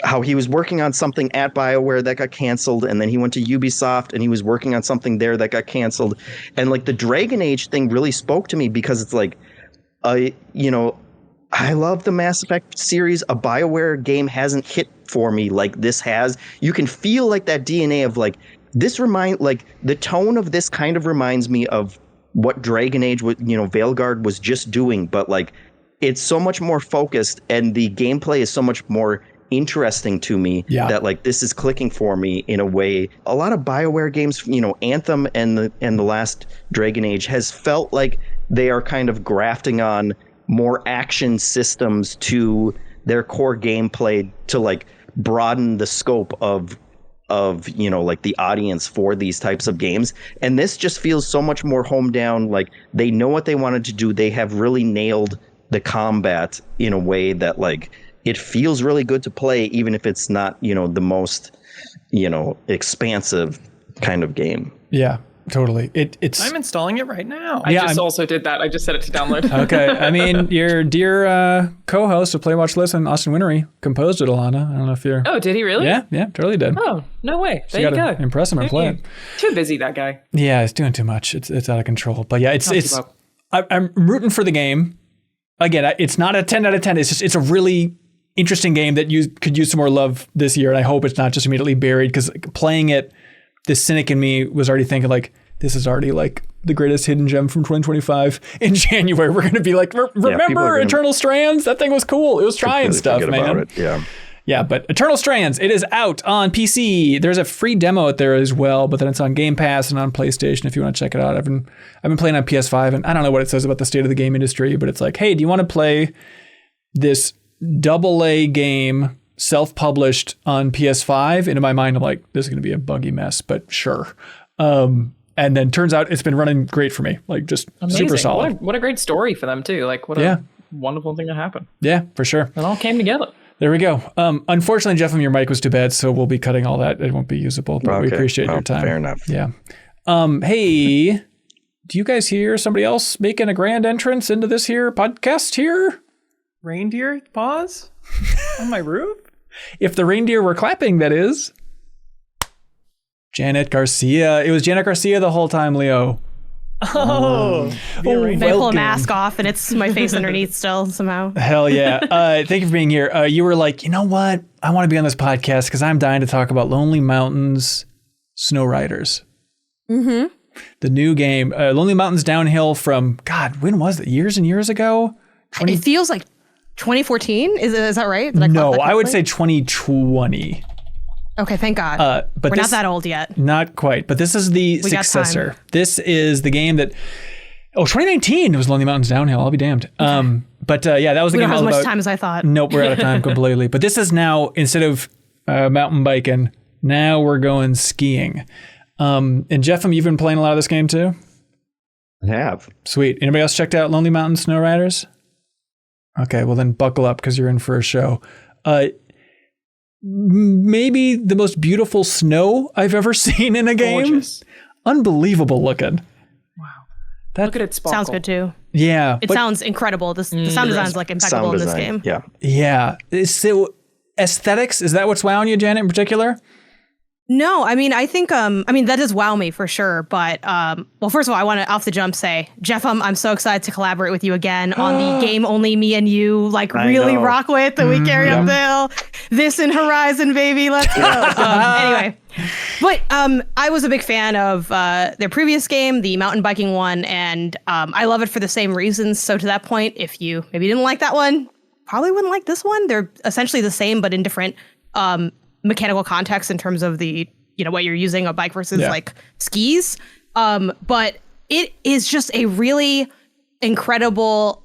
how he was working on something at BioWare that got canceled, and then he went to Ubisoft and he was working on something there that got canceled, and like the Dragon Age thing really spoke to me, because it's like, you know, I love the Mass Effect series. A BioWare game hasn't hit for me like this has. You can feel like that DNA of like this like the tone of this kind of reminds me of what Dragon Age, you know, Veilguard was just doing, but like it's so much more focused and the gameplay is so much more interesting to me that like this is clicking for me in a way. A lot of BioWare games, you know, Anthem and the last Dragon Age has felt like they are kind of grafting on more action systems to their core gameplay to like broaden the scope of you know, like the audience for these types of games. And this just feels so much more home down. Like they know what they wanted to do. They have really nailed the combat in a way that like it feels really good to play, even if it's not, you know, the most, you know, expansive kind of game. Yeah. Totally. It's. I'm installing it right now. I also did that. I just set it to download. Okay. I mean, your dear co-host of Play, Watch, Listen, Austin Winnery, composed it, Alana. I don't know if you're... Oh, did he really? Yeah, totally did. Oh, no way. So there you go. Impress him and play it. Too busy, that guy. Yeah, he's doing too much. It's out of control. But yeah, I'm rooting for the game. Again, it's not a 10 out of 10. It's a really interesting game that you could use some more love this year. And I hope it's not just immediately buried, because playing it, the cynic in me was already thinking like, this is already like the greatest hidden gem from 2025. In January, we're going to be like, remember Eternal Strands? That thing was cool. It was trying stuff, man. Yeah, but Eternal Strands, it is out on PC. There's a free demo out there as well, but then it's on Game Pass and on PlayStation if you want to check it out. I've been playing on PS5, and I don't know what it says about the state of the game industry, but it's like, hey, do you want to play this AA game self-published on PS5? And in my mind, I'm like, this is going to be a buggy mess, but sure. And then turns out it's been running great for me, like just amazing. Super solid. What a great story for them too. Like what a wonderful thing that happened. Yeah, for sure. It all came together. There we go. Unfortunately, Jeff, your mic was too bad, so we'll be cutting all that. It won't be usable, but we appreciate your time. Fair enough. Yeah. Hey, do you guys hear somebody else making a grand entrance into this here podcast here? Reindeer paws? On my roof? If the reindeer were clapping, that is. Janet Garcia. It was Janet Garcia the whole time, Leo. Oh. They pull a mask off and it's my face underneath still somehow. Hell yeah. Thank you for being here. You were like, you know what? I want to be on this podcast because I'm dying to talk about Lonely Mountains Snow Riders. Mm-hmm. The new game, Lonely Mountains Downhill from, God, when was it? Years and years ago? It feels like 2014. Is that right? Did No, clock that I would say correctly? 2020. Okay, thank God. But We're this, not that old yet. Not quite. But this is the We got successor. time. This is the game that, 2019 was Lonely Mountains Downhill. I'll be damned. But yeah, that was the We game don't have all as much about. time as I thought. Nope, we're out of time completely. But this is now, instead of mountain biking, now we're going skiing. And Jeff, you've been playing a lot of this game too? I have. Sweet. Anybody else checked out Lonely Mountain Snow Riders? Okay, well then buckle up because you're in for a show. Maybe the most beautiful snow I've ever seen in a game. Gorgeous. Unbelievable looking. Look at it sparkle. Sounds good too. Yeah. It sounds incredible. The sound design is like impeccable in this game. Yeah. Yeah. So aesthetics, is that what's wowing you, Janet, in particular? No, I mean, I think, that does wow me for sure. But, well, first of all, I want to off the jump say, Jeff, I'm so excited to collaborate with you again on the game only me and you really know. rock with that we carry uphill. This in Horizon, baby. Let's go. Anyway, but I was a big fan of their previous game, the mountain biking one, and I love it for the same reasons. So to that point, if you maybe didn't like that one, probably wouldn't like this one. They're essentially the same, but in different mechanical context in terms of the, what you're using, a bike versus like skis. But it is just a really incredible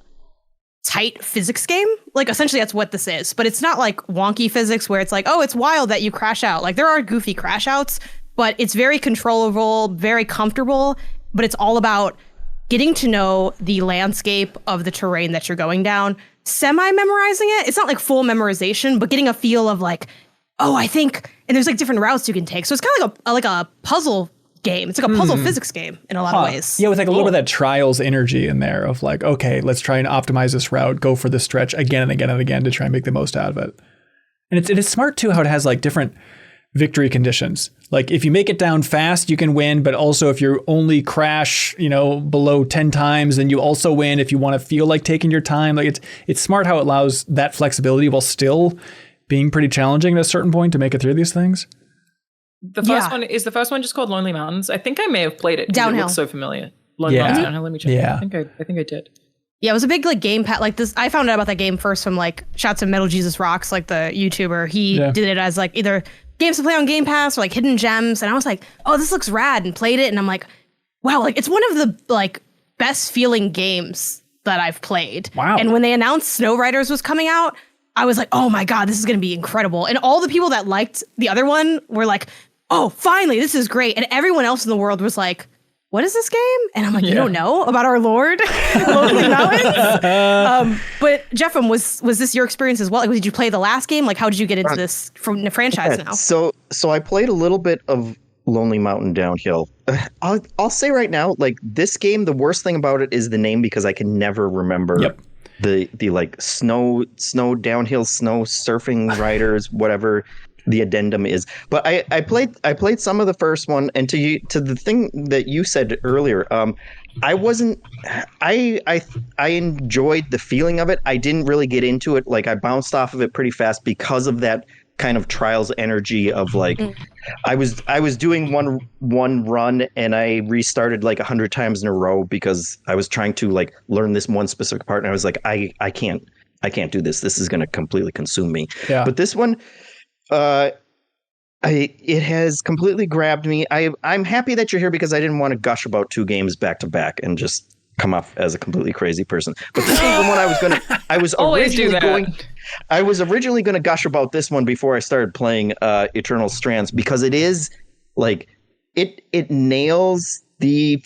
tight physics game. Like essentially that's what this is, but it's not like wonky physics where it's like, oh, it's wild that you crash out. Like there are goofy crash outs, but it's very controllable, very comfortable, but it's all about getting to know the landscape of the terrain that you're going down, semi-memorizing it. It's not like full memorization, but getting a feel of like, oh, I think, and there's like different routes you can take. So it's kind of like a puzzle game. It's like a puzzle physics game in a lot of ways. Yeah, with like a little bit of that trials energy in there of like, okay, let's try and optimize this route, go for this stretch again and again and again to try and make the most out of it. And it's smart too how it has like different victory conditions. Like if you make it down fast, you can win, but also if you only crash, below 10 times, then you also win if you want to feel like taking your time. Like it's smart how it allows that flexibility while still being pretty challenging at a certain point to make it through these things. The first one just called Lonely Mountains. I think I may have played it. 'Cause Downhill. It looks so familiar. Lonely Yeah. Mountains Downhill. Let me check. Yeah. I think I did. Yeah, it was a big like game like this. I found out about that game first from like shouts of Metal Jesus Rocks, like the YouTuber. He did it as like either games to play on Game Pass or like hidden gems. And I was like, oh, this looks rad, and played it. And I'm like, wow, like it's one of the like best feeling games that I've played. Wow. And when they announced Snow Riders was coming out, I was like, oh my God, this is going to be incredible. And all the people that liked the other one were like, oh, finally, this is great. And everyone else in the world was like, what is this game? And I'm like, you don't know about our Lord, Lonely Mountains? But Jeff, was this your experience as well? Like, did you play the last game? Like, how did you get into this from the franchise now? So I played a little bit of Lonely Mountain Downhill. I'll say right now, like this game, the worst thing about it is the name because I can never remember the like snow downhill snow surfing riders, whatever the addendum is. But I played some of the first one, and to the thing that you said earlier, I enjoyed the feeling of it. I didn't really get into it. Like I bounced off of it pretty fast because of that kind of trials energy of like I was doing one run and I restarted like 100 times in a row because I was trying to like learn this one specific part, and I was like I can't do this. This is going to completely consume me. Yeah. But this one it has completely grabbed me. I'm happy that you're here because I didn't want to gush about two games back to back and just come off as a completely crazy person. But this was the one I was originally going to gush about this one before I started playing Eternal Strands, because it is like it nails the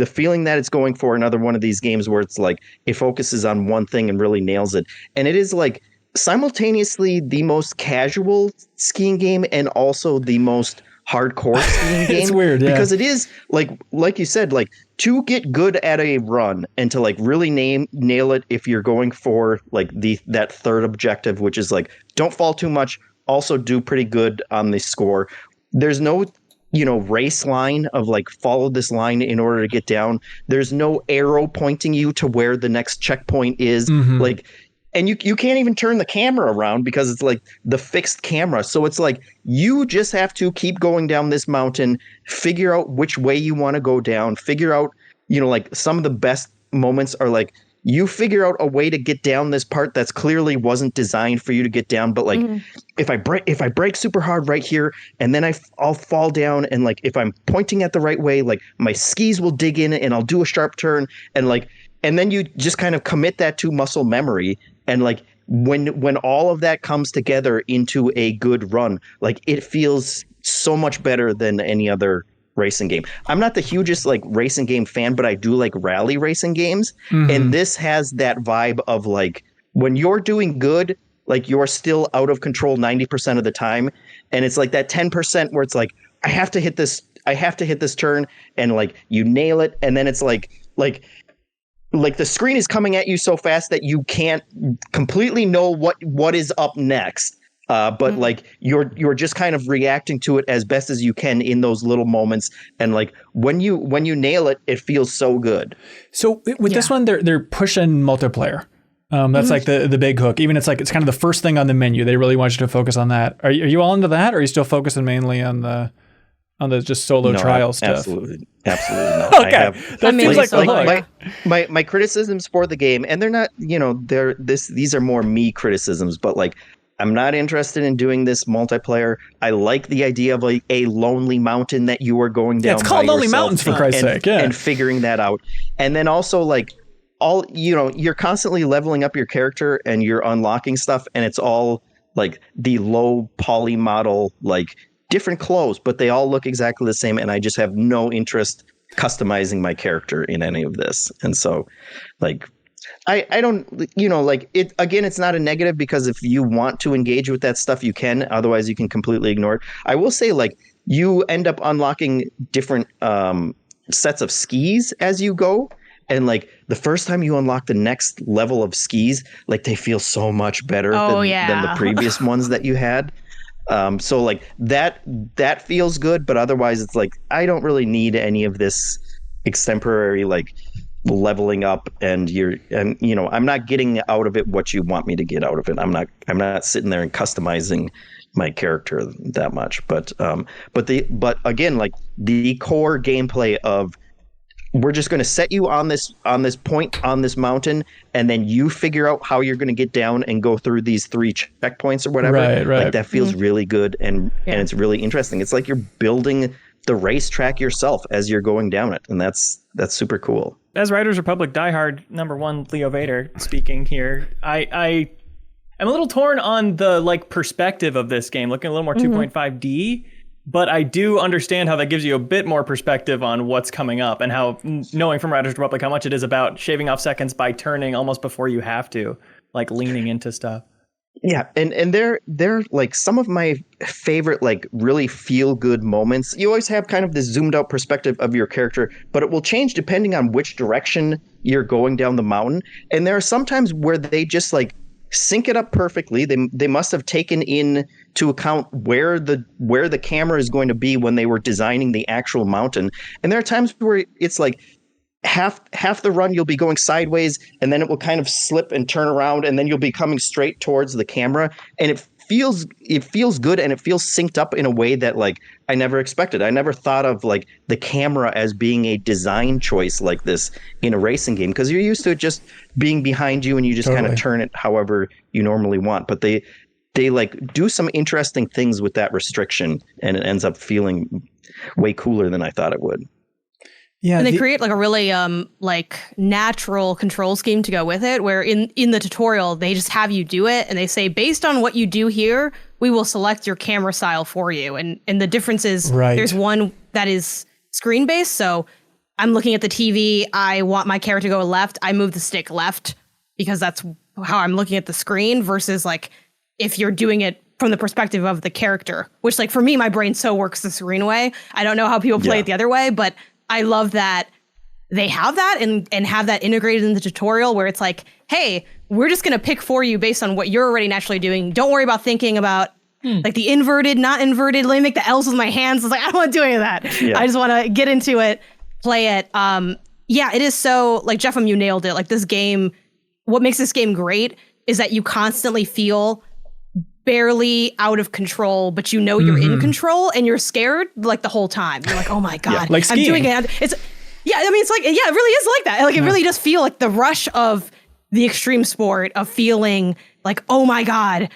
feeling that it's going for. Another one of these games where it's like it focuses on one thing and really nails it. And it is like simultaneously the most casual skiing game and also the most hardcore skiing game. It's weird, yeah. Because it is like you said, like to get good at a run and to like really nail it if you're going for like that third objective, which is like don't fall too much, also do pretty good on the score. There's no race line of like follow this line in order to get down. There's no arrow pointing you to where the next checkpoint is. Like, and you can't even turn the camera around because it's like the fixed camera. So it's like you just have to keep going down this mountain, figure out which way you want to go down, figure out, like some of the best moments are like you figure out a way to get down this part that's clearly wasn't designed for you to get down. But like, if I brake super hard right here and then I'll fall down, and like, if I'm pointing at the right way, like my skis will dig in and I'll do a sharp turn, and then you just kind of commit that to muscle memory. And like, when all of that comes together into a good run, like it feels so much better than any other racing game. I'm not the hugest like racing game fan, but I do like rally racing games. And this has that vibe of like when you're doing good, like you're still out of control 90% of the time. And it's like that 10% where it's like, I have to hit this turn, and like you nail it. And then it's like the screen is coming at you so fast that you can't completely know what is up next. But like you're just kind of reacting to it as best as you can in those little moments, and like when you nail it, it feels so good. So with this one, they're pushing multiplayer. That's like the big hook. Even it's like it's kind of the first thing on the menu. They really want you to focus on that. Are you all into that, or are you still focusing mainly on the just solo trial stuff? Absolutely not. Okay, that seems like the hook. My criticisms for the game, and they're not, these are more me criticisms, but like, I'm not interested in doing this multiplayer. I like the idea of like a lonely mountain that you are going down. Yeah, it's called Lonely Mountains, for Christ's sake. Yeah. And figuring that out. And then also like you're constantly leveling up your character and you're unlocking stuff, and it's all like the low poly model, like different clothes, but they all look exactly the same. And I just have no interest customizing my character in any of this. And so like, I don't, like it, again, it's not a negative, because if you want to engage with that stuff, you can, otherwise you can completely ignore it. I will say like you end up unlocking different sets of skis as you go. And like the first time you unlock the next level of skis, like they feel so much better than the previous ones that you had. So like that feels good, but otherwise it's like, I don't really need any of this extemporary, like leveling up, and I'm not getting out of it what you want me to get out of it. I'm not sitting there and customizing my character that much, but again, like the core gameplay of, we're just going to set you on this point on this mountain, and then you figure out how you're going to get down and go through these 3 checkpoints or whatever. Right. Like that feels really good, and it's really interesting. It's like you're building the racetrack yourself as you're going down it, and that's super cool. As Riders Republic diehard #1 Leo Vader speaking here, I am a little torn on the like perspective of this game, looking a little more 2.5D. But I do understand how that gives you a bit more perspective on what's coming up, and how knowing from Riders Republic how much it is about shaving off seconds by turning almost before you have to, like leaning into stuff. Yeah, and they're like some of my favorite, like really feel good moments. You always have kind of this zoomed out perspective of your character, but it will change depending on which direction you're going down the mountain. And there are some times where they just like sync it up perfectly. They must have taken into account where the camera is going to be when they were designing the actual mountain. And there are times where it's like half the run you'll be going sideways, and then it will kind of slip and turn around, and then you'll be coming straight towards the camera, and it feels good, and it feels synced up in a way that like I never expected. I never thought of like the camera as being a design choice like this in a racing game, because you're used to it just being behind you and you just kind of turn it however you normally want. But they like do some interesting things with that restriction, and it ends up feeling way cooler than I thought it would. Yeah, and they create like a really like natural control scheme to go with it, where in the tutorial they just have you do it, and they say based on what you do here, we will select your camera style for you. And the difference is there's one that is screen based, so I'm looking at the TV, I want my camera to go left, I move the stick left because that's how I'm looking at the screen, versus like if you're doing it from the perspective of the character, which like for me, my brain so works the serene way. I don't know how people play it the other way, but I love that they have that and have that integrated in the tutorial where it's like, hey, we're just going to pick for you based on what you're already naturally doing. Don't worry about thinking about like the inverted, not inverted. Let me make the L's with my hands. It's like, I don't want to do any of that. Yeah. I just want to get into it, play it. Yeah, it is so, like, Jeff, you nailed it. Like, this game, what makes this game great is that you constantly feel barely out of control, but you know you're in control and you're scared, like, the whole time. You're like, oh my God, like skiing. I'm doing it. It's like, it really is like that. Like, it really does feel like the rush of the extreme sport of feeling like, oh my God,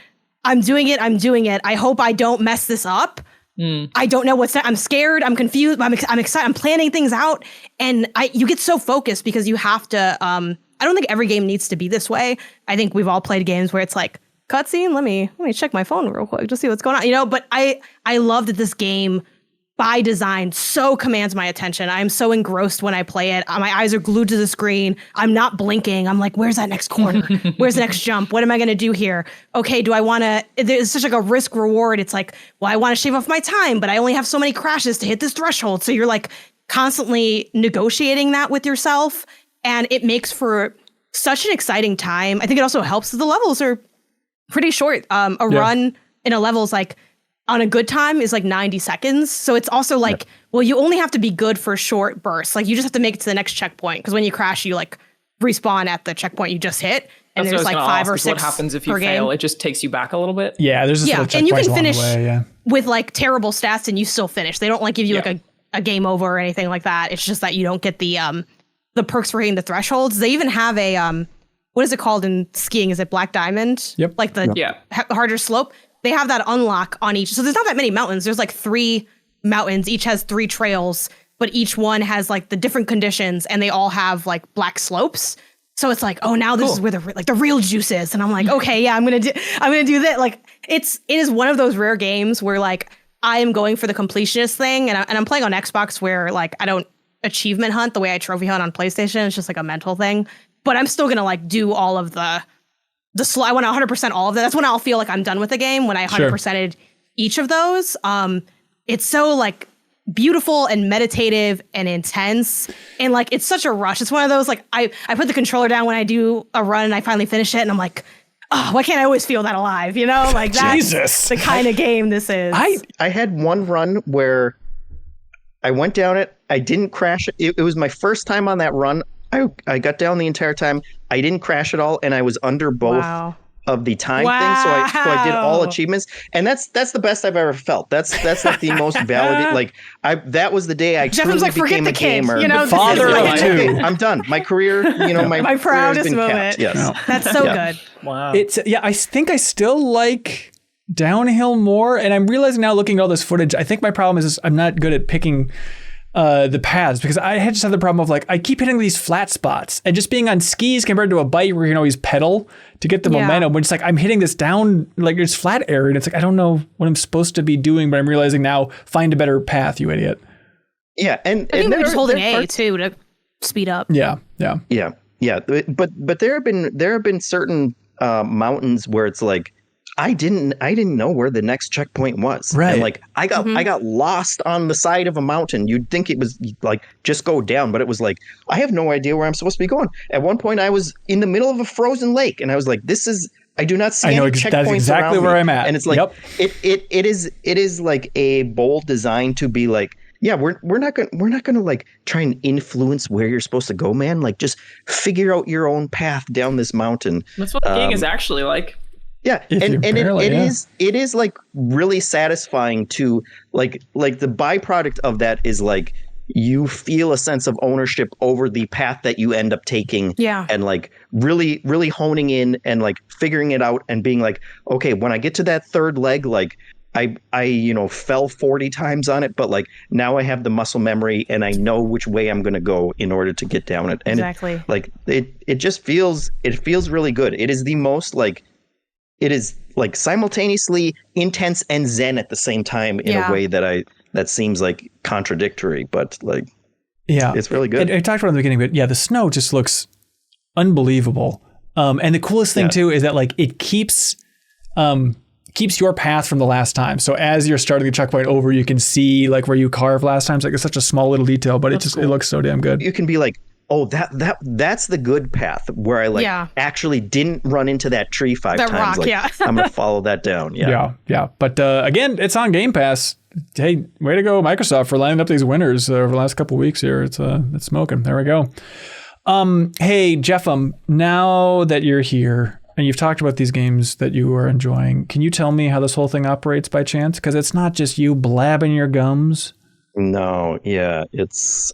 I'm doing it. I hope I don't mess this up. I don't know what's that. I'm scared. I'm confused. I'm excited. I'm planning things out. And you get so focused because you have to, I don't think every game needs to be this way. I think we've all played games where it's like, cutscene, let me check my phone real quick, just see what's going on. But I love that this game by design so commands my attention. I'm so engrossed when I play it. My eyes are glued to the screen. I'm not blinking. I'm like, where's that next corner? Where's the next jump? What am I going to do here? Okay, do I want to, there's such like a risk reward. It's like, well, I want to shave off my time, but I only have so many crashes to hit this threshold. So you're like constantly negotiating that with yourself. And it makes for such an exciting time. I think it also helps that the levels are pretty short. Run in a level is like, on a good time is like 90 seconds. So it's also like, well, you only have to be good for short bursts. Like you just have to make it to the next checkpoint. Because when you crash, you like respawn at the checkpoint you just hit. And there's like 5 or 6 what happens if you fail? It just takes you back a little bit. Yeah, there's just little checkpoints and you can finish along the way, with like terrible stats and you still finish. They don't like give you like a game over or anything like that. It's just that you don't get the perks for hitting the thresholds. They even have a what is it called in skiing? Is it Black Diamond? Yep. Like the harder slope. They have that unlock on each. So there's not that many mountains. There's like 3 mountains. Each has 3 trails, but each one has like the different conditions and they all have like black slopes. So it's like, oh, now this is where the real juice is. And I'm like, okay, yeah, I'm going to do that. Like it is one of those rare games where like I am going for the completionist thing. And I'm playing on Xbox where like I don't achievement hunt the way I trophy hunt on PlayStation. It's just like a mental thing, but I'm still going to like do all of I want to 100% all of that. That's when I'll feel like I'm done with the game, when I 100%ed each of those. It's so like beautiful and meditative and intense. And like, it's such a rush. It's one of those, like I put the controller down when I do a run and I finally finish it. And I'm like, oh, why can't I always feel that alive? You know, like that's the kind of game this is. I had one run where I went down it. I didn't crash it. It was my first time on that run. I got down the entire time. I didn't crash at all, and I was under both of the time thing. So I did all achievements, and that's the best I've ever felt. That's like the most validated. Like that was the day I truly like, became a gamer. You know, father of 2. Okay, I'm done. My career, my proudest moment. Capped. Yes, that's so good. Wow. It's I think I still like downhill more, and I'm realizing now looking at all this footage, I think my problem is I'm not good at picking the paths, because I just have the problem of like I keep hitting these flat spots and just being on skis compared to a bike where you can always pedal to get the momentum, when it's like I'm hitting this down like it's flat area and it's like I don't know what I'm supposed to be doing, but I'm realizing now, find a better path, you idiot. Yeah, and I think we're just holding A too to speed up. Yeah. But there have been certain mountains where it's like I didn't know where the next checkpoint was. Right. And like I got lost on the side of a mountain. You'd think it was like just go down, but it was like I have no idea where I'm supposed to be going. At one point I was in the middle of a frozen lake and I was like, I do not see any checkpoints that's exactly around where me. I'm at. And it's like it is like a bold design to be like, yeah, we're not gonna like try and influence where you're supposed to go, man. Like just figure out your own path down this mountain. That's what the game is actually like. Yeah, and it is like really satisfying to like the byproduct of that is like you feel a sense of ownership over the path that you end up taking. Yeah. And like really, really honing in and like figuring it out and being like, okay, when I get to that third leg, like I fell 40 times on it, but like now I have the muscle memory and I know which way I'm going to go in order to get down it. And exactly. It just feels really good. It is the most like, it is like simultaneously intense and zen at the same time in a way that seems like contradictory, but like, it's really good. I talked about it in the beginning, but the snow just looks unbelievable. And the coolest thing too is that like it keeps keeps your path from the last time. So as you're starting the checkpoint over, you can see like where you carved last time. It's like it's such a small little detail, but it looks so damn good. You can be like, oh, that's the good path where I actually didn't run into that tree 5 times. Rock, like, yeah. I'm gonna follow that down. Yeah. But again, it's on Game Pass. Hey, way to go, Microsoft, for lining up these winners over the last couple of weeks here. It's smoking. There we go. Hey, Jeffem, now that you're here and you've talked about these games that you are enjoying, can you tell me how this whole thing operates by chance? Because it's not just you blabbing your gums. No, yeah, it's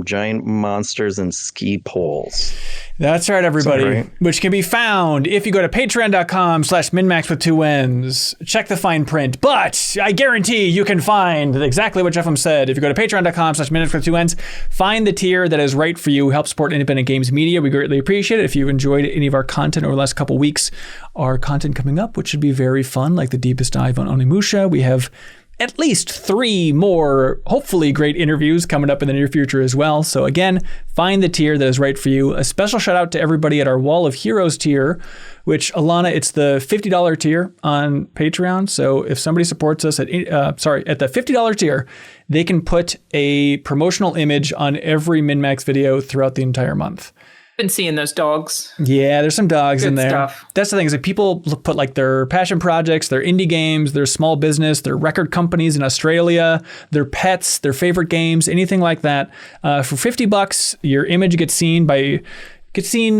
giant monsters and ski poles. That's right, everybody. Which can be found if you go to patreon.com/MinnMax with 2 N's. Check the fine print. But I guarantee you can find exactly what Jeffem said. If you go to patreon.com/MinnMax with 2 N's, find the tier that is right for you. Help support independent games media. We greatly appreciate it. If you enjoyed any of our content over the last couple weeks, our content coming up, which should be very fun, like the deepest dive on Onimusha. We have at least 3 more, hopefully great interviews coming up in the near future as well. So again, find the tier that is right for you. A special shout out to everybody at our Wall of Heroes tier, which, Alana, it's the $50 tier on Patreon. So if somebody supports us at the $50 tier, they can put a promotional image on every MinnMax video throughout the entire month. Been seeing those dogs. Yeah, there's some dogs in there. Stuff. That's the thing, is that people put like their passion projects, their indie games, their small business, their record companies in Australia, their pets, their favorite games, anything like that. For $50, your image gets seen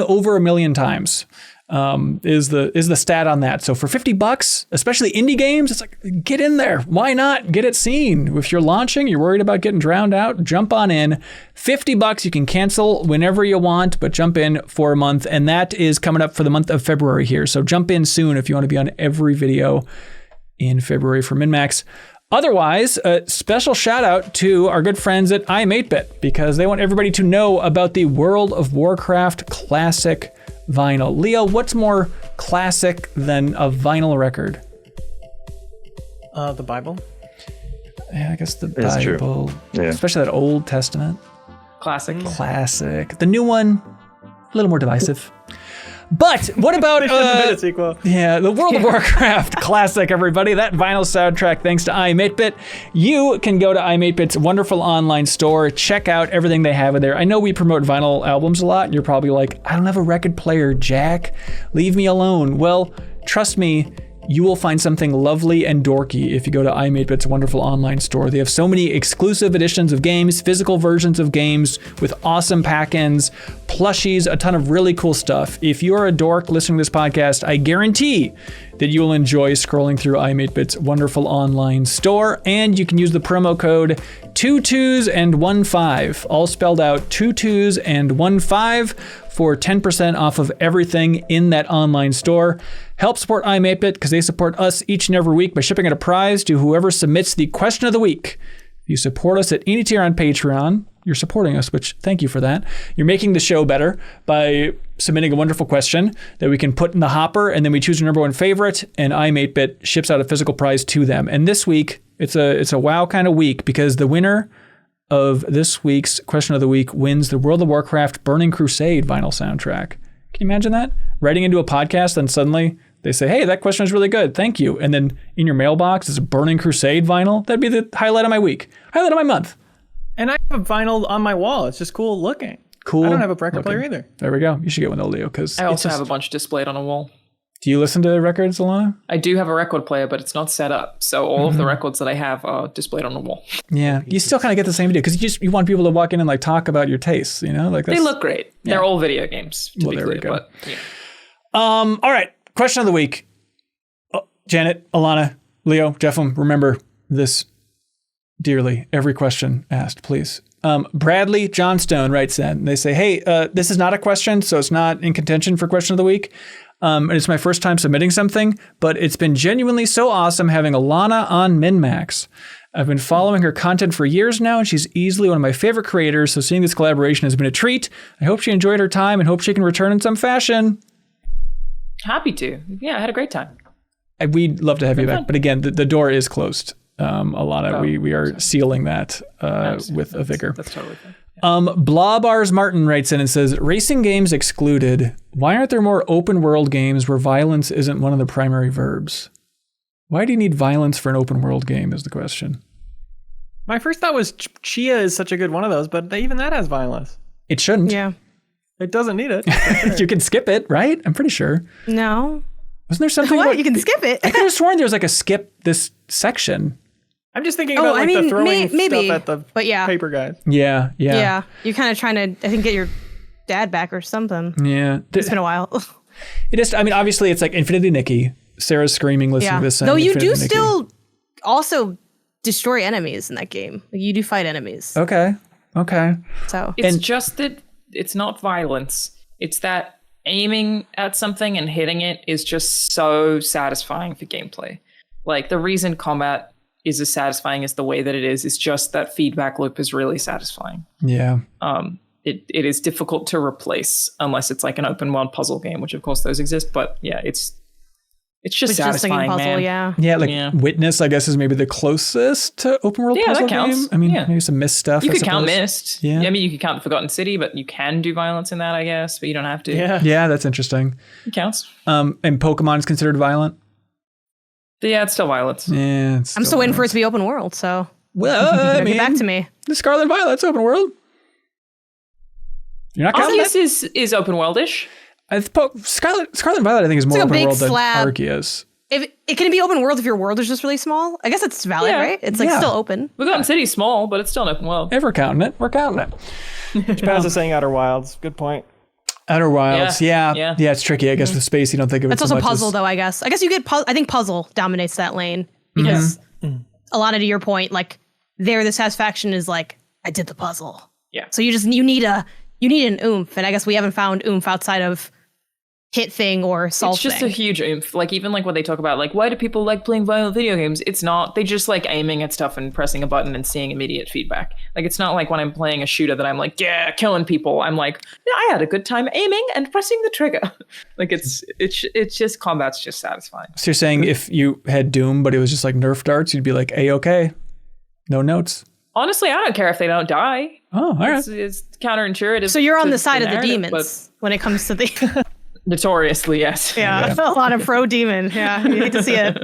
over 1 million times. Is the stat on that. So for $50, especially indie games, it's like, get in there. Why not get it seen? If you're launching, you're worried about getting drowned out, jump on in. $50, you can cancel whenever you want, but jump in for a month. And that is coming up for the month of February here. So jump in soon if you want to be on every video in February for MinnMax. Otherwise, a special shout out to our good friends at I'm8bit, because they want everybody to know about the World of Warcraft Classic vinyl. Leo, what's more classic than a vinyl record? The Bible. Yeah, I guess the That's Bible. True. Yeah. Especially that Old Testament. Classic. The new one, a little more divisive. But what about the sequel? Yeah, the World of Warcraft Classic, everybody. That vinyl soundtrack, thanks to I'm8bit. You can go to I'm8bit's wonderful online store, check out everything they have in there. I know we promote vinyl albums a lot, and you're probably like, I don't have a record player, Jack. Leave me alone. Well, trust me, you will find something lovely and dorky if you go to I'm8bit's wonderful online store. They have so many exclusive editions of games, physical versions of games with awesome pack-ins, plushies, a ton of really cool stuff. If you're a dork listening to this podcast, I guarantee that you will enjoy scrolling through I'm8bit's wonderful online store, and you can use the promo code 22s15, all spelled out 22s15, for 10% off of everything in that online store. Help support I'm8bit because they support us each and every week by shipping out a prize to whoever submits the question of the week. If you support us at any tier on Patreon, you're supporting us, which thank you for that. You're making the show better by submitting a wonderful question that we can put in the hopper, and then we choose our number 1 favorite, and I'm8bit ships out a physical prize to them. And this week, it's a wow kind of week, because the winner of this week's question of the week wins the World of Warcraft Burning Crusade vinyl soundtrack. Can you imagine that? Writing into a podcast, and suddenly they say, hey, that question is really good, thank you. And then in your mailbox is a Burning Crusade vinyl. That'd be the highlight of my week, highlight of my month. And I have a vinyl on my wall. It's just cool looking. Cool. I don't have a record player either. There we go. You should get one though, Leo, because I also have a bunch displayed on a wall. Do you listen to records, Alana? I do have a record player, but it's not set up. So all of the records that I have are displayed on the wall. Yeah, you still kind of get the same idea, because you want people to walk in and like talk about your tastes, you know? Like they look great. Yeah. They're all video games, to be there clear. We go. But, yeah. All right, question of the week. Janet, Alana, Leo, Jeffem, remember this dearly. Every question asked, please. Bradley Johnstone writes in. They say, hey, this is not a question, so it's not in contention for question of the week. And it's my first time submitting something, but it's been genuinely so awesome having Alana on MinnMax. I've been following her content for years now, and she's easily one of my favorite creators, so seeing this collaboration has been a treat. I hope she enjoyed her time and hope she can return in some fashion. Happy to. Yeah, I had a great time. We'd love to have you back, but again, the door is closed. Alana, we are sealing that with a vigor. That's totally fine. Blobars Martin writes in and says, racing games excluded, why aren't there more open world games where violence isn't one of the primary verbs? Why do you need violence for an open world game is the question. My first thought was Chia is such a good one of those, but even that has violence. It shouldn't. Yeah. It doesn't need it. You can skip it, right? I'm pretty sure. No. Wasn't there something What? about... You can skip it. I could have sworn there was like a skip this section. I'm just thinking about the throwing maybe, stuff at the but yeah. paper guys. Yeah. Yeah. You're kind of trying to, I think, get your dad back or something. Yeah. It's been a while. It is, I mean, obviously it's like Infinity Nikki. Sarah's screaming listening to this. Though you Infinity do Nikki. still also destroy enemies in that game. Like, you do fight enemies. Okay. So It's just that it's not violence. It's that aiming at something and hitting it is just so satisfying for gameplay. Like, the reason combat is as satisfying as the way that it is just that feedback loop is really satisfying. Yeah. It is difficult to replace unless it's like an open world puzzle game, which of course those exist. But yeah, it's just it's just like a satisfying, puzzle, man. yeah. Yeah, like Witness, I guess, is maybe the closest to open world Yeah, puzzle that counts. game. I mean, Yeah. maybe some Myst stuff. You I could count suppose. Myst. Yeah. I mean, you could count the Forgotten City, but you can do violence in that, I guess, but you don't have to. Yeah. Yeah, that's interesting. It counts. And Pokemon is considered violent. But yeah, it's still violence. Yeah, I'm still waiting for it to be open world, so Well, I mean, get back to me. the Scarlet and Violet's open world. You're not counting that? Arceus is open worldish. Scarlet and Violet, I think, is more like a open big world than slab. Arceus. If it can be open world if your world is just really small. I guess it's valid, Yeah. right? It's like Yeah. still open. Forgotten City's small, but it's still an open world. If we're counting it, we're counting it. Spaz is saying Outer Wilds. Good point. Outer Wilds, yeah, it's tricky. I guess with space, you don't think of it That's so also much puzzle, as, though. I guess you get. I think puzzle dominates that lane because a lot of, to your point, like the satisfaction is like I did the puzzle. Yeah. So you need an oomph, and I guess we haven't found oomph outside of hit thing or solve It's just thing. a huge oomph. Like, even like when they talk about like, why do people like playing violent video games? It's not, they just like aiming at stuff and pressing a button and seeing immediate feedback. Like, it's not like when I'm playing a shooter that I'm like, yeah, killing people. I'm like, yeah, I had a good time aiming and pressing the trigger. Like, it's just, combat's just satisfying. So you're saying if you had Doom, but it was just like Nerf darts, you'd be like, A-okay, no notes. Honestly, I don't care if they don't die. Oh, all right. It's counterintuitive. So you're on to the side of the narrative, demons when it comes to the but notoriously, yes. yeah, a lot of pro demon. Yeah, you hate to see it.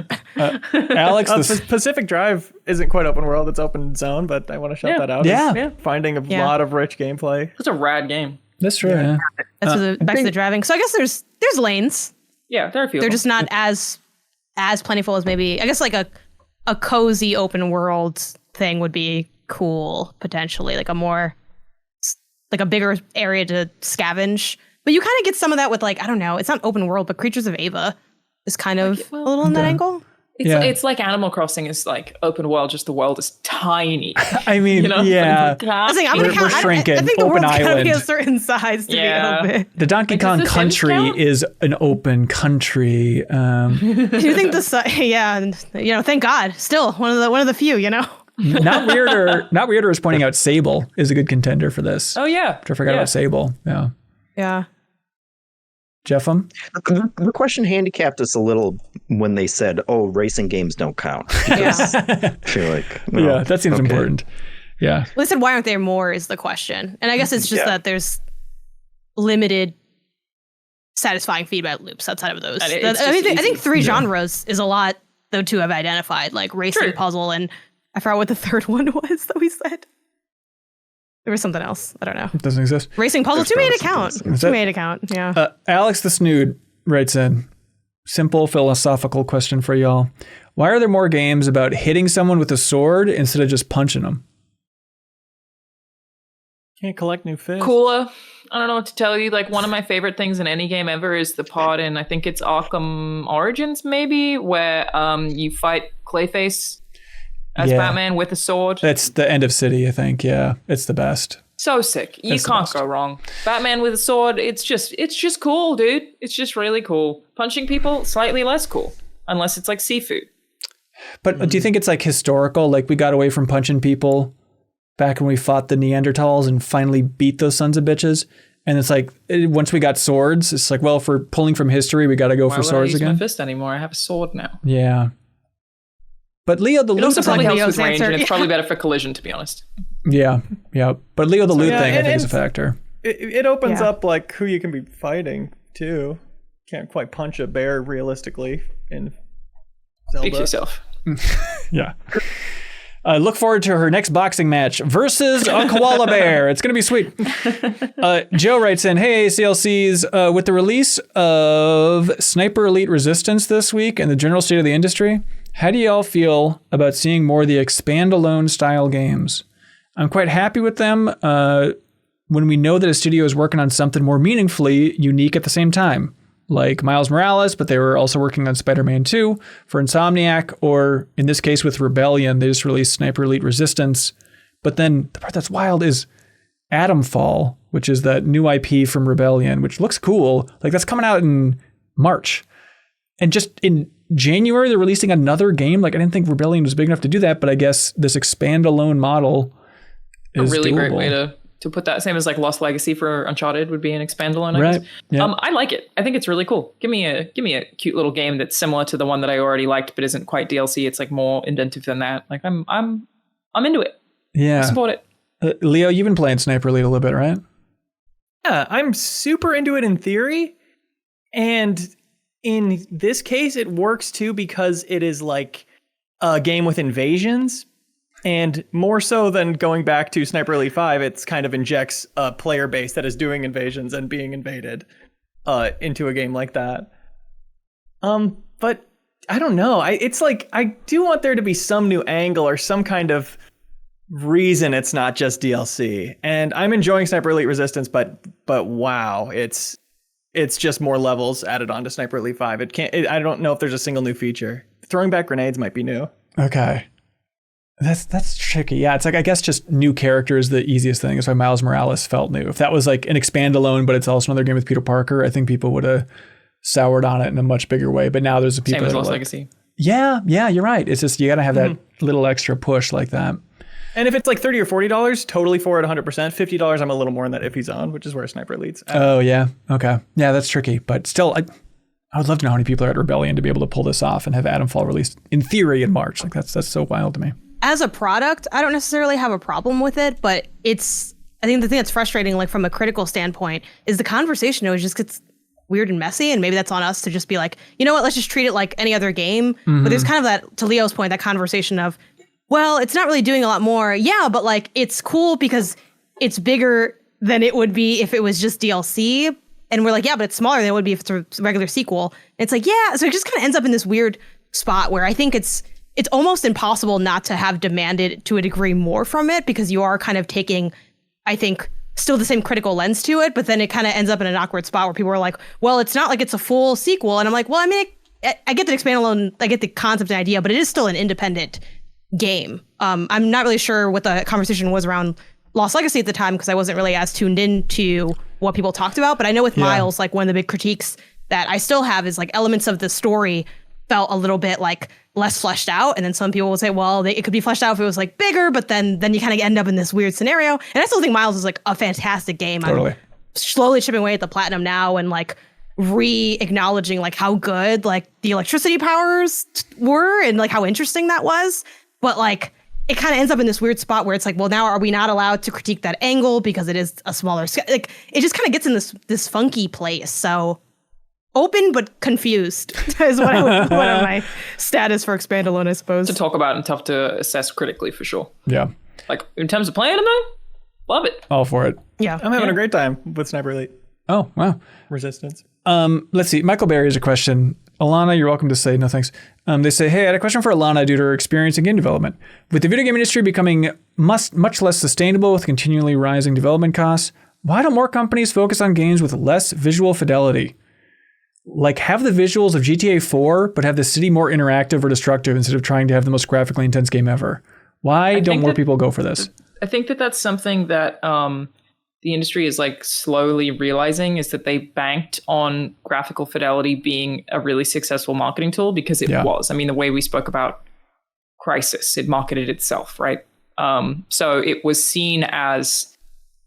Alex, Pacific Drive isn't quite open world; it's open zone. But I want to shout that out. Yeah. as finding a Yeah. lot of rich gameplay. It's a rad game. that's true. Yeah. That's back to the driving. So I guess there's lanes. Yeah, there are a few. They're of them. just not as plentiful as maybe, I guess, like a cozy open world thing would be cool potentially, like a bigger area to scavenge. But you kind of get some of that with, like, I don't know, it's not open world, but Creatures of Ava is kind of a little in that angle. It's like Animal Crossing is like open world, just the world is tiny. I mean, yeah. I think I'm gonna We're count. shrinking. I think the Open world's gotta be a island. certain size to be open. The Donkey Like, does Kong The Sims country count? is an open country. Do you think yeah, and, thank God, still one of the few, Not Weirder is pointing out Sable is a good contender for this. Oh yeah. I forgot about Sable. Yeah. Yeah. Jeffem? The question handicapped us a little when they said, "Oh, racing games don't count." I feel like, well, Yeah, that seems okay. important. Yeah. Well, they said, why aren't there more is the question. And I guess it's just that there's limited satisfying feedback loops outside of those. And it's I just think easy. three genres is a lot, though, to have identified, like racing, True. puzzle, and I forgot what the third one was that we said. There was something else. I don't know. It doesn't exist. Racing, puzzle, too many to count. Is Too that- many to count, yeah. Alex the Snood writes in, simple philosophical question for y'all. Why are there more games about hitting someone with a sword instead of just punching them? Can't collect new fish. Cooler. I don't know what to tell you. Like, one of my favorite things in any game ever is the part in, I think it's Arkham Origins, maybe, where you fight Clayface as Yeah. Batman with a sword. That's the end of City, I think. Yeah, it's the best. So sick. You That's the can't best. go wrong. Batman with a sword, it's just cool, dude. It's just really cool. Punching people, slightly less cool. Unless it's like seafood. But do you think it's like historical? Like we got away from punching people back when we fought the Neanderthals and finally beat those sons of bitches? And it's like, once we got swords, it's like, well, if we're pulling from history, we got to go Why for would I swords use my again. fist anymore? I have a sword now. Yeah. But Leo the It Loot also probably thing, helps with Leo's range, answer. and it's probably better for collision, to be honest. yeah. But Leo the Loot yeah, thing, I and think, is a it's- factor. It opens Yeah. up like who you can be fighting too. Can't quite punch a bear realistically in Fix yourself. Yeah. Look forward to her next boxing match versus a koala bear. It's going to be sweet. Joe writes in, hey, CLCs, with the release of Sniper Elite Resistance this week and the general state of the industry, how do y'all feel about seeing more of the expand-alone style games? I'm quite happy with them when we know that a studio is working on something more meaningfully unique at the same time. Like Miles Morales, but they were also working on Spider-Man 2 for Insomniac, or in this case with Rebellion, they just released Sniper Elite Resistance. But then the part that's wild is Atomfall, which is that new IP from Rebellion, which looks cool. Like that's coming out in March. And just in January, they're releasing another game. Like I didn't think Rebellion was big enough to do that, but I guess this expand-alone model is a really doable. great way to put that. Same as like Lost Legacy for Uncharted would be an expand-alone. Right. Yeah. I like it. I think it's really cool. Give me a cute little game that's similar to the one that I already liked, but isn't quite DLC. It's like more inventive than that. Like I'm into it. Yeah. I support it. Leo, you've been playing Sniper Elite a little bit, right? Yeah, I'm super into it in theory. And in this case, it works too because it is like a game with invasions. And more so than going back to Sniper Elite 5, it's kind of injects a player base that is doing invasions and being invaded into a game like that. But I don't know. It's like I do want there to be some new angle or some kind of reason it's not just DLC. And I'm enjoying Sniper Elite Resistance, but wow, it's just more levels added on to Sniper Elite 5. I don't know if there's a single new feature. Throwing back grenades might be new. Okay. That's tricky. Yeah, it's like, I guess just new character is the easiest thing. That's why Miles Morales felt new. If that was like an expand alone, but it's also another game with Peter Parker, I think people would have soured on it in a much bigger way. But now there's the people Same as that are Lost like, Legacy. Yeah, you're right. It's just, you got to have that little extra push like that. And if it's like $30 or $40, totally for it 100%. $50, I'm a little more in that iffy zone, which is where Sniper Elite's at. Oh, yeah. Okay. Yeah, that's tricky. But still, I would love to know how many people are at Rebellion to be able to pull this off and have Atomfall released in theory in March. Like that's so wild to me. As a product, I don't necessarily have a problem with it, but I think the thing that's frustrating, like from a critical standpoint, is the conversation always just gets weird and messy, and maybe that's on us to just be like, you know what, let's just treat it like any other game. But there's kind of that, to Leo's point, that conversation of, well, it's not really doing a lot more. Yeah, but like it's cool because it's bigger than it would be if it was just DLC. And we're like, yeah, but it's smaller than it would be if it's a regular sequel. And it's like, yeah, so it just kind of ends up in this weird spot where I think it's almost impossible not to have demanded to a degree more from it, because you are kind of taking, I think, still the same critical lens to it, but then it kind of ends up in an awkward spot where people are like, well, it's not like it's a full sequel. And I'm like, well, I mean, I get the expand alone, I get the concept and idea, but it is still an independent game. I'm not really sure what the conversation was around Lost Legacy at the time, because I wasn't really as tuned into what people talked about. But I know with Miles, like one of the big critiques that I still have is like elements of the story felt a little bit like less fleshed out. And then some people will say, well, it could be fleshed out if it was like bigger, but then you kind of end up in this weird scenario. And I still think Miles is like a fantastic game. Totally. I'm slowly chipping away at the platinum now and like re-acknowledging like how good like the electricity powers were and like how interesting that was. But like it kind of ends up in this weird spot where it's like, well, now are we not allowed to critique that angle because it is a smaller scale? Like it just kind of gets in this funky place. So open but confused is what of my status for expand alone, I suppose. To talk about and tough to assess critically for sure. Yeah. Like in terms of playing them though, love it. All for it. Yeah. I'm having a great time with Sniper Elite Oh, wow. Resistance. Let's see. Michael Berry has a question. Alana, you're welcome to say no thanks. They say, hey, I had a question for Alana due to her experience in game development. With the video game industry becoming much less sustainable with continually rising development costs, why don't more companies focus on games with less visual fidelity? Like have the visuals of GTA 4, but have the city more interactive or destructive instead of trying to have the most graphically intense game ever. Why don't more people go for this? I think that's something that the industry is like slowly realizing, is that they banked on graphical fidelity being a really successful marketing tool because it was. I mean, the way we spoke about Crysis, it marketed itself, right? So it was seen as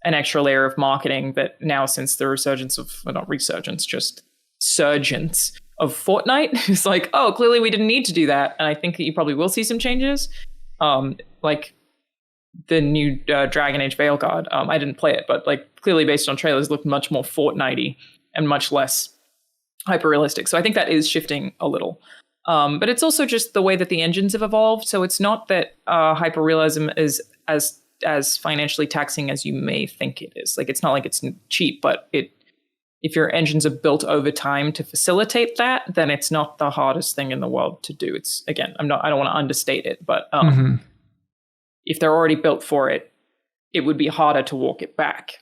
an extra layer of marketing that now, since the resurgence of, well, not resurgence, just surgence of Fortnite, it's like, oh, clearly we didn't need to do that. And I think that you probably will see some changes. Like the new Dragon Age Veilguard. I didn't play it, but like clearly based on trailers, looked much more Fortnite-y and much less hyper realistic. So I think that is shifting a little. But it's also just the way that the engines have evolved. So it's not that hyperrealism is as financially taxing as you may think it is. Like, it's not like it's cheap, but if your engines are built over time to facilitate that, then it's not the hardest thing in the world to do. It's, again, I don't want to understate it, but if they're already built for it, it would be harder to walk it back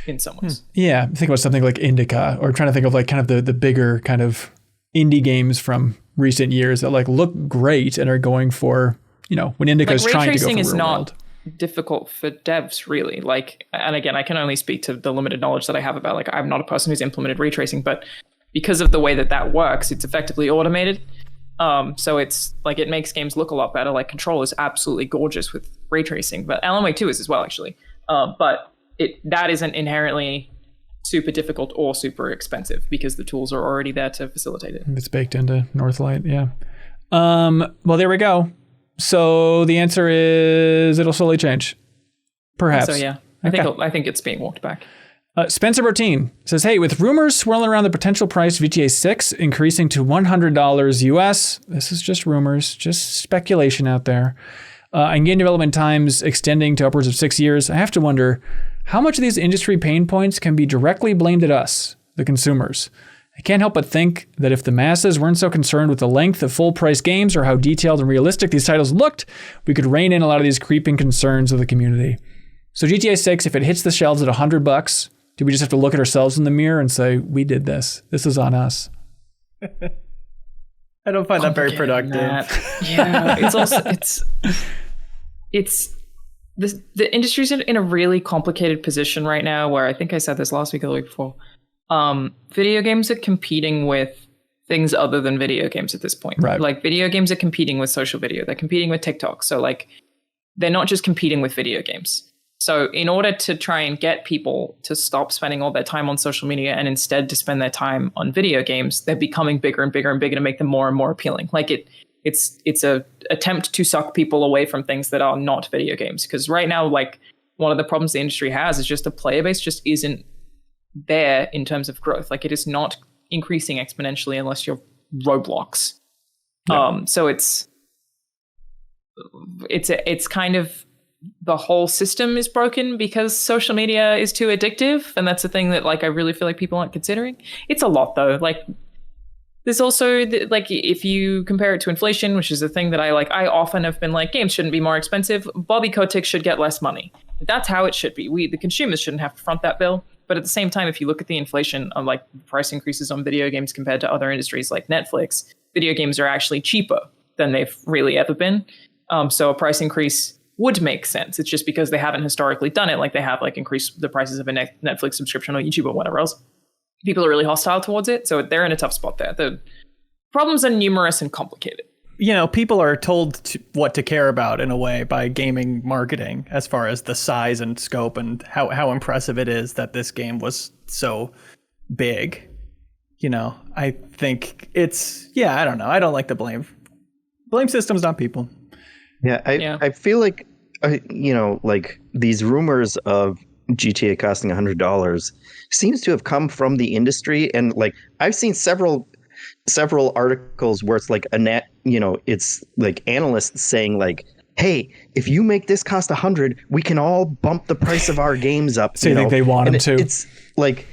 in some ways. Yeah, think about something like Indica, or trying to think of like kind of the bigger kind of indie games from recent years that like look great and are going for, when Indica is trying to go for real world. Difficult for devs, really. Like, and again, I can only speak to the limited knowledge that I have about, like, I'm not a person who's implemented ray tracing, but because of the way that works, it's effectively automated. So it's like, it makes games look a lot better. Like, Control is absolutely gorgeous with ray tracing, but Alan Wake 2 is as well, actually. But that isn't inherently super difficult or super expensive because the tools are already there to facilitate it. It's baked into Northlight, yeah. Well, there we go. So the answer is it'll slowly change. Perhaps. So yeah, Okay. I think it's being walked back. Spencer Bertine says, hey, with rumors swirling around the potential price of GTA 6 increasing to $100 US, this is just rumors, just speculation out there, and game development times extending to upwards of 6 years, I have to wonder how much of these industry pain points can be directly blamed at us, the consumers. I can't help but think that if the masses weren't so concerned with the length of full-price games or how detailed and realistic these titles looked, we could rein in a lot of these creeping concerns of the community. So GTA 6, if it hits the shelves at $100, do we just have to look at ourselves in the mirror and say, we did this. This is on us. I don't find that very productive. Yeah, it's also, the industry's in a really complicated position right now where I think I said this last week or the week before. Video games are competing with things other than video games at this point. Right. Like, video games are competing with social video. They're competing with TikTok. So like, they're not just competing with video games. So in order to try and get people to stop spending all their time on social media and instead to spend their time on video games, they're becoming bigger and bigger and bigger to make them more and more appealing. Like, it's a attempt to suck people away from things that are not video games. Because right now, like, one of the problems the industry has is just the player base just isn't there in terms of growth. Like, it is not increasing exponentially unless you're Roblox. Yeah. So it's kind of, the whole system is broken because social media is too addictive, and that's a thing that, like, I really feel like people aren't considering. It's a lot though. Like, there's also like, if you compare it to inflation, which is a thing that I often have been like, games shouldn't be more expensive. Bobby Kotick should get less money. That's how it should be. We, the consumers, shouldn't have to front that bill. But at the same time, if you look at the inflation on, like, price increases on video games compared to other industries like Netflix, video games are actually cheaper than they've really ever been. So a price increase would make sense. It's just because they haven't historically done it. Like, they have, like, increased the prices of a Netflix subscription or YouTube or whatever else. People are really hostile towards it. So they're in a tough spot there. The problems are numerous and complicated. People are told what to care about in a way by gaming marketing, as far as the size and scope and how impressive it is that this game was so big. I think it's, I don't know. I don't like the blame systems on people. Yeah, I feel like, like these rumors of GTA costing $100 seems to have come from the industry. And like, I've seen several articles where it's like it's like analysts saying like, hey, if you make this cost $100, we can all bump the price of our games up. So you think they want them to? It's like,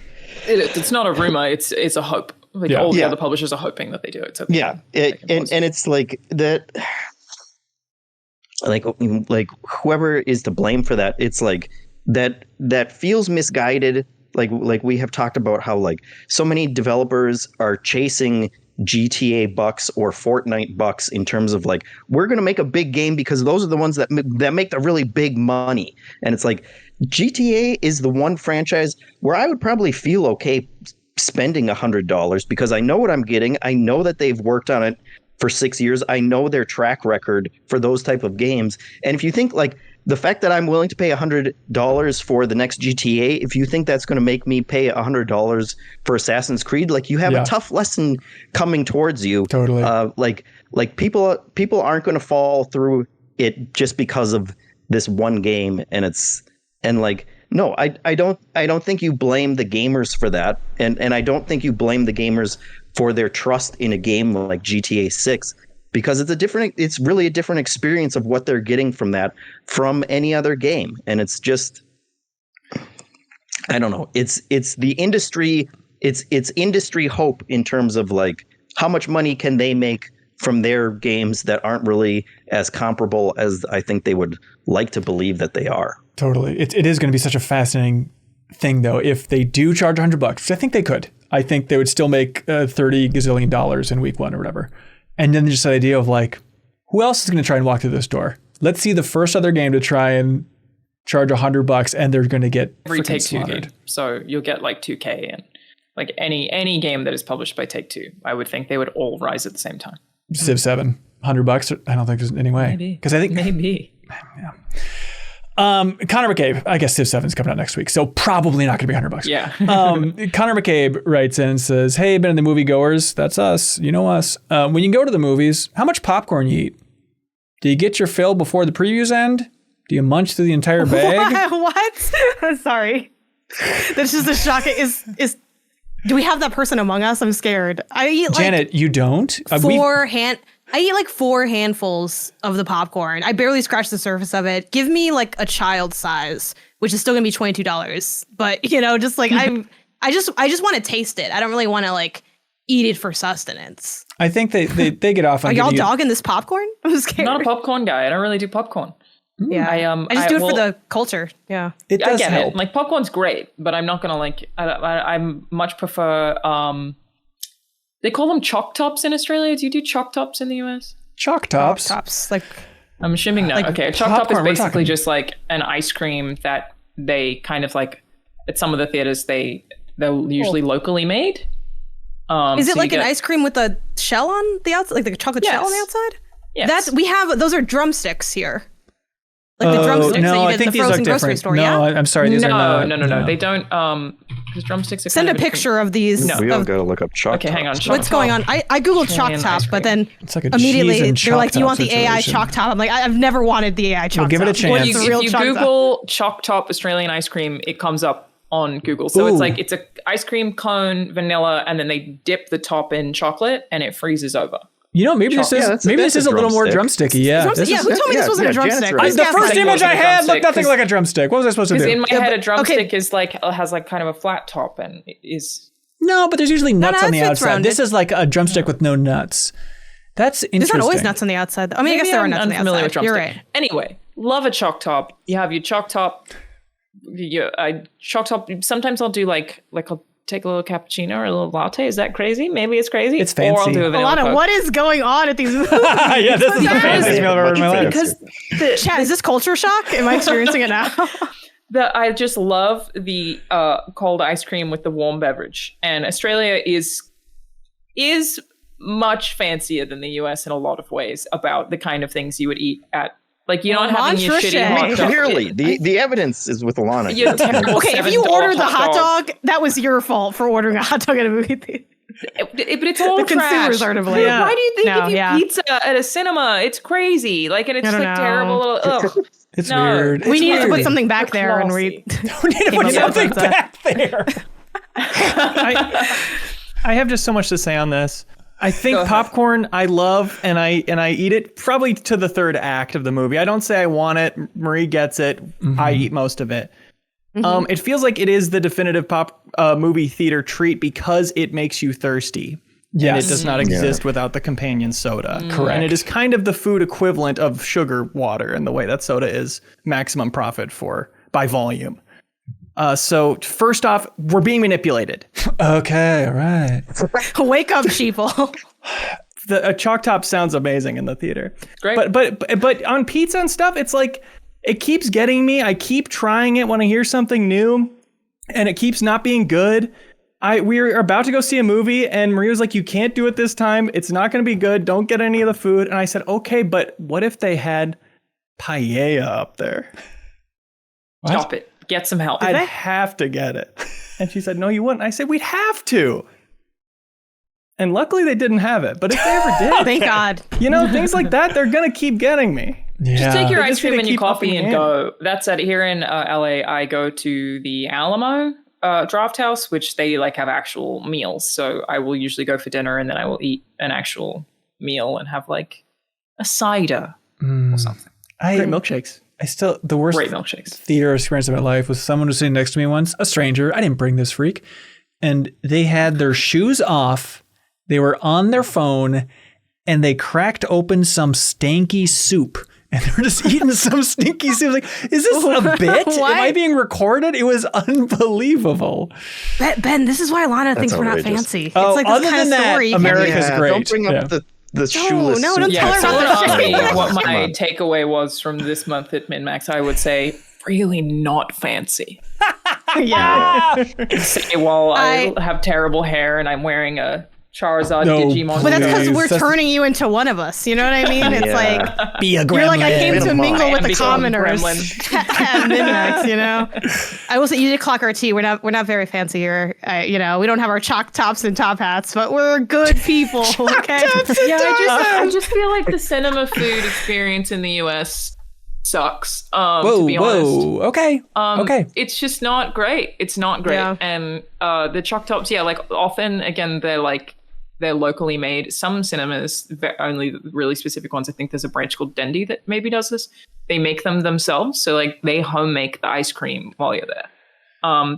it's not a rumor. It's a hope. Like, all the other publishers are hoping that they do it. So and it's like that. Like whoever is to blame for that, it's like that feels misguided. Like we have talked about how like so many developers are chasing GTA bucks or Fortnite bucks in terms of like, we're going to make a big game because those are the ones that make the really big money. And it's like, GTA is the one franchise where I would probably feel okay spending $100 because I know what I'm getting. I know that they've worked on it for 6 years. I know their track record for those type of games. And if you think like the fact that I'm willing to pay $100 for the next GTA, if you think that's going to make me pay $100 for Assassin's Creed, like you have a tough lesson coming towards you. Totally. Like people aren't going to fall through it just because of this one game. And like No, I don't think you blame the gamers for that, and I don't think you blame the gamers for their trust in a game like GTA 6, because it's really a different experience of what they're getting from that from any other game, and it's just, I don't know, it's the industry, it's industry hope in terms of like how much money can they make from their games that aren't really as comparable as I think they would like to believe that they are. Totally. It is going to be such a fascinating thing, though, if they do charge $100, which I think they could. I think they would still make $30 gazillion in week 1 or whatever. And then just the idea of like, who else is going to try and walk through this door? Let's see the first other game to try and charge $100, and they're going to get every freaking Take-Two slaughtered. game. So you'll get like 2K and like any game that is published by Take-Two. I would think they would all rise at the same time. Civ 7, $100. I don't think there's any way. Maybe. Because I think Maybe. Connor McCabe, I guess Civ 7 is coming out next week, so probably not going to be $100. Yeah. Connor McCabe writes in and says, "Hey, been in the moviegoers. That's us. You know us. When you go to the movies, how much popcorn you eat? Do you get your fill before the previews end? Do you munch through the entire bag?" What? I'm sorry. That's just a shock. Is do we have that person among us? I'm scared. I eat like Janet, you don't? I eat like 4 handfuls of the popcorn. I barely scratch the surface of it. Give me like a child size, which is still gonna be $22. But just like I just want to taste it. I don't really want to like eat it for sustenance. I think they get off on Are y'all giving you- dogging this popcorn? I'm scared. I'm not a popcorn guy. I don't really do popcorn. Yeah, I just do it for the culture. Yeah, It does I get help. it. Like popcorn's great, but I'm not gonna like. I much prefer. They call them chalk tops in Australia. Do you do chalk tops in the US? Chalk tops. tops like I'm assuming no. Like Okay, a chalk top is popcorn, we're basically talking- just like an ice cream that they kind of like at some of the theaters they're usually locally made. is it so like you an get- ice cream with a shell on the outside, like the chocolate shell on the Yes. outside? Yes. We have those are drumsticks here. Like the drumsticks no, that you I get think at the these are frozen grocery different. store. No, Yeah. I'm sorry, these are not. No. They don't. Because drumsticks are Send a kind of picture of these. We all of got to look up chalk. Okay, hang on. tops. Chalk what's going on? I googled chalk Australian top, ice but cream. then It's like a immediately cheese and they're like, "Do you chalk want the top AI situation. chalk top?" I'm like, I've never wanted the AI chalk give it a top. chance. What's It's the If real you chalk top? Google chalk top Australian ice cream, it comes up on Google. So Ooh. it's a ice cream cone, vanilla, and then they dip the top in chocolate and it freezes over. Maybe this Yeah, is that's maybe this is a little more drumstick. drumsticky. Yeah. Drumstick? This Yeah, is- who told me this wasn't a Janet's drumstick? right. Please the gaslight first me. image I had looked drumstick, nothing 'cause- like a drumstick. What was I supposed to Because do? in my head, a drumstick okay. is like has like kind of a flat top and it is. No, but there's usually nuts no, on the it's outside. rounded. This is like a drumstick with no nuts. That's interesting. There's not always nuts on the outside. Though. I mean, I guess Maybe there are I'm nuts on the unfamiliar outside. with You're drumstick. right. Anyway, love a chalk top. You have your chalk top. Chalk top. Sometimes I'll do like I'll take a little cappuccino or a little latte. Is that crazy? Maybe it's crazy. It's Or I'll fancy. do a A vanilla lot of Coke. what is going on at these movies? Yeah, this is the fanciest meal I've ever had in my life. Because Chat, is this culture shock? Am I experiencing it now? I just love the cold ice cream with the warm beverage, and Australia is much fancier than the US in a lot of ways about the kind of things you would eat at. Like, you're not having your Montrachet. shitty hot dog. Clearly, the evidence is with Alana. Your terrible Okay, if you $7 ordered the hot dog, that was your fault for ordering a hot dog at a movie theater. But it's all The trash. consumers are to blame. Yeah. Why do you think No, if you yeah. pizza at a cinema? It's crazy. Like, and it's I just don't like know. terrible little. Ugh. It's No. weird. We It's need to weird. put something back They're there and classy. We need to put Came up something with that. back there. I have just so much to say on this. I think Go ahead. popcorn I love, and I eat it probably to the third act of the movie. I don't say I want it. Marie gets it. I eat most of it. It feels like it is the definitive movie theater treat because it makes you thirsty. And Yes. it does not exist without the companion soda. Correct. And it is kind of the food equivalent of sugar water in the way that soda is maximum profit by volume. So first off, we're being manipulated. Okay, all right. Wake up, sheeple. A chalk top sounds amazing in the theater. Great. But on pizza and stuff, it's like it keeps getting me. I keep trying it when I hear something new, and it keeps not being good. We were about to go see a movie, and Maria was like, "You can't do it this time. It's not going to be good. Don't get any of the food." And I said, "Okay, but what if they had paella up there? Stop it. Get some help. I'd have to get it." And she said, "No, you wouldn't." I said, "We'd have to." And luckily they didn't have it. But if they ever did, Thank God. things like that, they're going to keep getting me. Just take your They're ice just cream gonna and your keep upping coffee and it. go. That's it. Here in LA, I go to the Alamo Draft House, which they like have actual meals. So I will usually go for dinner and then I will eat an actual meal and have like a cider or something. Great milkshakes. The worst Great milkshakes. theater experience of my life was someone who was sitting next to me once, a stranger. I didn't bring this freak. And they had their shoes off. They were on their phone and they cracked open some stanky soup. And they were just eating some stinky soup. Like, is this a bit? Am I being recorded? It was unbelievable. Ben, this is why Alana thinks we're not outrageous. fancy. It's Oh, like this other kind of than that, story. You can't America's do. great. Don't bring up the shoeless. no, soup. don't tell her Someone about asked the me shit. what my Come on. takeaway was from this month at MinnMax. I would say really not fancy. Yeah. Say, well, I have terrible hair and I'm wearing a Charizard No, Digimon. But that's because Nice. we're That's- turning you into one of us. You know what I mean? It's Yeah. like Be a gremlin. you're like I came to mingle with the Become commoners gremlin. at MinnMax. You know, I will say you did clock our tea. We're not very fancy here. You know, we don't have our chalk tops and top hats, but we're good people. Okay. Yeah, I just feel like the cinema food experience in the US sucks. To be honest. Okay. Okay. It's just not great. It's not great. Yeah. And the chalk tops, like often again they're locally made. Some cinemas, only really specific ones. I think there's a branch called Dendy that maybe does this. They make them themselves, so like they home make the ice cream while you're there.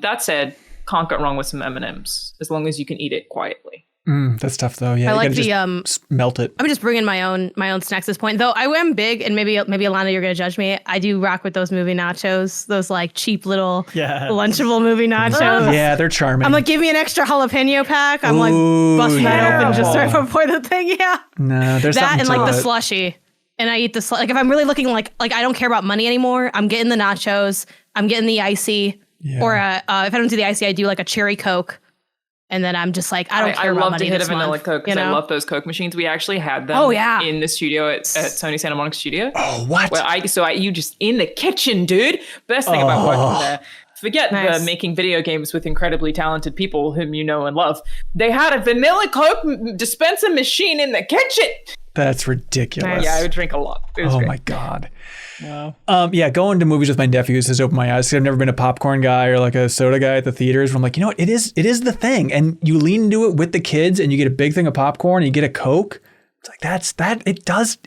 That said, can't get wrong with some M&Ms as long as you can eat it quietly. That's tough though. Yeah, I you like gotta the just melt it. I'm just bringing my own snacks at this point. Though I am big, and maybe Alana, you're gonna judge me. I do rock with those movie nachos, those like cheap little lunchable movie nachos. Yeah, they're charming. I'm like, give me an extra jalapeno pack. I'm like Ooh, busting that open just yeah. right before the thing. Yeah, no, there's that something and to like the it. slushy. And I eat the like if I'm really looking like I don't care about money anymore. I'm getting the nachos. I'm getting the icy. Yeah. Or if I don't do the icy, I do like a cherry Coke. And then I'm just like, I don't care about love money to hit a this vanilla month, Coke because you know? I love those Coke machines. We actually had them Oh, yeah. in the studio at Sony Santa Monica Studio. Oh, what? Where you just in the kitchen, dude. Best thing about working there. Forget Nice. the making video games with incredibly talented people whom you know and love. They had a vanilla Coke dispenser machine in the kitchen. That's ridiculous. Yeah, I would drink a lot. It was Oh great. my God. Wow. Yeah, going to movies with my nephews has opened my eyes. 'Cause I've never been a popcorn guy or like a soda guy at the theaters. Where I'm like, you know what? It is the thing. And you lean into it with the kids and you get a big thing of popcorn and you get a Coke. It's like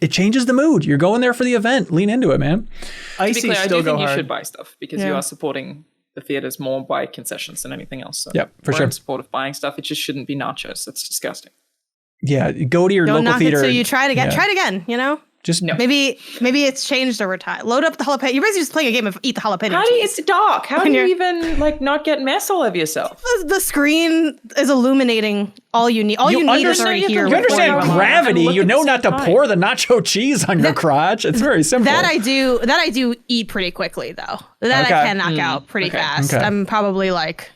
it changes the mood. You're going there for the event. Lean into it, man. To be Icy clear, I still do go think you hard. should buy stuff because you are supporting the theaters more by concessions than anything else. So Yep, for we're sure. in support of buying stuff. It just shouldn't be nachos. That's disgusting. Yeah, go to your Don't local knock theater. it till you try it again. Yeah. Try it again, you know? Just Maybe it's changed over time. Load up the jalapeno. You're basically just playing a game of eat the jalapeno. How do you, cheese. it's dark. How do you you're- even like not get mess all over yourself? The screen is illuminating all you need. All you need is already here. You before understand unlock it. gravity. Look You at know the not to same pour the nacho cheese on your crotch. It's very simple. That I do eat pretty quickly though. That Okay. I can knock out pretty fast. Okay. I'm probably like,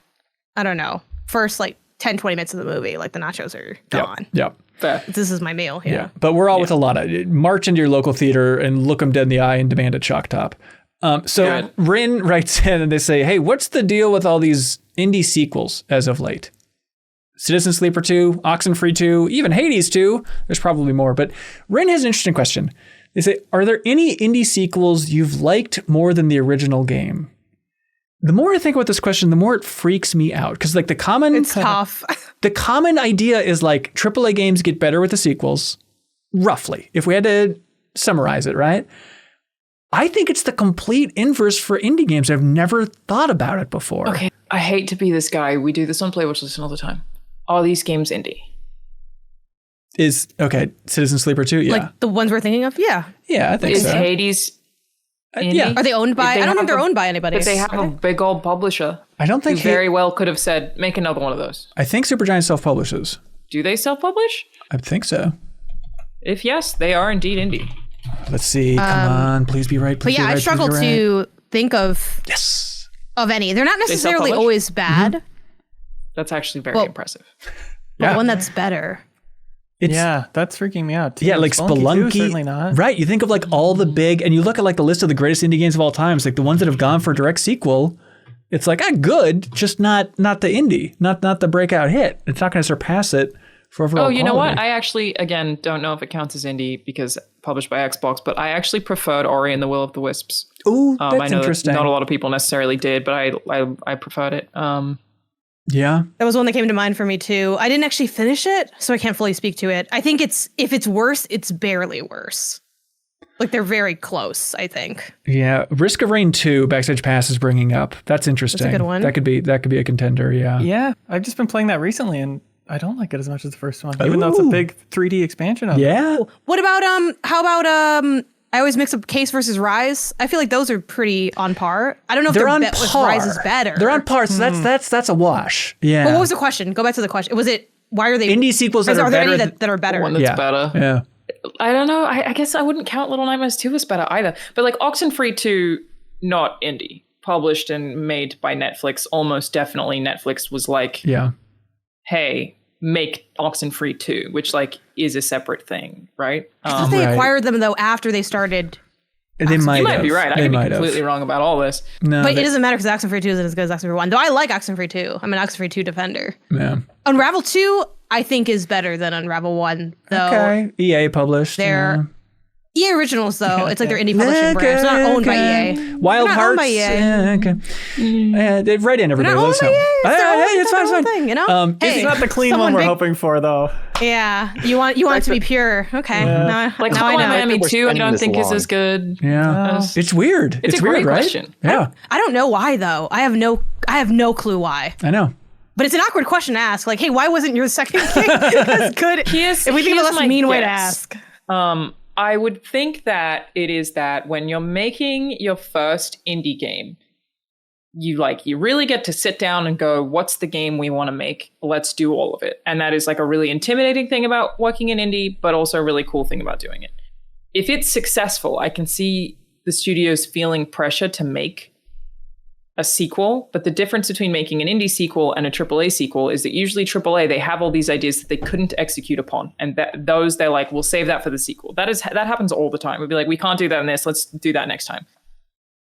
I don't know, first like 10, 20 minutes of the movie, like the nachos are gone. Yep. Fair. This is my meal. Yeah. But we're all with Alana. March into your local theater and look them dead in the eye and demand a chalk top. So Good. Rin writes in and they say, hey, what's the deal with all these indie sequels as of late? Citizen Sleeper 2, Oxenfree 2, even Hades 2. There's probably more. But Rin has an interesting question. They say, are there any indie sequels you've liked more than the original game? The more I think about this question, the more it freaks me out. Because like the common It's tough. the common idea is like AAA games get better with the sequels, roughly, if we had to summarize it, right? I think it's the complete inverse for indie games. I've never thought about it before. Okay, I hate to be this guy. We do this on Playwatch Listen all the time. Are these games indie? Citizen Sleeper 2? Yeah. Like the ones we're thinking of? Yeah. Yeah, I think Is so. Hades indie? yeah. Are they owned by? They I don't think have they're a- owned by anybody. But they have a big old publisher I don't who think very well could have said, make another one of those. I think Supergiant self-publishes. Do they self-publish? I think so. If yes, they are indeed indie. Let's see. Come on. Please be right. But Please yeah, be right, I struggle please be right. to think of Yes. any. They're not necessarily self-publish? always bad, That's actually very Well, impressive. but Yeah. one that's better. It's, Yeah, that's freaking me out too. Yeah, like Spelunky. too, certainly not. Right. You think of like all the big, and you look at like the list of the greatest indie games of all time. It's like the ones that have gone for a direct sequel. It's like, good, just not the indie, not the breakout hit. It's not going to surpass it for overall you know what? quality. I actually, again, don't know if it counts as indie because published by Xbox, but I actually preferred Ori and the Will of the Wisps. Ooh, I that's know interesting. that not a lot of people necessarily did, but I preferred it. Yeah. That was one that came to mind for me too. I didn't actually finish it, so I can't fully speak to it. I think if it's worse, it's barely worse. Like they're very close, I think. Yeah. Risk of Rain 2, Backstage Pass is bringing up. That's interesting. That's a good one. That could be a contender. Yeah. Yeah, I've just been playing that recently, and I don't like it as much as the first one, even though it's a big 3D expansion of it. Yeah. What about how about I always mix up Case versus Rise. I feel like those are pretty on par. I don't know if They're on if par. Rise is better. They're on par. So that's a wash. Yeah. But what was the question? Go back to the question. Was it why are they Indie sequels that are are there better any that are better? One that's better. Yeah. I don't know. I guess I wouldn't count Little Nightmares 2 as better either. But like Oxenfree 2, not indie. Published and made by Netflix. Almost definitely Netflix was like, Yeah. hey, make Oxenfree 2, which like is a separate thing, right? I thought they Right. acquired them though after they started. They might You might have. be right. I They could be might have. completely wrong about all this. No. But it doesn't matter because Oxenfree 2 isn't as good as Oxenfree 1. Though I like Oxenfree 2. I'm an Oxenfree 2 defender. Yeah. Unravel 2, I think, is better than Unravel 1, though. Okay. EA published. They're EA Originals, though. It's like their indie publishing brand. It's not owned by EA. Wild They're not Hearts. owned by EA. Yeah, okay. They write in everybody. They're not Let us owned know. by EA. Hey, it's fine. It's fine. Thing, you know? Hey, It's not the clean someone one we're big- hoping for, though. Yeah, you want it to be pure. Okay, now, Like now I Hotline know. Miami we're 2, I spending don't this think is long. as good. Yeah. As- It's weird. It's a weird, great right? question. Yeah. I don't know why though. I have no clue why. I know. But it's an awkward question to ask. Like, hey, why wasn't your second game as good? If we think of here's a my mean way to guess. ask. I would think that it is that when you're making your first indie game, you really get to sit down and go, what's the game we want to make? Let's do all of it. And that is like a really intimidating thing about working in indie, but also a really cool thing about doing it. If it's successful, I can see the studios feeling pressure to make a sequel, but the difference between making an indie sequel and a AAA sequel is that usually AAA, they have all these ideas that they couldn't execute upon. And those they're like, we'll save that for the sequel. That happens all the time. We'd be like, we can't do that in this. Let's do that next time.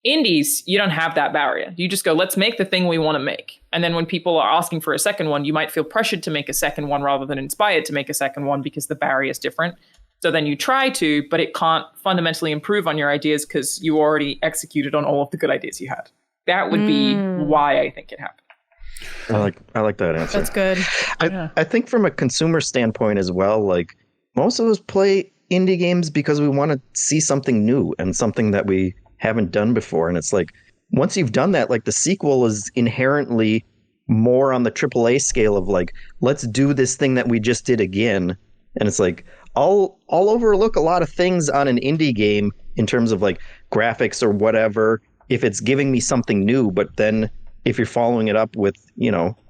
Indies, you don't have that barrier. You just go, let's make the thing we want to make. And then when people are asking for a second one, you might feel pressured to make a second one rather than inspired to make a second one because the barrier is different. So then you try to, but it can't fundamentally improve on your ideas because you already executed on all of the good ideas you had. That would be why I think it happened. I like that answer. That's good. I think from a consumer standpoint as well, like most of us play indie games because we want to see something new and something that we haven't done before. And it's like, once you've done that, like the sequel is inherently more on the AAA scale of like, let's do this thing that we just did again. And it's like, I'll overlook a lot of things on an indie game in terms of like graphics or whatever, if it's giving me something new. But then if you're following it up with,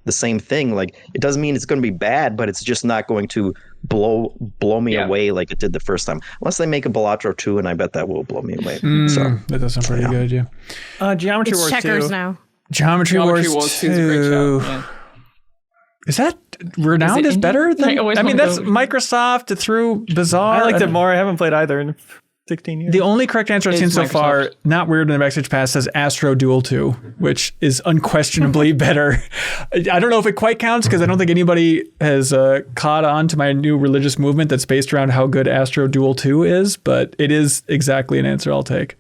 the same thing, like it doesn't mean it's going to be bad, but it's just not going to blow me away like it did the first time. Unless they make a Balatro 2, and I bet that will blow me away. So That does sound pretty good, yeah. Geometry It's Wars checkers 2. now. Geometry Wars 2 is a great 2. show. Yeah. Is that renowned Is it as indie? better than? I always I mean, wanna that's go- Microsoft through Bizarre. I liked it more. I haven't played either in 16 years. The only correct answer I've seen It's so far, Microsoft. not weird in the Backstage Pass, says Astro Duel 2, which is unquestionably better. I don't know if it quite counts because I don't think anybody has caught on to my new religious movement that's based around how good Astro Duel 2 is, but it is exactly an answer I'll take.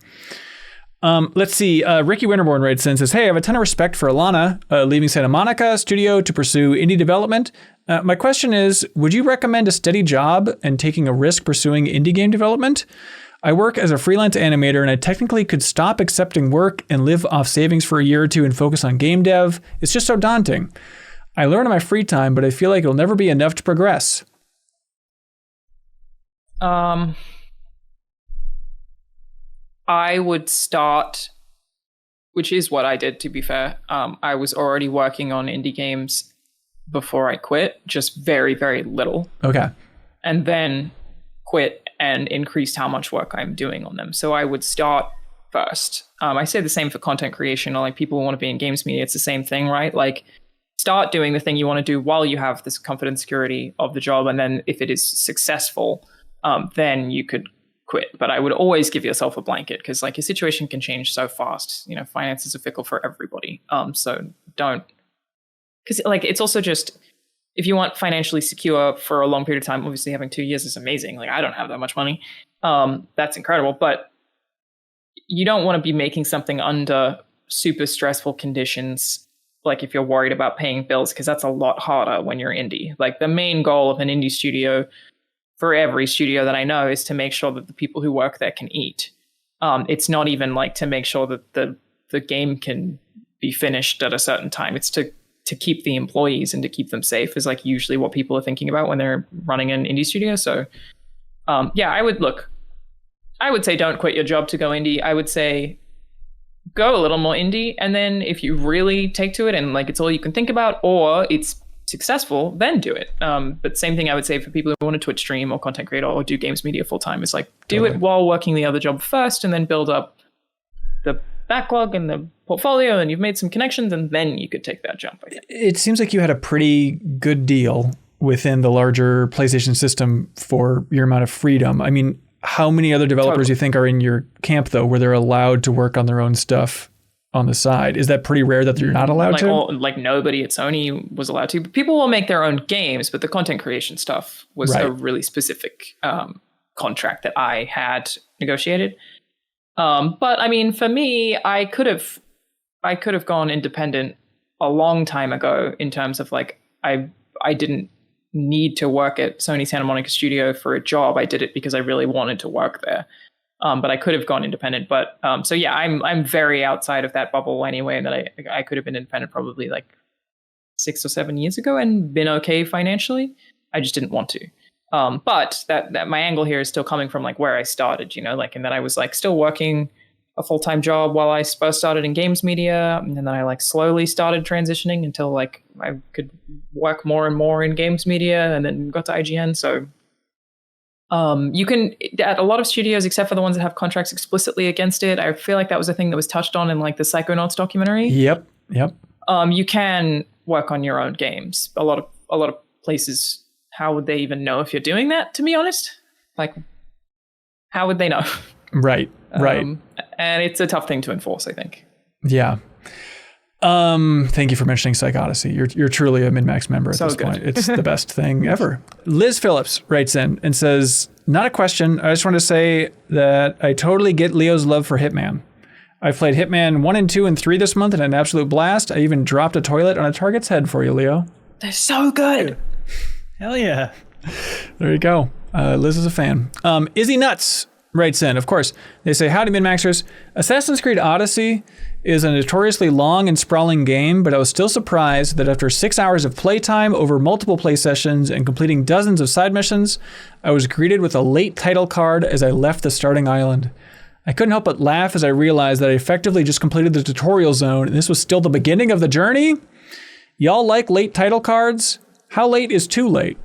Let's see. Ricky Winterborn writes in and says, hey, I have a ton of respect for Alana leaving Santa Monica studio to pursue indie development. My question is, would you recommend a steady job and taking a risk pursuing indie game development? I work as a freelance animator and I technically could stop accepting work and live off savings for a year or two and focus on game dev. It's just so daunting. I learn in my free time, but I feel like it'll never be enough to progress. I would start, which is what I did, to be fair. I was already working on indie games before I quit, just very, very little. Okay. And then quit and increased how much work I'm doing on them. So I would start first. I say the same for content creation, or like people who want to be in games media. It's the same thing, right? Like start doing the thing you want to do while you have this confidence security of the job. And then if it is successful, then you could quit. But I would always give yourself a blanket because like your situation can change so fast. Finances are fickle for everybody. So don't, because like it's also just if you want financially secure for a long period of time, obviously having 2 years is amazing. Like, I don't have that much money. That's incredible. But you don't want to be making something under super stressful conditions, like if you're worried about paying bills, because that's a lot harder when you're indie. Like, the main goal of an indie studio, for every studio that I know, is to make sure that the people who work there can eat. It's not even like to make sure that the game can be finished at a certain time. It's to keep the employees and to keep them safe is like usually what people are thinking about when they're running an indie studio. So I would say don't quit your job to go indie. I would say go a little more indie, and then if you really take to it and like it's all you can think about, or it's successful, then do it. But same thing I would say for people who want to Twitch stream or content creator or do games media full time is like do it while working the other job first, and then build up the backlog and the portfolio, and you've made some connections, and then you could take that jump. I think. It seems like you had a pretty good deal within the larger PlayStation system for your amount of freedom. I mean, how many other developers you think are in your camp though, where they're allowed to work on their own stuff on the side? Is that pretty rare that you're not allowed to? Like nobody at Sony was allowed to. People will make their own games, but the content creation stuff was a really specific contract that I had negotiated. But I mean, for me, I could have gone independent a long time ago in terms of like I didn't need to work at Sony Santa Monica Studio for a job. I did it because I really wanted to work there. But I could have gone independent. But so yeah, I'm very outside of that bubble anyway. And that I could have been independent probably like 6 or 7 years ago and been okay financially. I just didn't want to. But that my angle here is still coming from like where I started, you know, like, and then I was like still working a full-time job while I first started in games media, and then I like slowly started transitioning until like I could work more and more in games media, and then got to IGN. So you can, at a lot of studios, except for the ones that have contracts explicitly against it, I feel like that was a thing that was touched on in like the Psychonauts documentary. Yep. You can work on your own games. A lot of places, how would they even know if you're doing that, to be honest? Like, how would they know? Right. And it's a tough thing to enforce, I think. Yeah. Thank you for mentioning Psych Odyssey. You're truly a MinnMax member at this point. It's the best thing ever. Liz Phillips writes in and says, not a question. I just want to say that I totally get Leo's love for Hitman. I've played Hitman 1 and 2 and 3 this month and had an absolute blast. I even dropped a toilet on a target's head for you, Leo. They're so good. Hell yeah. There you go. Liz is a fan. Izzy Nuts writes in, of course, they say, howdy MinnMaxers. Assassin's Creed Odyssey is a notoriously long and sprawling game, but I was still surprised that after 6 hours of playtime over multiple play sessions and completing dozens of side missions, I was greeted with a late title card as I left the starting island. I couldn't help but laugh as I realized that I effectively just completed the tutorial zone, and this was still the beginning of the journey. Y'all like late title cards? How late is too late?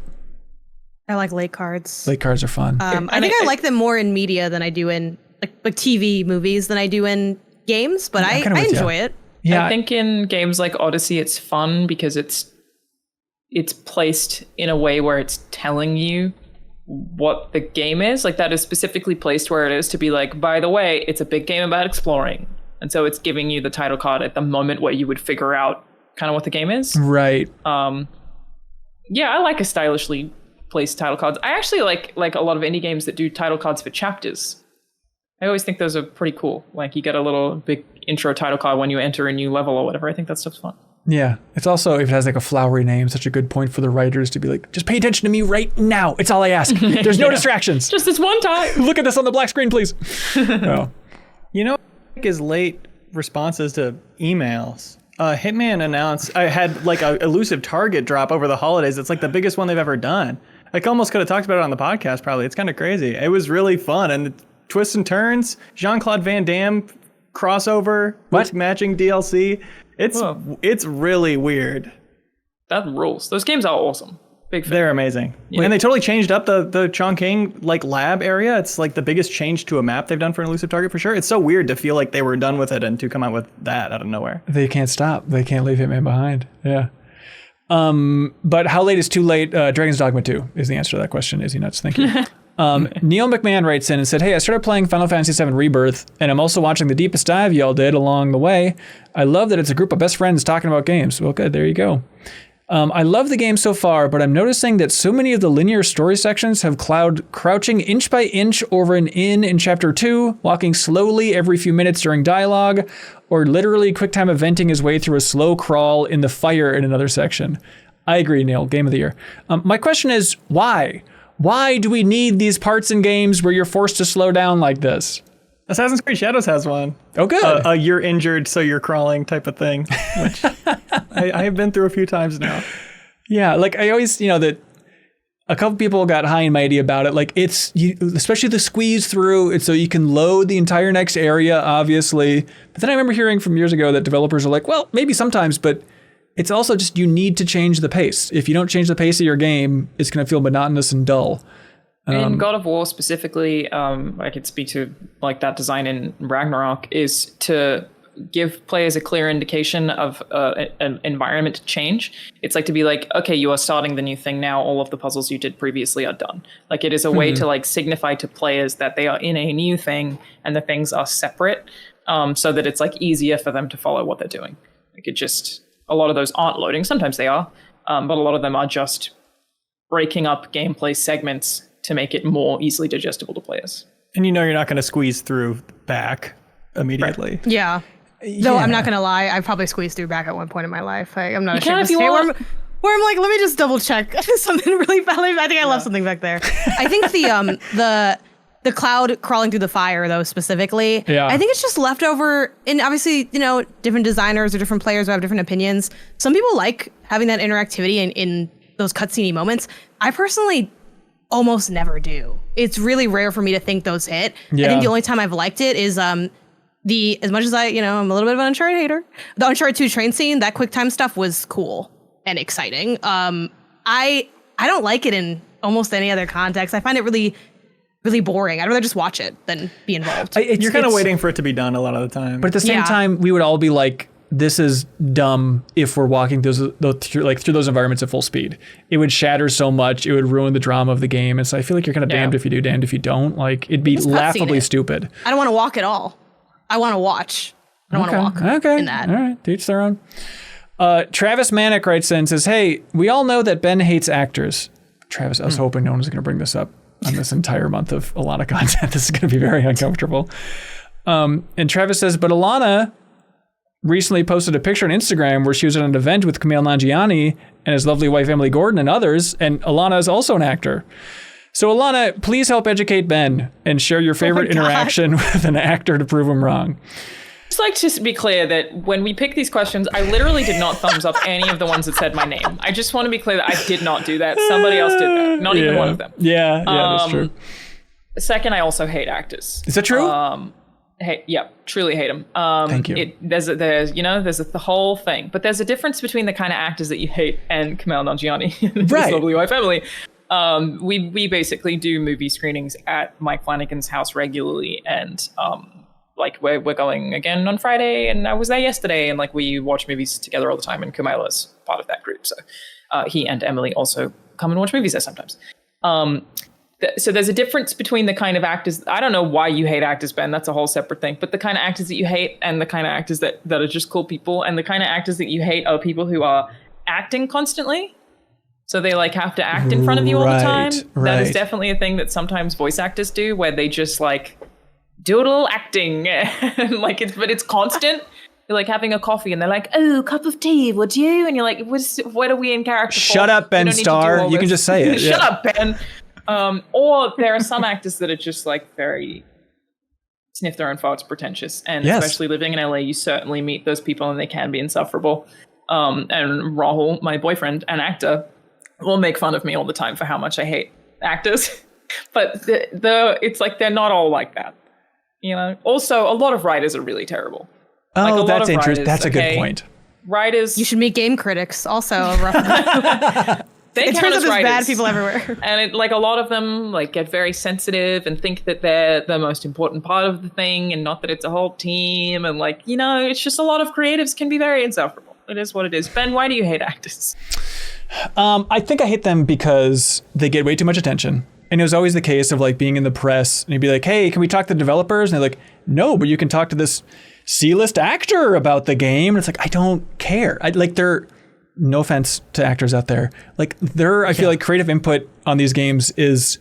I like late cards. Late cards are fun. I think I like them more in media than I do in like TV movies than I do in games, but I enjoy it. Yeah, I think in games like Odyssey, it's fun because it's placed in a way where it's telling you what the game is. Like, that is specifically placed where it is to be like, by the way, it's a big game about exploring. And so it's giving you the title card at the moment where you would figure out kind of what the game is. Right. Yeah, I like a stylishly placed title cards. I actually like a lot of indie games that do title cards for chapters. I always think those are pretty cool. Like, you get a little big intro title card when you enter a new level or whatever. I think that stuff's fun. Yeah. It's also, if it has like a flowery name, such a good point for the writers to be like, just pay attention to me right now. It's all I ask. There's no distractions. Just this one time. Look at this on the black screen, please. Oh. You know, is late responses to emails. Hitman announced, I had like a elusive target drop over the holidays. It's like the biggest one they've ever done. I almost could have talked about it on the podcast, probably. It's kind of crazy. It was really fun. And the twists and turns, Jean-Claude Van Damme crossover, with matching DLC. It's really weird. That rules. Those games are awesome. Big fan. They're amazing. Yeah. And they totally changed up the Chongqing like lab area. It's like the biggest change to a map they've done for an elusive target for sure. It's so weird to feel like they were done with it and to come out with that out of nowhere. They can't stop. They can't leave Hitman behind. Yeah. But how late is too late? Dragon's Dogma 2 is the answer to that question. Izzy Nuts. Thank you. Neil McMahon writes in and said, hey, I started playing Final Fantasy VII Rebirth, and I'm also watching the deepest dive y'all did along the way. I love that it's a group of best friends talking about games. Well, good. There you go. I love the game so far, but I'm noticing that so many of the linear story sections have Cloud crouching inch by inch over an inn in Chapter 2, walking slowly every few minutes during dialogue, or literally QuickTime eventing his way through a slow crawl in the fire in another section. I agree, Neil. Game of the year. My question is, why? Why do we need these parts in games where you're forced to slow down like this? Assassin's Creed Shadows has one. Oh, good. You're injured, so you're crawling type of thing, which I have been through a few times now. Yeah, like I always, that a couple people got high and mighty about it. Like especially the squeeze through, it's so you can load the entire next area, obviously. But then I remember hearing from years ago that developers are like, well, maybe sometimes, but it's also just you need to change the pace. If you don't change the pace of your game, it's going to feel monotonous and dull. In God of War specifically, I could speak to like that design in Ragnarok, is to give players a clear indication of an environment change. It's like to be like, okay, you are starting the new thing now. All of the puzzles you did previously are done. Like it is a way to like signify to players that they are in a new thing and the things are separate, so that it's like easier for them to follow what they're doing. Like a lot of those aren't loading. Sometimes they are, but a lot of them are just breaking up gameplay segments to make it more easily digestible to players. And you're not going to squeeze through back immediately. Right. Yeah. Though I'm not going to lie, I've probably squeezed through back at one point in my life. I'm not ashamed to say where I'm like, let me just double check something really bad. I think I left something back there. I think the Cloud crawling through the fire, though, specifically, I think it's just leftover. And obviously, different designers or different players will have different opinions. Some people like having that interactivity in those cutscene moments. I personally almost never do. It's really rare for me to think those hit. I think the only time I've liked it is as much as I'm a little bit of an Uncharted hater, the Uncharted 2 train scene, that QuickTime stuff was cool and exciting. I don't like it in almost any other context. I find it really, really boring. I'd rather just watch it than be involved. You're kind of waiting for it to be done a lot of the time. But at the same time, we would all be like, this is dumb if we're walking through those environments at full speed. It would shatter so much. It would ruin the drama of the game. And so I feel like you're kind of damned if you do, damned if you don't. Like, it'd be laughably stupid. I don't want to walk at all. I want to watch. I don't want to walk in that. All right. To each their own. Travis Manick writes in and says, hey, we all know that Ben hates actors. Travis, I was hoping no one was going to bring this up on this entire month of a lot of content. This is going to be very uncomfortable. And Travis says, but Alana recently posted a picture on Instagram where she was at an event with Kumail Nanjiani and his lovely wife, Emily Gordon, and others. And Alana is also an actor. So Alana, please help educate Ben and share your favorite interaction with an actor to prove him wrong. Just like to be clear that when we pick these questions, I literally did not thumbs up any of the ones that said my name. I just want to be clear that I did not do that. Somebody else did that. Not even one of them. Yeah, that's true. Second, I also hate actors. Is that true? Truly hate them. Thank you. There's the whole thing, but there's a difference between the kind of actors that you hate and Kumail Nanjiani, and his lovely wife Emily. We basically do movie screenings at Mike Flanagan's house regularly, and we're going again on Friday, and I was there yesterday, and we watch movies together all the time, and Kumail is part of that group, so he and Emily also come and watch movies there sometimes. So there's a difference between the kind of actors. I don't know why you hate actors, Ben. That's a whole separate thing. But the kind of actors that you hate and the kind of actors that are just cool people, and the kind of actors that you hate are people who are acting constantly. So they have to act in front of you all the time. Right. That is definitely a thing that sometimes voice actors do, where they just do a little acting, but it's constant. You're having a coffee and they're like, oh, cup of tea, would you? And you're like, what are we in character for? Shut up, Ben Starr. You can just say it. Shut up, Ben. Or there are some actors that are just very sniff their own farts, pretentious. And especially living in LA, you certainly meet those people and they can be insufferable. And Rahul, my boyfriend and actor, will make fun of me all the time for how much I hate actors. But it's they're not all like that. Also, a lot of writers are really terrible. Oh, that's interesting. That's a good point. Writers. You should meet game critics. Also, it turns out there's bad people everywhere. And a lot of them get very sensitive and think that they're the most important part of the thing, and not that it's a whole team. And it's just a lot of creatives can be very insufferable. It is what it is. Ben, why do you hate actors? I think I hate them because they get way too much attention. And it was always the case of being in the press and you'd be like, hey, can we talk to the developers? And they're like, no, but you can talk to this C-list actor about the game. And it's I don't care. no offense to actors out there, like I feel like creative input on these games is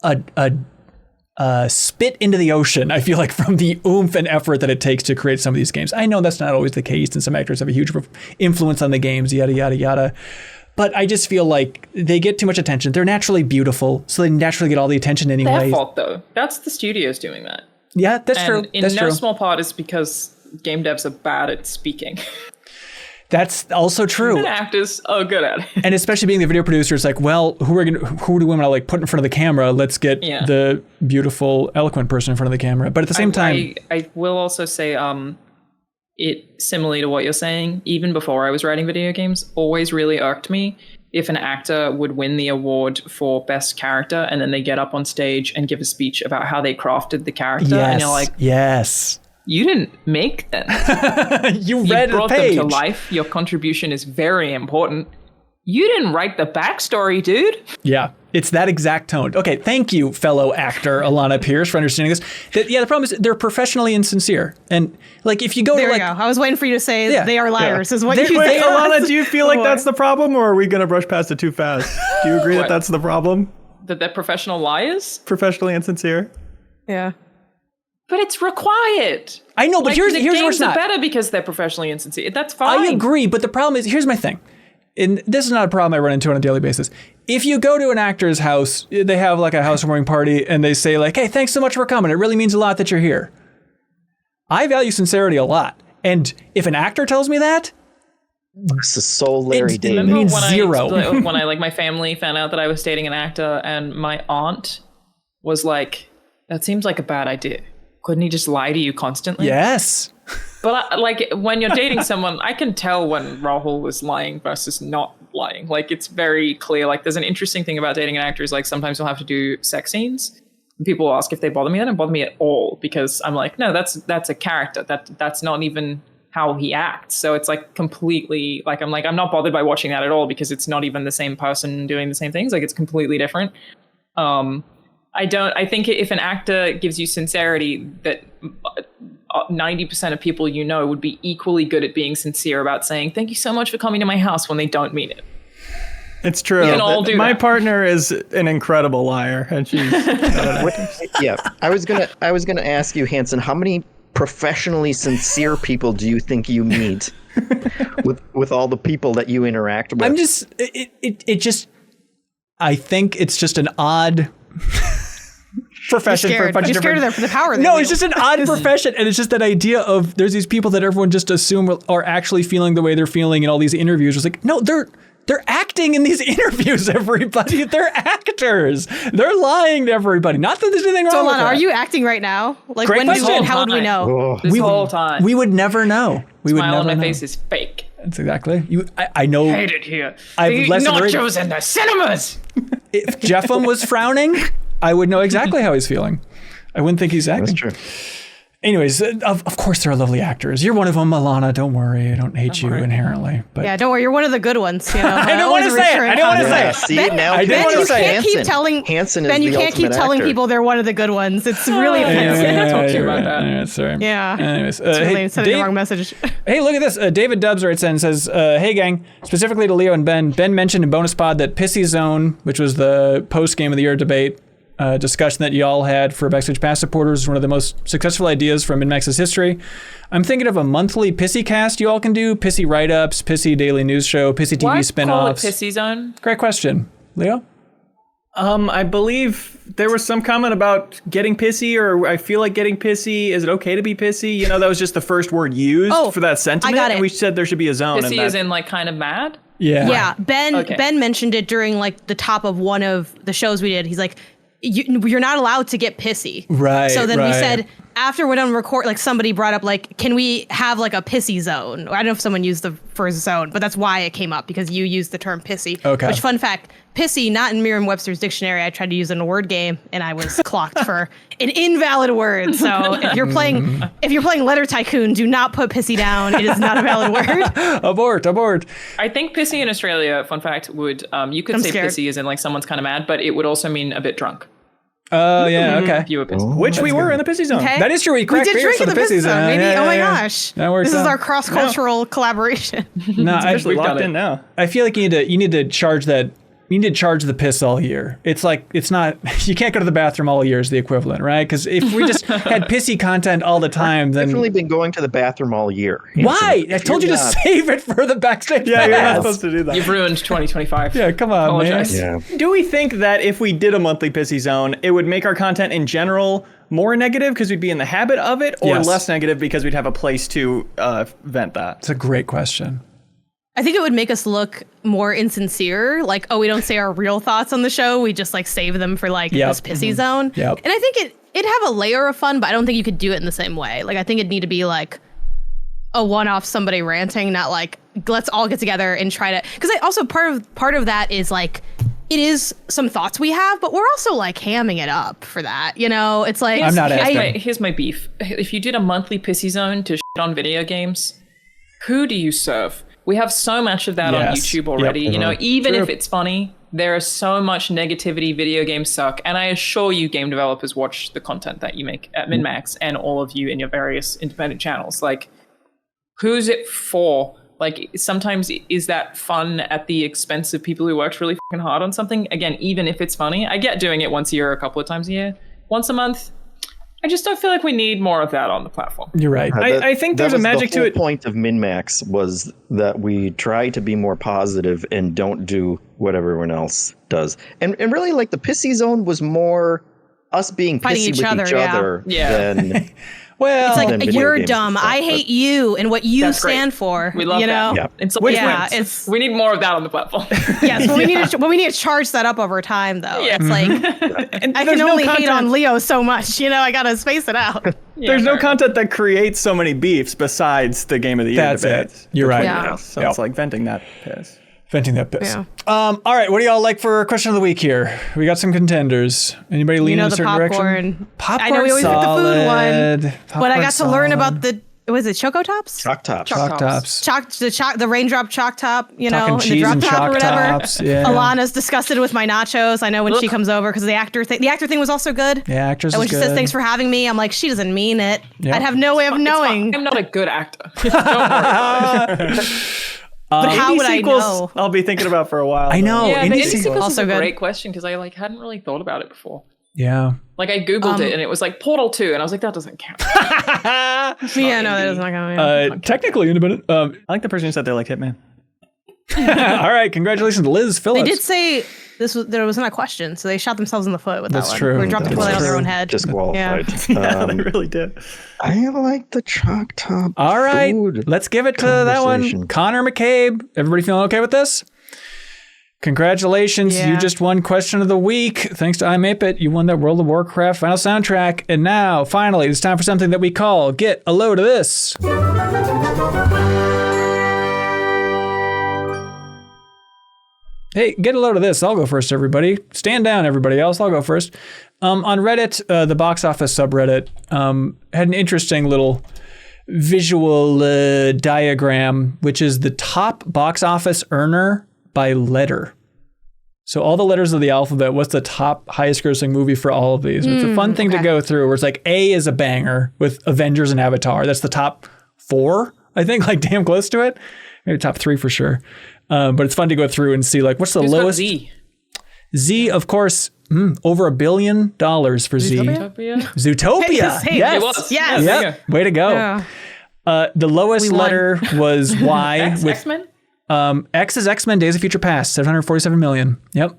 a spit into the ocean, I feel like, from the oomph and effort that it takes to create some of these games. I know that's not always the case, and some actors have a huge influence on the games, yada, yada, yada. But I just feel like they get too much attention. They're naturally beautiful, so they naturally get all the attention anyway. Their fault, though. That's the studios doing that. Yeah, that's true. In no small part, it's because game devs are bad at speaking. That's also true. And actors are good at it. And especially being the video producer, it's like, well, who do we want to like put in front of the camera? Let's get the beautiful, eloquent person in front of the camera. But at the same time, I will also say, it similarly to what you're saying, even before I was writing video games, always really irked me if an actor would win the award for best character and then they get up on stage and give a speech about how they crafted the character, and you're like, yes. You didn't make them. you read brought the page. them to life. Your contribution is very important. You didn't write the backstory, dude. Yeah, it's that exact tone. Okay, thank you, fellow actor Alana Pierce, for understanding this. The problem is they're professionally insincere. And like if you go there to like... There you go. I was waiting for you to say they are liars is what you Wait, say. Alana, do you feel like that's the problem, or are we going to brush past it too fast? Do you agree that that's the problem? That they're professional liars? Professionally insincere? Yeah. But it's required. I know, but like, here's the where games it's not. are better because they're professionally insincere. That's fine. I agree, but the problem is, here's my thing. And this is not a problem I run into on a daily basis. If you go to an actor's house, they have like a housewarming party, and they say like, hey, thanks so much for coming. It really means a lot that you're here. I value sincerity a lot. And if an actor tells me that, this is so Larry David. It means when zero. When I like my family found out that I was dating an actor, and my aunt was like, that seems like a bad idea. Couldn't he just lie to you constantly? Yes. But like when you're dating someone, I can tell when Rahul is lying versus not lying. Like it's very clear. Like there's an interesting thing about dating an actor is like sometimes you'll have to do sex scenes. And people will ask if they bother me. That don't bother me at all because I'm like, no, that's a character. That's not even how he acts. So it's like completely like I'm not bothered by watching that at all because it's not even the same person doing the same things. Like it's completely different. I think if an actor gives you sincerity, that 90% of people you know would be equally good at being sincere about saying, thank you so much for coming to my house when they don't mean it. It's true. We can all do my that. partner is an incredible liar, and she's Yeah, I was gonna ask you, Hanson, how many professionally sincere people do you think you meet with all the people that you interact with? I'm just I think it's just an odd profession for a bunch You're of scared different... of the power. No, it's just an odd profession, and it's just that idea of there's these people that everyone just assume are actually feeling the way they're feeling in all these interviews. It's like, no, they're acting in these interviews, everybody. They're actors. They're lying to everybody. Not that there's anything wrong with that. Are you acting right now? Like Great question. How would we know? This whole time. We would never know. We would Smile never on my know. face is fake. That's exactly. I know. Hate it here. I've less than nachos in the cinemas. If Jeffem was frowning, I would know exactly how he's feeling. I wouldn't think he's acting. That's true. Anyways, of course they're lovely actors. You're one of them, Alana. Don't worry. I don't hate you inherently. But Yeah, don't worry. You're one of the good ones. You know? I didn't want to say it. I didn't want to say Yeah, it. see, Ben, now I didn't Ben, want you to say can't keep telling Hanson is Ben, you the can't keep ultimate telling actor. people they're one of the good ones. It's really offensive. I talk to you about that. Yeah, sorry. Yeah. Anyways, It's really hey, sending the Dave- wrong message. Hey, look at this. David Dubs writes in and says, hey, gang, specifically to Leo and Ben. Ben mentioned in Bonus Pod that Pissy Zone, which was the post-game of the year debate discussion that y'all had for Backstage Pass supporters, is one of the most successful ideas from MinnMax's history. I'm thinking of a monthly Pissy cast you all can do. Pissy write-ups, Pissy daily news show, Pissy TV Why spin-offs. call it Pissy Zone? Great question. Leo? I believe there was some comment about getting pissy, or I feel like getting pissy. Is it okay to be pissy? You know, that was just the first word used for that sentiment. I got it. And we said there should be a zone. Pissy and is in like kind of mad? Yeah. Yeah, Ben. Okay. Ben mentioned it during like the top of one of the shows we did. He's like, you're not allowed to get pissy. Right. So then we right. said after we're done record, like somebody brought up like, can we have like a pissy zone? I don't know if someone used the first zone, but that's why it came up because you used the term pissy. Okay. Which, fun fact, pissy not in Merriam-Webster's dictionary. I tried to use it in a word game and I was clocked for an invalid word. So if you're playing Letter Tycoon, do not put pissy down. It is not a valid word. Abort. I think pissy in Australia, fun fact, would you could I'm say scared. pissy as in like someone's kind of mad, but it would also mean a bit drunk. Oh, yeah, okay. Fewer pisses. Which we were in the pissy zone. Okay. That is true. We cracked did beers drink for in the the Pissy Pissy Zone. Zone. Maybe. Yeah, Oh my yeah, yeah. gosh. That works This is out. our cross-cultural collaboration. No, Especially We've done locked it. in now. I feel like you need to charge that. You need to charge the piss all year. It's like, it's not, you can't go to the bathroom all year is the equivalent, right? Because if we just had pissy content all the time, then Definitely been going to the bathroom all year. why? I If told you you're to not- save it for the backstage. Yeah, you're not pass. supposed to do that. You've ruined 2025. Yeah, come on, Apologize. man. Yeah. Do we think that if we did a monthly pissy zone, it would make our content in general more negative because we'd be in the habit of it, or Yes. less negative because we'd have a place to vent that? It's a great question. I think it would make us look more insincere. Like, oh, we don't say our real thoughts on the show. We just like save them for like Yep. this pissy zone. Yep. And I think it'd have a layer of fun, but I don't think you could do it in the same way. Like, I think it'd need to be like a one-off somebody ranting, not like let's all get together and try to. Because also part of that is like it is some thoughts we have, but we're also like hamming it up for that. You know, it's like I'm not asking. Here's my beef. If you did a monthly pissy zone to shit on video games, who do you serve? We have so much of that on Yes. YouTube already. Yep. You know, even True. if it's funny, there is so much negativity. Video games suck. And I assure you, game developers watch the content that you make at MinnMax and all of you in your various independent channels. Like, who's it for? Like, sometimes is that fun at the expense of people who worked really fucking hard on something? Again, even if it's funny, I get doing it once a year, a couple of times a year, once a month. I just don't feel like we need more of that on the platform. You're right. I think there's a magic to it. The whole point of MinnMax was that we try to be more positive and don't do what everyone else does. And really, like, the pissy zone was more us being Fighting pissy each with other, each yeah. other Yeah. than Well, it's than like video you're games dumb. and stuff, I but- hate you and what you That's great. stand for. We love you know? that. Yeah. It's Which Yeah, wins? it's We need more of that on the platform. yes. When we need to charge that up over time, though. Yeah. It's like And I there's can no only hate content- on Leo so much. You know, I gotta space it out. There's no content that creates so many beefs besides the game of the year That's debates. it. You're right. Yeah. So Yep. it's like venting that piss. Venting that piss. Yeah. All right, what do y'all like for question of the week here? We got some contenders. Anybody lean You know, in a the certain popcorn. direction? Popcorn. I know we always pick the food one, but I Popcorn got to learn solid. about the was it Choco Tops? Chalk Tops. Chalk Tops. The raindrop chalk top, you know, Talking and the cheese drop and top chalk or whatever. tops, yeah. Alana's disgusted with my nachos. I know when she comes over because the actor thing was also good. Yeah, actors And when is she good. says thanks for having me, I'm like, she doesn't mean it. Yep. I'd have no way of knowing. I'm not a good actor. Don't worry about it. But how Indie would I sequels, know? I'll be thinking about for a while. I know. Yeah, indie the indie sequels. sequels is Also a good. great question because I like hadn't really thought about it before. Yeah. Like I googled it and it was like Portal 2 and I was like that doesn't count. Yeah, no, that doesn't count. Technically independent. I like the person who said they like Hitman. All right, congratulations, Liz They Phillips. did say there wasn't a question, so they shot themselves in the foot with That's that one. true. Or dropped a That's toilet on their true. own head. Disqualified. Yeah, they really did. I like the Chalk Top. All right, food let's give it to that one. conversation. Connor McCabe. Everybody feeling okay with this? Congratulations, you Yeah. just won question of the week. Thanks to iMapeit, you won that World of Warcraft final soundtrack. And now, finally, it's time for something that we call Get a Load of This. Hey, get a load of this. I'll go first, everybody. Stand down, everybody else. I'll go first. On Reddit, the box office subreddit had an interesting little visual diagram, which is the top box office earner by letter. So all the letters of the alphabet, what's the top highest grossing movie for all of these? It's a fun thing to go through where it's like A is a banger with Avengers and Avatar. That's the top 4, I think, like damn close to it. Maybe top 3 for sure. But it's fun to go through and see like what's the Who's got lowest. Z? Z, of course, over $1 billion for Z. Utopia? Zootopia. Hey, Yes. It was. Yes. Yeah, Yep. Way to go. Yeah. The lowest We won. letter was Y with X-Men? X is X-Men Days of Future Past, 747 million. Yep.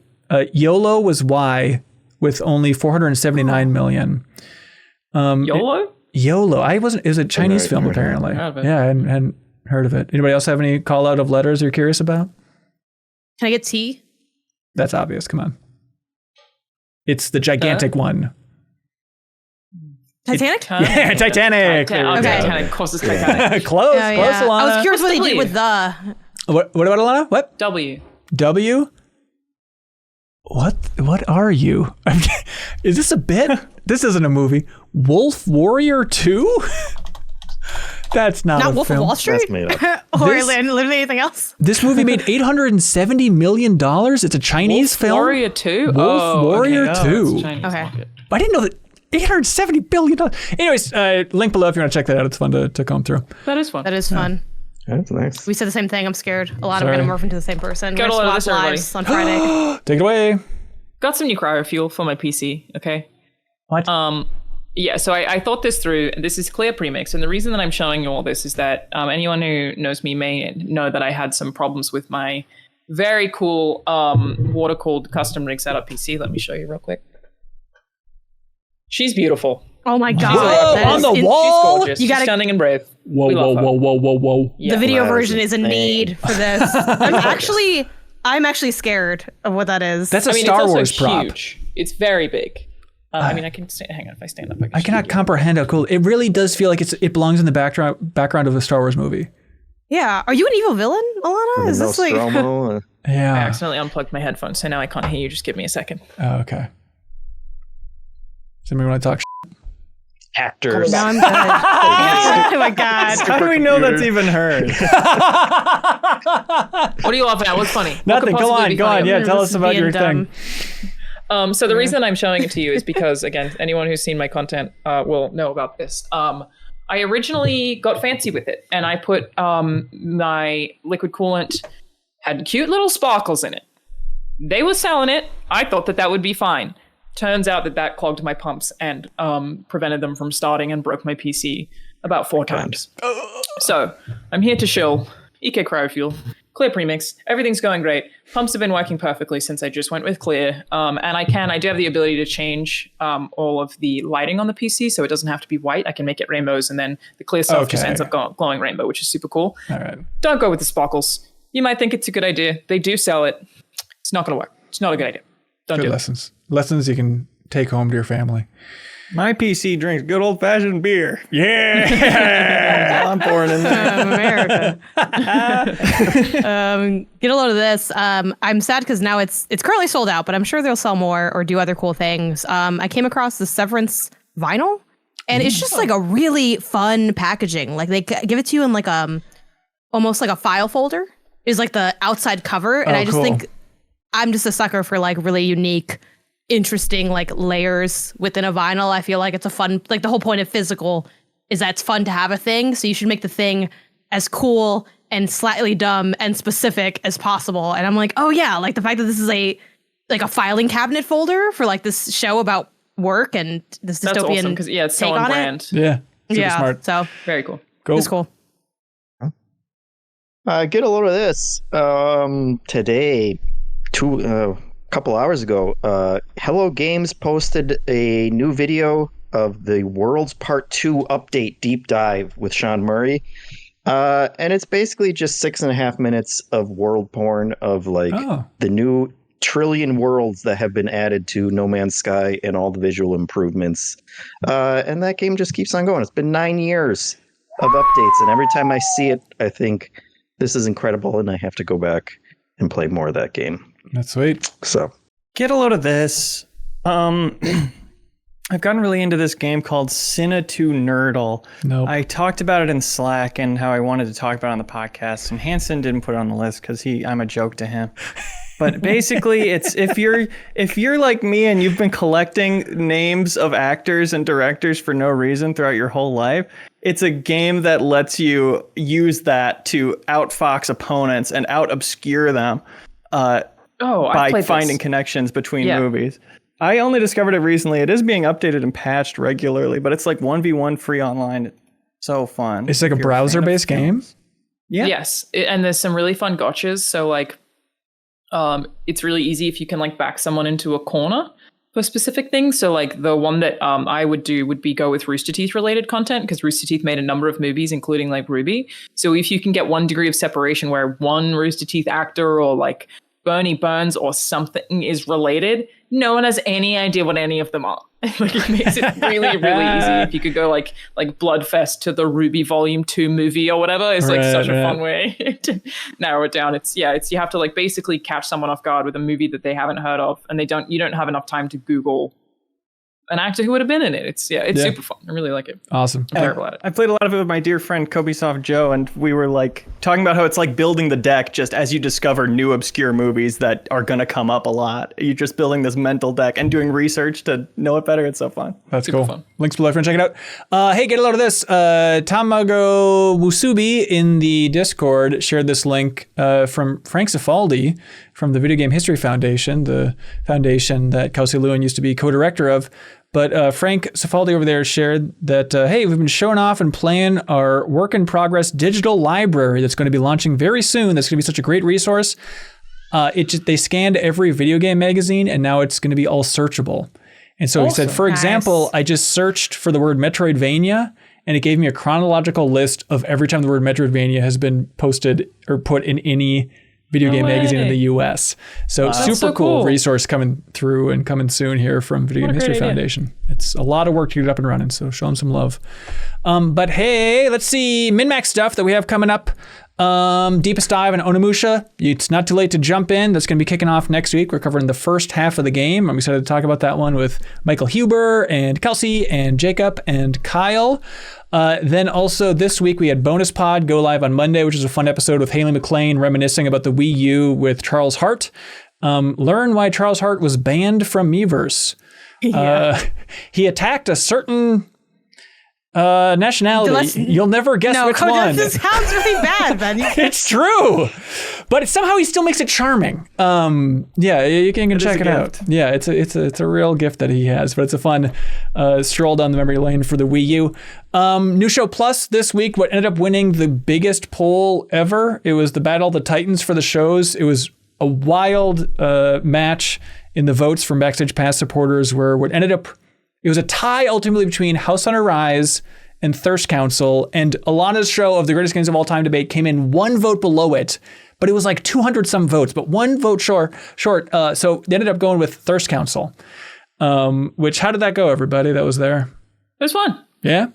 YOLO was Y with only 479 million. YOLO? YOLO. It was a Chinese film apparently. Heard of it. Yeah, I hadn't heard of it. Anybody else have any call out of letters you're curious about? Can I get T? That's obvious. Come on. It's the gigantic one. Titanic? Yeah, Titanic. There we go. Titanic. Of course, it's Titanic. Close, Oh, close, yeah. Alana. I was curious what they did W? with the. What about Alana? What? W. W? What are you? Is this a bit? This isn't a movie. Wolf Warrior 2? That's not a Wolf film. of Wall Street? That's made up. Or This- literally anything else? This movie made $870 million. It's a Chinese Wolf film. Warrior 2? Wolf Warrior okay. 2. It's Chinese Okay. market. I didn't know that $870 billion. Anyways, link below if you want to check that out. It's fun to comb through. That is fun. That is fun. That's nice. We said the same thing. I'm scared. A lot Sorry. of going to morph into the same person. Got We're a lot of gonna this, swap everybody. lives on Friday. Take it away. Got some new cryo fuel for my PC, okay? What? Yeah, so I thought this through. This is clear premix, and the reason that I'm showing you all this is that anyone who knows me may know that I had some problems with my very cool water-cooled custom rig setup PC. Let me show you real quick. She's beautiful. Oh my god. Whoa, That on is the in- wall? She's gorgeous. You She's gotta- stunning and brave. Whoa, We love her. whoa. Yeah. The video That is version is a insane. need for this. I'm actually scared of what that is. That's a I mean, Star it's also Wars prop. huge. It's very big. I mean, I can hang on if I stand up. I cannot comprehend how cool it really does feel like it belongs in the background of a Star Wars movie. Yeah. Are you an evil villain, Alana? Is this like Nostromo, I Yeah. accidentally unplugged my headphones, so now I can't hear you. Just give me a second. Oh, okay. Somebody want to talk? actors. No, I'm good. Oh my god. How do we know that's even heard? What are you laughing at? What's funny? What Nothing. could Go possibly on. be Go funny on. Yeah, This tell is us about being your dumb. thing. So the reason I'm showing it to you is because, again, anyone who's seen my content will know about this. I originally got fancy with it, and I put my liquid coolant had cute little sparkles in it. They were selling it. I thought that would be fine. Turns out that clogged my pumps and prevented them from starting and broke my PC about 4 times. So I'm here to shill EK Cryofuel, Clear Premix. Everything's going great. Pumps have been working perfectly since I just went with Clear. And I do have the ability to change all of the lighting on the PC, so it doesn't have to be white. I can make it rainbows, and then the Clear stuff just Okay. ends up glowing rainbow, which is super cool. All right. Don't go with the sparkles. You might think it's a good idea. They do sell it. It's not going to work. It's not a good idea. Don't Good do it. lessons. Lessons you can take home to your family. My PC drinks good old fashioned beer. Yeah. I'm pouring in there. America. Get a load of this. I'm sad because now it's currently sold out, but I'm sure they'll sell more or do other cool things. I came across the Severance vinyl, and it's just like a really fun packaging. Like they give it to you in like almost like a file folder is like the outside cover, and Oh, I just cool. think I'm just a sucker for like really unique, interesting like layers within a vinyl. I feel like it's a fun, like the whole point of physical is that it's fun to have a thing. So you should make the thing as cool and slightly dumb and specific as possible. And I'm like, oh yeah, like the fact that this is a filing cabinet folder for like this show about work and this That's dystopian awesome because it's so take on on brand. Yeah. Super yeah, smart. so Very cool. Go. it's cool. Get a load of this. Today, couple hours ago, Hello Games posted a new video of the Worlds Part 2 update deep dive with Sean Murray. And it's basically just 6.5 minutes of world porn of like the new trillion worlds that have been added to No Man's Sky and all the visual improvements. And that game just keeps on going. It's been 9 years of updates, and every time I see it, I think this is incredible, and I have to go back and play more of that game. That's sweet. So Get a load of this. I've gotten really into this game called Cinna 2 Nerdle. Nope. I talked about it in Slack and how I wanted to talk about it on the podcast, and Hanson didn't put it on the list because I'm a joke to him. But basically, it's if you're like me and you've been collecting names of actors and directors for no reason throughout your whole life, it's a game that lets you use that to outfox opponents and out obscure them by finding connections between movies. I only discovered it recently. It is being updated and patched regularly, but it's like 1v1 free online. So fun. It's like a browser-based game? Yeah. Yes, and there's some really fun gotchas. So like, it's really easy if you can like back someone into a corner for specific things. So like the one that I would do would be go with Rooster Teeth related content, because Rooster Teeth made a number of movies, including like Ruby. So if you can get 1 degree of separation where one Rooster Teeth actor or like Bernie Burns or something is related, no one has any idea what any of them are. Like it makes it really, really easy. If you could go like Bloodfest to the Ruby Volume 2 movie or whatever, it's like such a fun way to narrow it down. It's you have to like basically catch someone off guard with a movie that they haven't heard of, and you don't have enough time to Google an actor who would have been in it. It's super fun. I really like it. Awesome. I'm terrible at it. I played a lot of it with my dear friend Kobe Joe, and we were like talking about how it's like building the deck just as you discover new obscure movies that are going to come up a lot. You're just building this mental deck and doing research to know it better. It's so fun. That's Super cool. fun. Links below, friend. Check it out. Hey, get a load of this. Tamago Musubi in the Discord shared this link from Frank Cifaldi from the Video Game History Foundation, the foundation that Kelsey Lewin used to be co-director of. But Frank Cifaldi over there shared that, hey, we've been showing off and playing our work-in-progress digital library that's going to be launching very soon. That's going to be such a great resource. They scanned every video game magazine, and now it's going to be all searchable. And so he said, for example, I just searched for the word Metroidvania, and it gave me a chronological list of every time the word Metroidvania has been posted or put in any video game magazine in the US. So super cool resource coming through and coming soon here from Video Game History Foundation. It's a lot of work to get it up and running, so show them some love. But hey, let's see MinnMax stuff that we have coming up. Deepest Dive and Onimusha. It's not too late to jump in. That's going to be kicking off next week. We're covering the first half of the game. I'm excited to talk about that one with Michael Huber and Kelsey and Jacob and Kyle. Then also this week we had Bonus Pod go live on Monday, which is a fun episode with Haley McLean reminiscing about the Wii U with Charles Hart. Learn why Charles Hart was banned from Miiverse. He attacked a certain nationality. You'll never guess which one. This sounds really bad, Ben. It's true, but somehow he still makes it charming. Yeah, you can check it out. Yeah, it's a real gift that he has, but it's a fun stroll down the memory lane for the Wii U. New Show Plus this week. What ended up winning the biggest poll ever? It was the Battle of the Titans for the shows. It was a wild match in the votes from Backstage Pass supporters, where what ended up. It was a tie ultimately between House Hunter Rise and Thirst Council, and Alana's show of the greatest games of all time debate came in one vote below it, but it was like 200 some votes, but one vote short. So they ended up going with Thirst Council, which, how did that go, everybody that was there? It was fun. Yeah?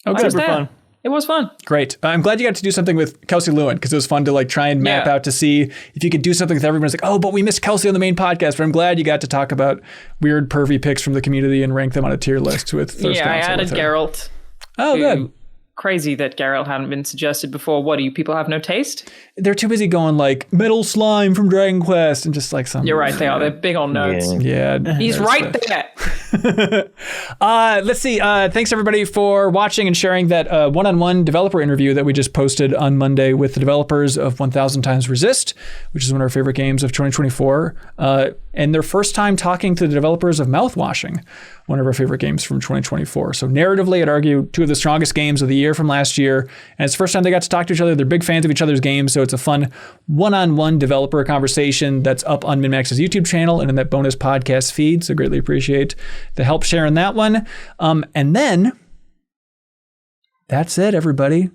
Oh, good. Super fun. It was fun. Great. I'm glad you got to do something with Kelsey Lewin, because it was fun to like try and map out to see if you could do something with everyone. It's like, oh, but we missed Kelsey on the main podcast. But I'm glad you got to talk about weird pervy picks from the community and rank them on a tier list with Thirst Council. I added Geralt. Oh, good. Crazy that Geralt hadn't been suggested before. What, do you people have no taste? They're too busy going like Metal Slime from Dragon Quest and just like some. You're right, they are. They're big on nerds. Yeah. He's right there. Let's see. Thanks everybody for watching and sharing that one-on-one developer interview that we just posted on Monday with the developers of 1000 Times Resist, which is one of our favorite games of 2024. And their first time talking to the developers of Mouthwashing, one of our favorite games from 2024. So narratively, I'd argue two of the strongest games of the year from last year. And it's the first time they got to talk to each other. They're big fans of each other's games. So it's a fun one-on-one developer conversation that's up on MinnMax's YouTube channel and in that bonus podcast feed. So greatly appreciate the help sharing that one. And then that's it, everybody,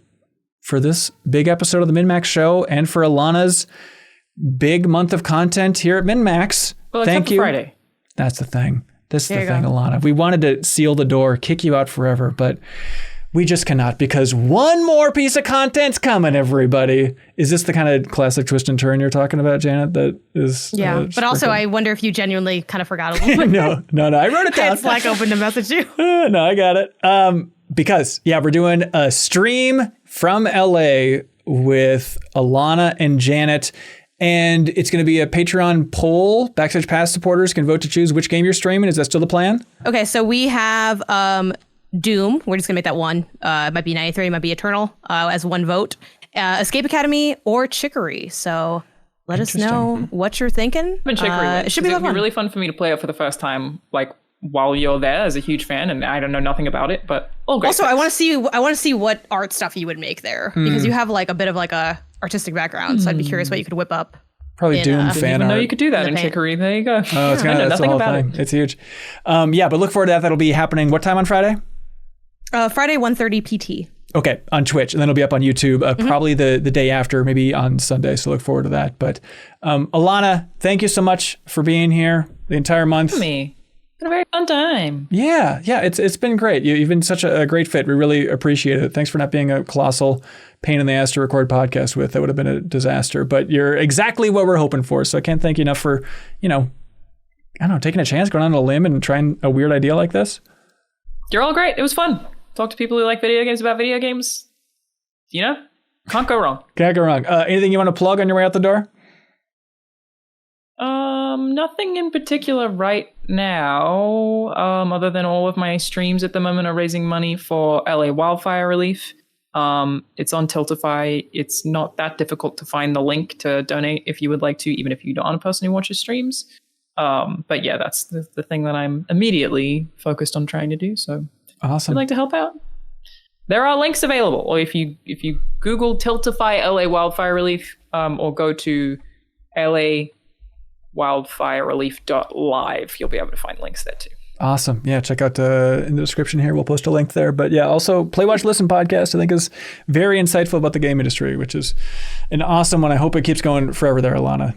for this big episode of the MinnMax show and for Alana's big month of content here at MinnMax. Well, thank you. Friday. That's the thing. This is the thing, Alana. We wanted to seal the door, kick you out forever, but we just cannot, because one more piece of content's coming, everybody. Is this the kind of classic twist and turn you're talking about, Janet? That is. Yeah, but also I wonder if you genuinely kind of forgot a little bit. No. I wrote it down. It's like open to message you. No, I got it. Because, we're doing a stream from LA with Alana and Janet. And it's going to be a Patreon poll. Backstage Pass supporters can vote to choose which game you're streaming. Is that still the plan? Okay, so we have Doom. We're just going to make that one. It might be 93, it might be Eternal as one vote. Escape Academy or Chicory. So let us know what you're thinking. Chicory it should be really fun for me to play it for the first time, like while you're there as a huge fan, and I don't know nothing about it, but all great. Also, I want to see what art stuff you would make there, because you have like a bit of like a artistic background, so I'd be curious what you could whip up. Probably Doom fan art. No, you could do that in Chicory. There you go. Oh, it's kind of that's the whole thing. It's huge. But look forward to that. That'll be happening. What time on Friday? Friday, 1:30 PT. Okay, on Twitch, and then it'll be up on YouTube probably the day after, maybe on Sunday. So look forward to that. But Alana, thank you so much for being here the entire month. It's been a very fun time. Yeah, it's been great. You've been such a great fit. We really appreciate it. Thanks for not being a colossal pain in the ass to record podcast with. That would have been a disaster. But you're exactly what we're hoping for. So I can't thank you enough for, I don't know, taking a chance, going on a limb and trying a weird idea like this? You're all great. It was fun. Talk to people who like video games about video games. You know, can't go wrong. Can't go wrong. Anything you want to plug on your way out the door? Nothing in particular right now, other than all of my streams at the moment are raising money for LA wildfire relief. It's on Tiltify. It's not that difficult to find the link to donate if you would like to, even if you aren't a person who watches streams. But yeah, that's the thing that I'm immediately focused on trying to do. So awesome. If you'd like to help out, there are links available. Or if you Google Tiltify LA wildfire relief, or go to LAwildfirerelief.live, you'll be able to find links there too. Awesome. Yeah, check out in the description here. We'll post a link there. But yeah, also Play, Watch, Listen podcast, I think, is very insightful about the game industry, which is an awesome one. I hope it keeps going forever there, Alana.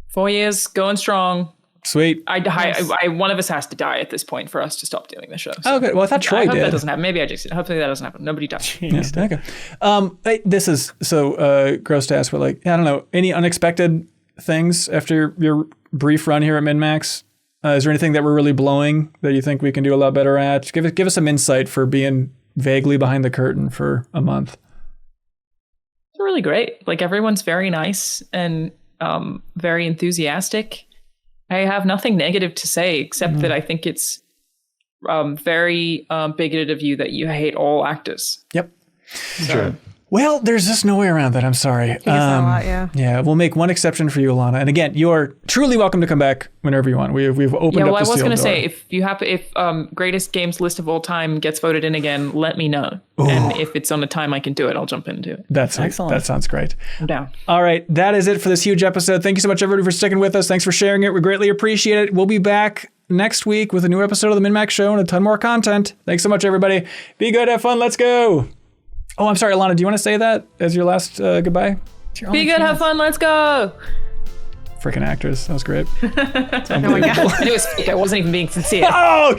4 years, going strong. Sweet. One of us has to die at this point for us to stop doing the show. So. Oh, good. Well, I thought Troy I hope did. That doesn't happen. Maybe I just hopefully that doesn't happen. Nobody dies. Yeah, okay. This is so gross to ask, but like, I don't know, any unexpected things after your brief run here at MinnMax? Is there anything that we're really blowing that you think we can do a lot better at? Give us some insight for being vaguely behind the curtain for a month. It's really great. Like, everyone's very nice and very enthusiastic. I have nothing negative to say except that I think it's very bigoted of you that you hate all actors. Yep. Sure. Well, there's just no way around that. I'm sorry. That a lot, yeah. Yeah, we'll make one exception for you, Alana. And again, you are truly welcome to come back whenever you want. We've opened up the Yeah, well, I was going to say, if greatest games list of all time gets voted in again, let me know. Ooh. And if it's on a time I can do it, I'll jump in and do it. That's excellent. That sounds great. I'm down. All right, that is it for this huge episode. Thank you so much, everybody, for sticking with us. Thanks for sharing it. We greatly appreciate it. We'll be back next week with a new episode of the MinnMax Show and a ton more content. Thanks so much, everybody. Be good, have fun, let's go. Oh, I'm sorry, Alana, do you want to say that as your last goodbye? Be good, have fun, let's go. Freaking actors, that was great. Oh my God. And it was fake, I wasn't even being sincere. Oh,